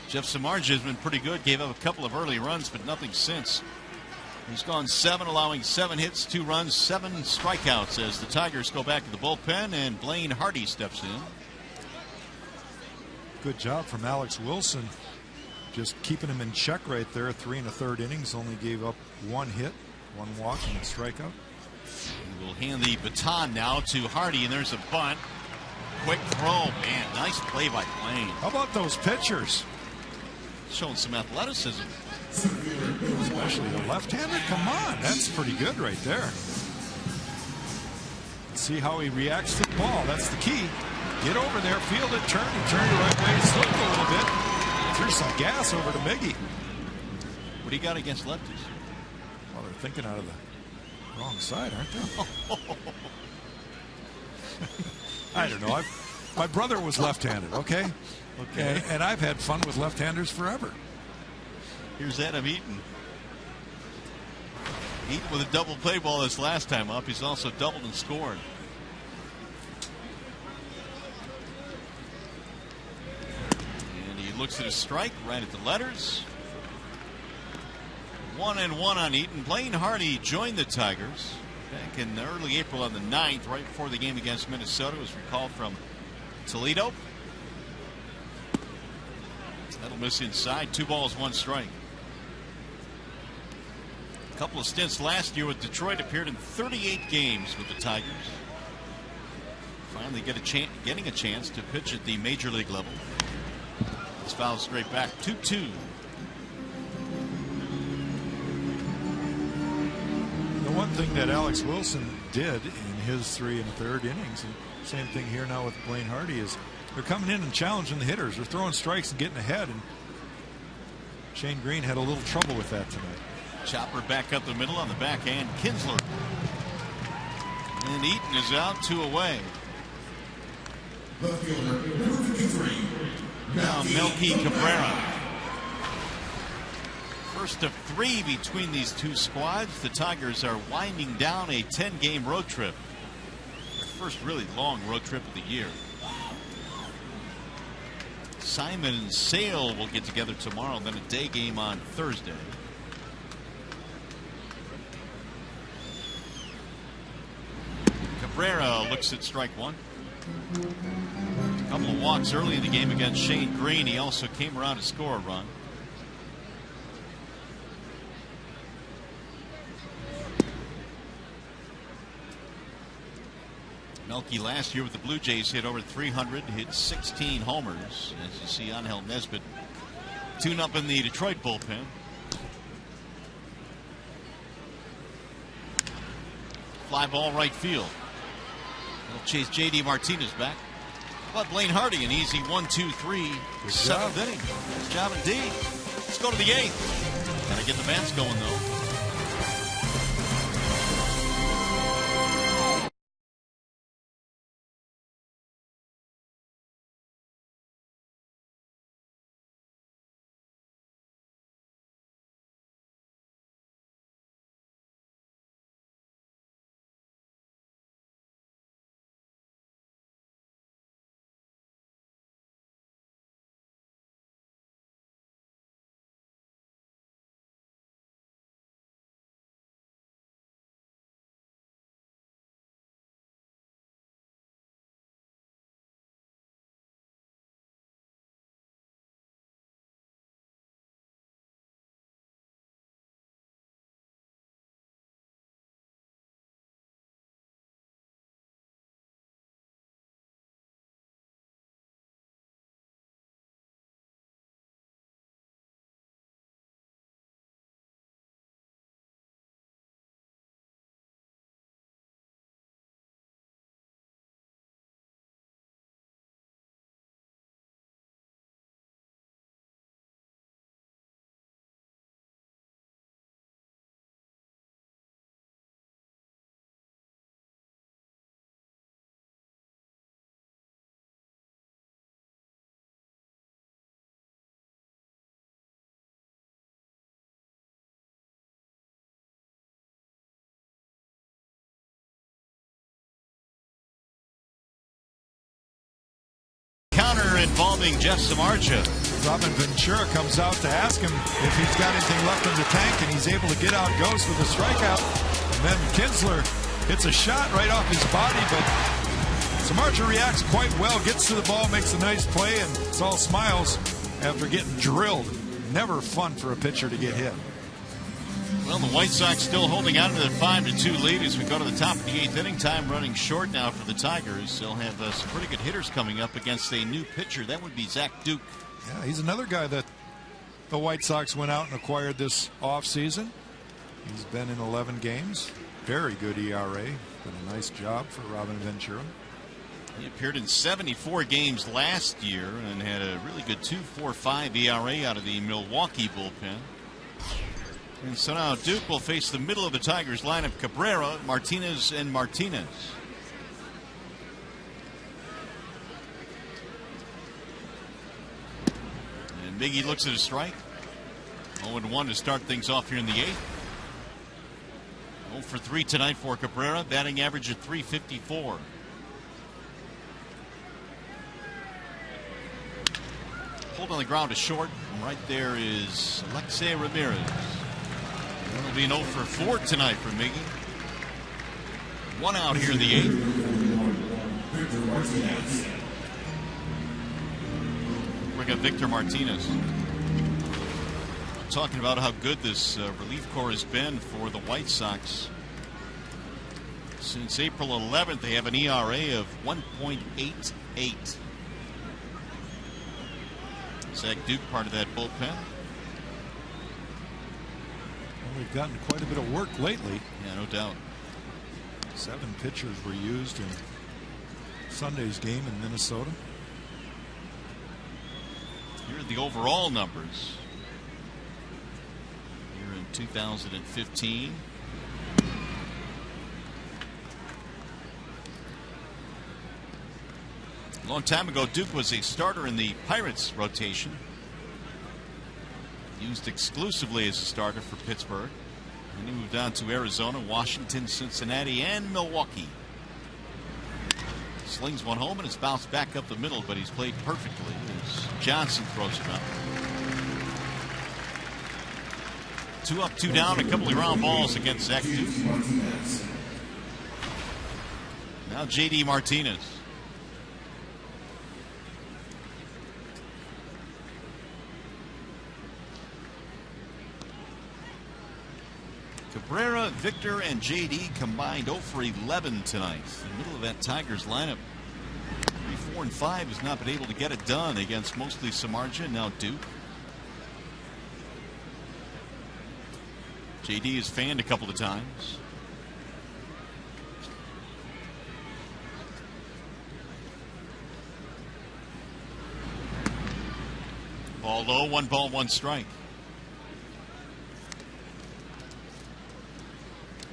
Jeff Samardzija has been pretty good. Gave up a couple of early runs, but nothing since. He's gone 7, allowing 7 hits, 2 runs, 7 strikeouts as the Tigers go back to the bullpen, and Blaine Hardy steps in. Good job from Alex Wilson. Just keeping him in check right there. 3 1/3 innings. Only gave up 1 hit, 1 walk, and a strikeout. He will hand the baton now to Hardy, and there's a bunt. Quick throw, man. Nice play by Blaine. How about those pitchers? Showing some athleticism. Especially the left-hander. Come on, that's pretty good right there. Let's see how he reacts to the ball. That's the key. Get over there, field it, turn the right way, slip a little bit. Threw some gas over to Miggy. What do you got against lefties? Well, they're thinking out of the wrong side, aren't they? I don't know. My brother was left-handed, okay? Okay. And I've had fun with left-handers forever. Here's Adam Eaton. Eaton with a double play ball this last time up. He's also doubled and scored. And he looks at his strike right at the letters. 1-1 on Eaton. Blaine Hardy joined the Tigers back in early April on the 9th, right before the game against Minnesota. Was recalled from Toledo. That'll miss inside. 2 balls, 1 strike. A couple of stints last year with Detroit. Appeared in 38 games with the Tigers. Finally getting a chance to pitch at the major league level. It's fouled straight back. 2-2. The one thing that Alex Wilson did in his 3 1/3 innings, and same thing here now with Blaine Hardy, is they're coming in and challenging the hitters. They're throwing strikes and getting ahead, and Shane Green had a little trouble with that tonight. Chopper back up the middle on the backhand. Kinsler. And Eaton is out, 2 away. Left fielder, number 53. Now Melky Cabrera. First of 3 between these two squads. The Tigers are winding down a 10-game road trip. Their first really long road trip of the year. Simon and Sale will get together tomorrow, then a day game on Thursday. Cabrera looks at strike 1. A couple of walks early in the game against Shane Green. He also came around to score a run. Melky last year with the Blue Jays hit over 300, hit 16 homers. As you see, Angel Nesbitt tune up in the Detroit bullpen. Fly ball right field. They'll chase J.D. Martinez back. How about Blaine Hardy? An easy 1-2-3 7th inning. Nice job indeed. Let's go to the 8th. Gotta get the bats going though. involving Jeff Samardzija. Robin Ventura comes out to ask him if he's got anything left in the tank, and he's able to get out Ghost with a strikeout. And then Kinsler hits a shot right off his body, but Samardzija reacts quite well, gets to the ball, makes a nice play, and it's all smiles after getting drilled. Never fun for a pitcher to get hit. Well, the White Sox still holding on to the 5-2 lead as we go to the top of the 8th inning. Time running short now for the Tigers. They'll have some pretty good hitters coming up against a new pitcher. That would be Zach Duke. Yeah, he's another guy that the White Sox went out and acquired this offseason. He's been in 11 games. Very good ERA. Did a nice job for Robin Ventura. He appeared in 74 games last year and had a really good 2.45 ERA out of the Milwaukee bullpen. And so now Duke will face the middle of the Tigers lineup: Cabrera, Martinez, and Martinez. And Miggy looks at a strike. 0-1 to start things off here in the 8th. 0 for 3 tonight for Cabrera, batting average of .354. Pulled on the ground to short. And right there is Alexei Ramirez. It'll be an 0 for 4 tonight for Miggy. 1 out here in the 8th. We got Victor Martinez. Talking about how good this relief corps has been for the White Sox. Since April 11th, they have an ERA of 1.88. Zach Duke, part of that bullpen. Well, they've gotten quite a bit of work lately. Yeah, no doubt. 7 pitchers were used in Sunday's game in Minnesota. Here are the overall numbers. Here in 2015. A long time ago, Duke was a starter in the Pirates rotation. Used exclusively as a starter for Pittsburgh. And he moved on to Arizona, Washington, Cincinnati, and Milwaukee. Slings one home and it's bounced back up the middle, but he's played perfectly as Johnson throws it up. 2 up, 2 down, a couple of ground balls against Zach Duke. Now J.D. Martinez. Cabrera, Victor, and J.D. combined 0 for 11 tonight. In the middle of that Tigers lineup. 3, 4, and 5 has not been able to get it done against mostly Samardzija and now Duke. J.D. has fanned a couple of times. Ball low, 1 ball, 1 strike.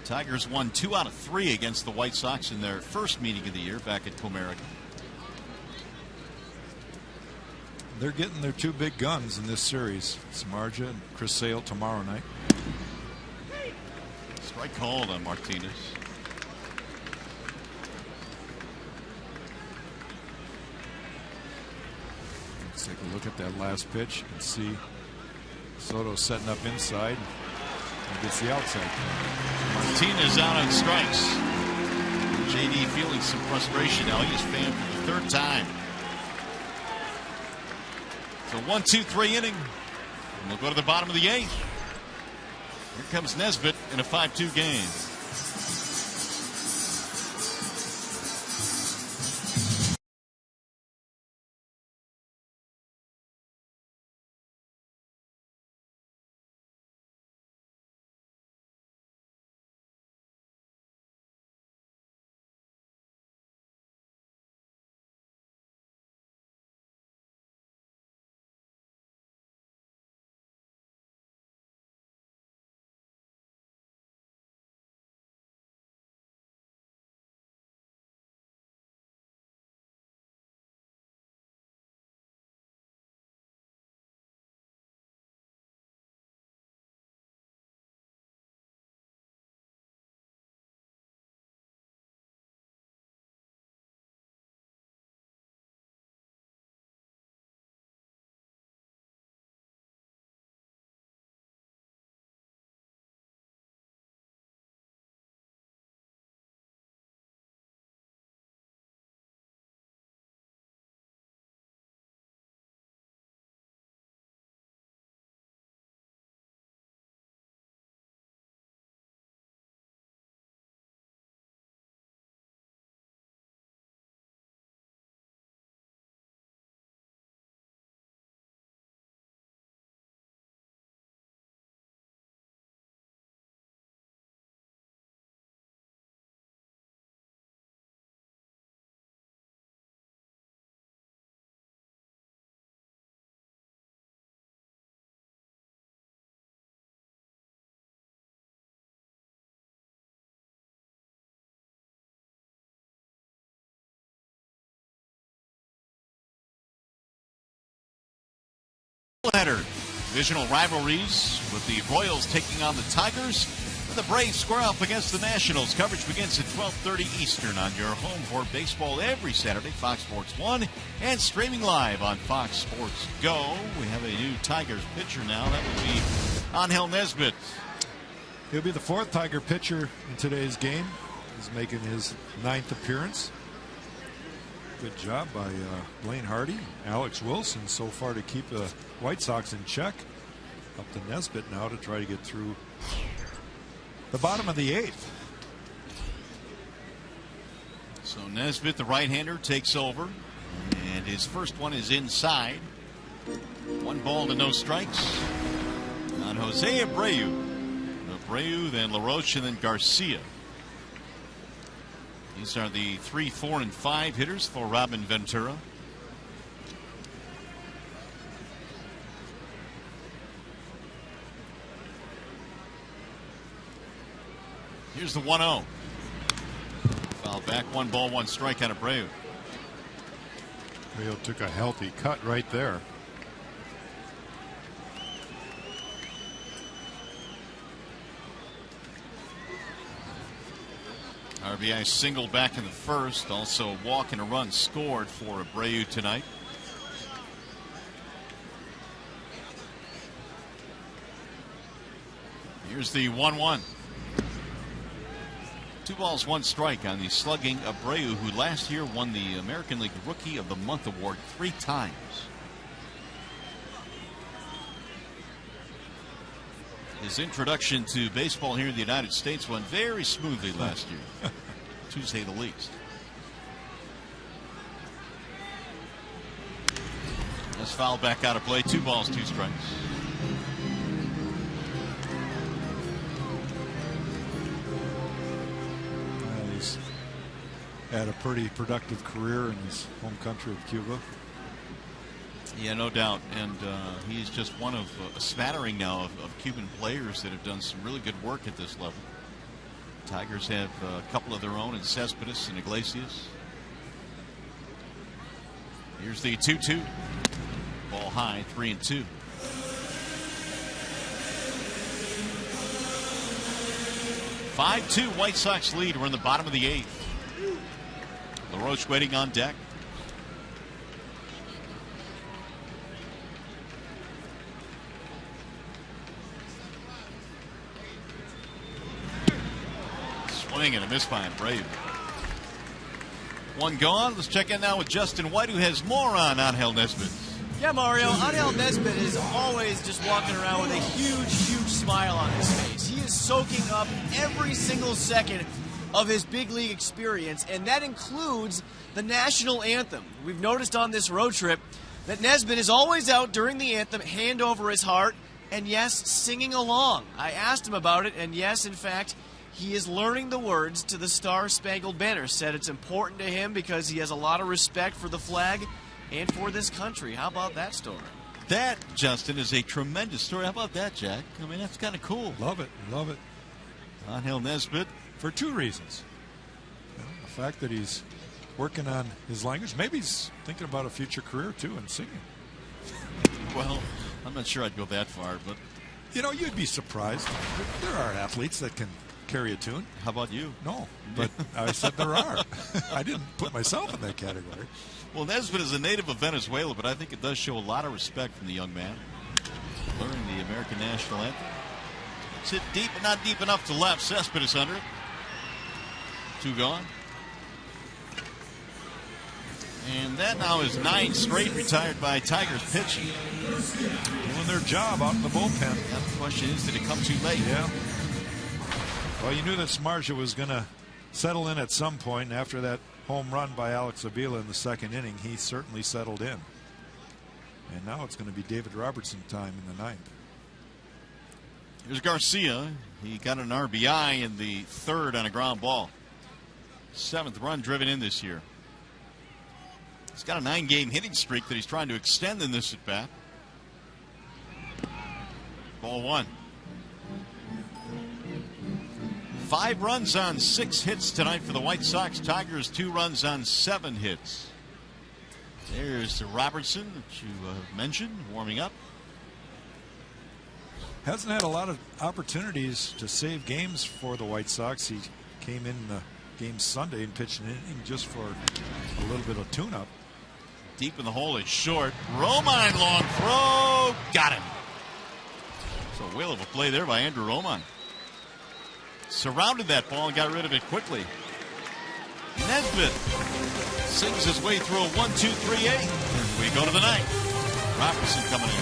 Tigers won 2 out of 3 against the White Sox in their first meeting of the year back at Comerica. They're getting their 2 big guns in this series. Samardzija and Chris Sale tomorrow night. Strike called on Martinez. Let's take a look at that last pitch and see Soto setting up inside. And gets the outside. Martinez out on strikes. J.D. feeling some frustration now. He is fanned for the 3rd time. So 1-2-3 inning. And we'll go to the bottom of the 8th. Here comes Nesbitt in a 5-2 game. Header. Divisional rivalries with the Royals taking on the Tigers. The Braves square off against the Nationals. Coverage begins at 12:30 Eastern on your home for baseball every Saturday, Fox Sports 1, and streaming live on Fox Sports Go. We have a new Tigers pitcher now. That would be Angel Nesbitt. He'll be the fourth Tiger pitcher in today's game. He's making his 9th appearance. Good job by Blaine Hardy, Alex Wilson so far to keep the White Sox in check. Up to Nesbitt now to try to get through the bottom of the 8th. So Nesbitt, the right-hander, takes over, and his first one is inside. 1 ball to no strikes on Jose Abreu. Abreu, then LaRoche, and then Garcia. These are the 3, 4, and 5 hitters for Robin Ventura. Here's the 1-0. Foul back, 1 ball, 1 strike on Abreu. Abreu took a healthy cut right there. RBI single back in the first. Also a walk and a run scored for Abreu tonight. Here's the 1-1. 2 balls, 1 strike on the slugging Abreu, who last year won the American League Rookie of the Month award 3 times. His introduction to baseball here in the United States went very smoothly last year, to say the least. That's foul back out of play. 2 balls, 2 strikes. Well, he's had a pretty productive career in his home country of Cuba. Yeah, no doubt. And he's just one of a smattering now of Cuban players that have done some really good work at this level. Tigers have a couple of their own in Cespedes and Iglesias. Here's the 2-2. Ball high, 3-2. (5-2) White Sox lead. We're in the bottom of the 8th. LaRoche waiting on deck. Swing and a miss by Abreu. 1 gone. Let's check in now with Justin White, who has more on Angel Nesbitt. Yeah, Mario, Angel Nesbitt is always just walking around with a huge, huge smile on his face. He is soaking up every single second of his big league experience, and that includes the national anthem. We've noticed on this road trip that Nesbitt is always out during the anthem, hand over his heart, and yes, singing along. I asked him about it, and yes, in fact, he is learning the words to the Star-Spangled Banner. Said it's important to him because he has a lot of respect for the flag and for this country. How about that story? That, Justin, is a tremendous story. How about that, Jack? I mean, that's kind of cool. Love it. Love it. Angel Nesbitt. For 2 reasons. The fact that he's working on his language. Maybe he's thinking about a future career, too, in singing. Well, I'm not sure I'd go that far, but... You know, you'd be surprised. There are athletes that can carry a tune. How about you? No, but I said there are. I didn't put myself in that category. Well, Nesbitt is a native of Venezuela, but I think it does show a lot of respect from the young man. Learning the American national anthem. It's hit deep, but not deep enough to left. Cespedes under it. 2 gone. And that now is 9 straight retired by Tigers pitching. Doing their job out in the bullpen. Now the question is, did it come too late? Yeah. Well, you knew that Samardzija was going to settle in at some point. And after that home run by Alex Avila in the 2nd inning, he certainly settled in. And now it's going to be David Robertson time in the 9th. Here's Garcia. He got an RBI in the 3rd on a ground ball. 7th run driven in this year. He's got a 9-game hitting streak that he's trying to extend in this at bat. Ball 1. 5 runs on 6 hits tonight for the White Sox. Tigers 2 runs on 7 hits. There's Robertson that you mentioned warming up. Hasn't had a lot of opportunities to save games for the White Sox. He came in the game Sunday and pitched an inning just for a little bit of tune-up. Deep in the hole is short. Romine, long throw. Got him. So a whale of a play there by Andrew Romine. Surrounded that ball and got rid of it quickly. Nesbitt sings his way through a 1-2-3-8. We go to the ninth. Robertson coming in.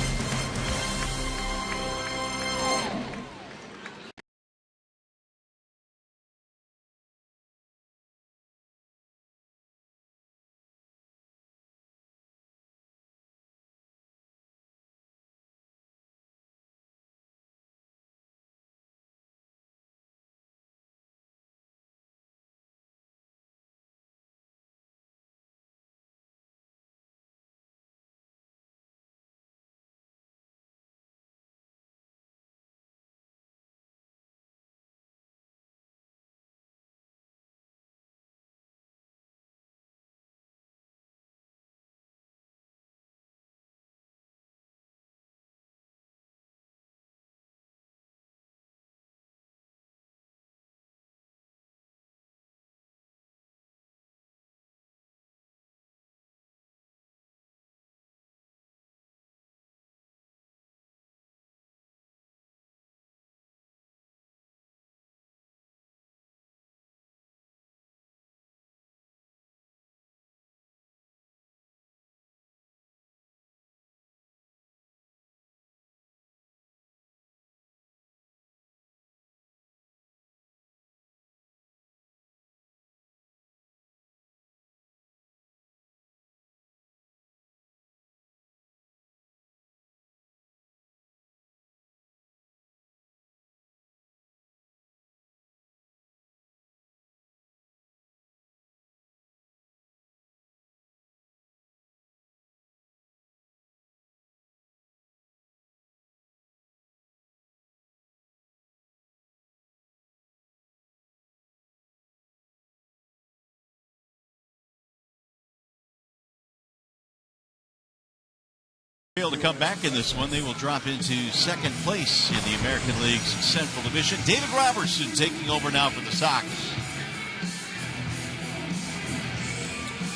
Able to come back in this one. They will drop into second place in the American League's Central Division. David Robertson taking over now for the Sox.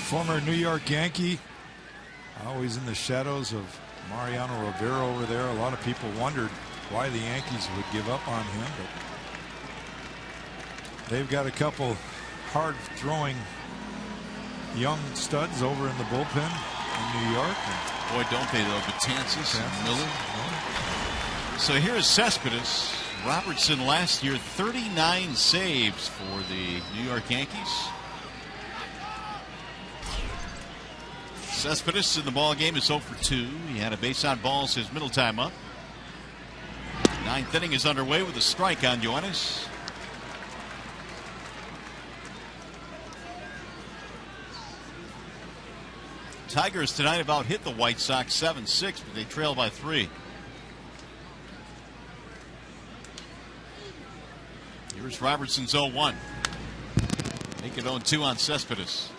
Former New York Yankee, always in the shadows of Mariano Rivera over there. A lot of people wondered why the Yankees would give up on him, but they've got a couple hard-throwing young studs over in the bullpen in New York. Boy, don't they, though. Betances and Miller. So here's Cespedes. Robertson last year, 39 saves for the New York Yankees. Cespedes in the ball game is 0 for 2. He had a base on balls his middle time up. Ninth inning is underway with a strike on Yoenis. Tigers tonight about hit the White Sox 7-6, but they trail by 3. Here's Robertson's 0-1. Make it 0-2 on Cespedes.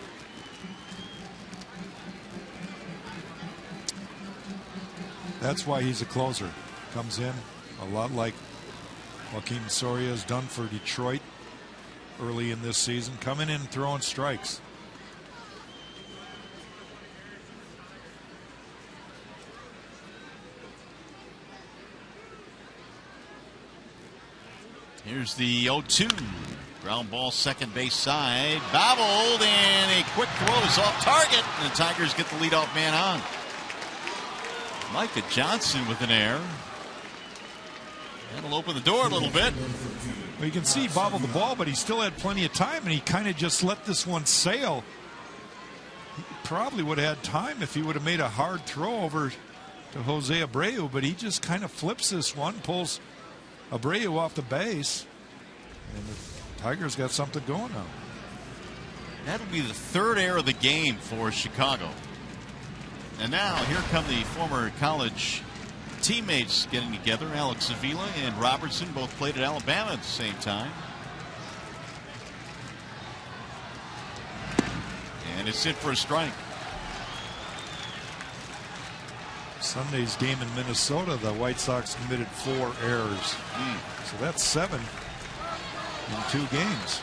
That's why he's a closer. Comes in a lot like Joaquin Soria has done for Detroit early in this season, coming in and throwing strikes. Here's the 0-2. Ground ball second base side. Bobbled, and a quick throw is off target. And the Tigers get the leadoff man on. Micah Johnson with an error. That'll open the door a little bit. Well, you can see he bobbled the ball, but he still had plenty of time, and he kind of just let this one sail. He probably would have had time if he would have made a hard throw over to Jose Abreu, but he just kind of flips this one, pulls Abreu off the base, and the Tigers got something going now. That'll be the third error of the game for Chicago. And now here come the former college teammates getting together. Alex Avila and Robertson both played at Alabama at the same time. And it's in for a strike. Sunday's game in Minnesota, the White Sox committed 4 errors. So that's 7 in 2 games.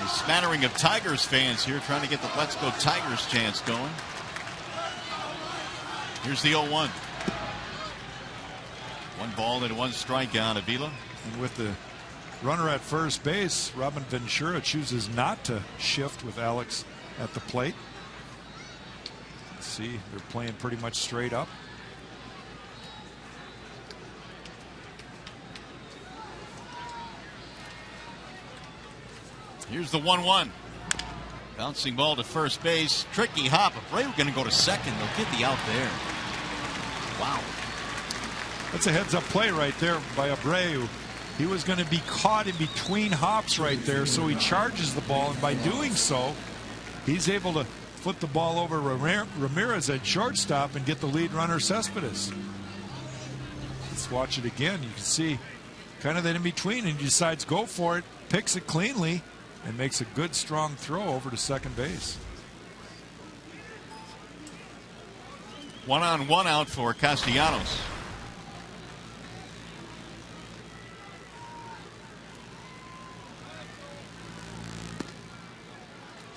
A smattering of Tigers fans here trying to get the Let's Go Tigers chance going. Here's the 0-1. 1 ball and 1 strikeout, Avila. And with the runner at first base, Robin Ventura chooses not to shift with Alex at the plate. Let's see, they're playing pretty much straight up. Here's the 1-1. Bouncing ball to first base. Tricky hop. Abreu going to go to second. They'll get the out there. Wow. That's a heads-up play right there by Abreu. He was going to be caught in between hops right there, so he charges the ball, and by doing so, he's able to flip the ball over Ramirez at shortstop and get the lead runner Cespedes. Let's watch it again. You can see kind of that in between, and he decides go for it, picks it cleanly, and makes a good strong throw over to second base. 1-on-1 out for Castellanos.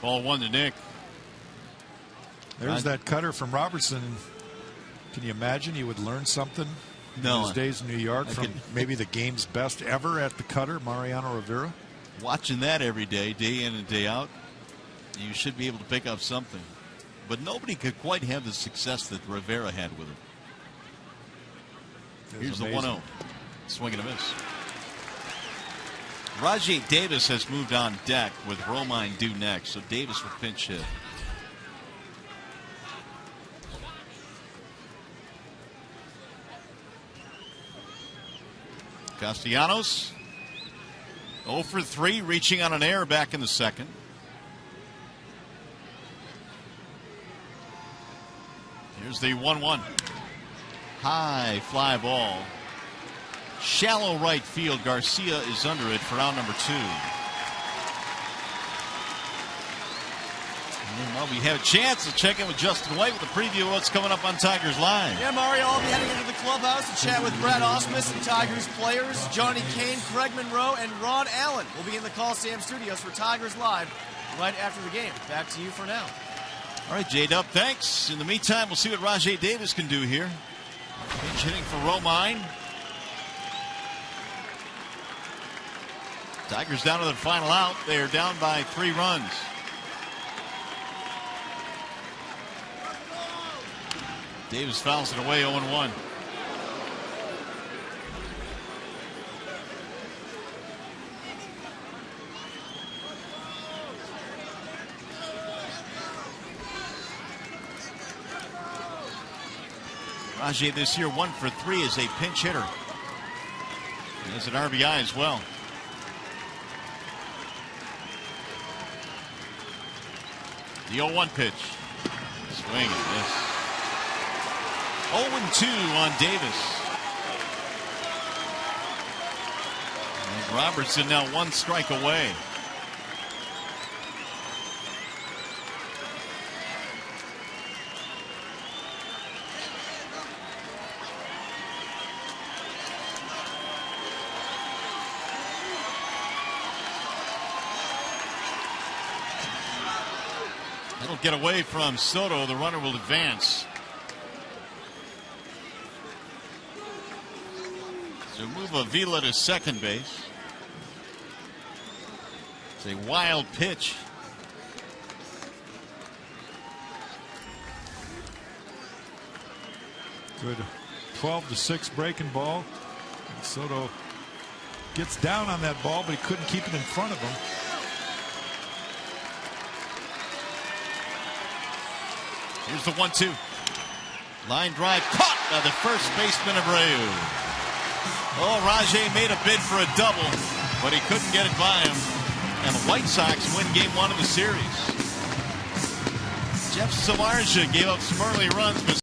Ball 1 to Nick. There's that cutter from Robertson. Can you imagine he would learn something in his days in New York from maybe the game's best ever at the cutter, Mariano Rivera? Watching that every day, day in and day out, you should be able to pick up something. But nobody could quite have the success that Rivera had with him. Here's the 1-0. Swing and a miss. Rajay Davis has moved on deck with Romine due next, so Davis will pinch hit. Castellanos 0 for 3, reaching on an error back in the second. Here's the 1-1. High fly ball. Shallow right field. Garcia is under it for out number 2. Well, we have a chance to check in with Justin White with a preview of what's coming up on Tigers Live. Yeah, Mario, I'll be heading into the clubhouse to chat with Brad Ausmus and Tigers players, Johnny Kane, Craig Monroe, and Ron Allen. We'll be in the Coliseum studios for Tigers Live right after the game. Back to you for now. All right, J-Dub, thanks. In the meantime, we'll see what Rajay Davis can do here. Pinch hitting for Romine. Tigers down to their final out. They are down by 3 runs. Davis fouls it away, 0-1. Rajay this year 1 for 3 as a pinch hitter. He has an RBI as well. The 0-1 pitch. Swing and miss. 0-2 on Davis. And Robertson now 1 strike away. That'll get away from Soto. The runner will advance. So move Avila to second base. It's a wild pitch. Good 12-6 breaking ball. And Soto gets down on that ball, but he couldn't keep it in front of him. Here's the 1-2. Line drive caught by the first baseman Abreu. Oh, Rajay made a bid for a double, but he couldn't get it by him. And the White Sox win game 1 of the series. Jeff Samardzija gave up some early runs, but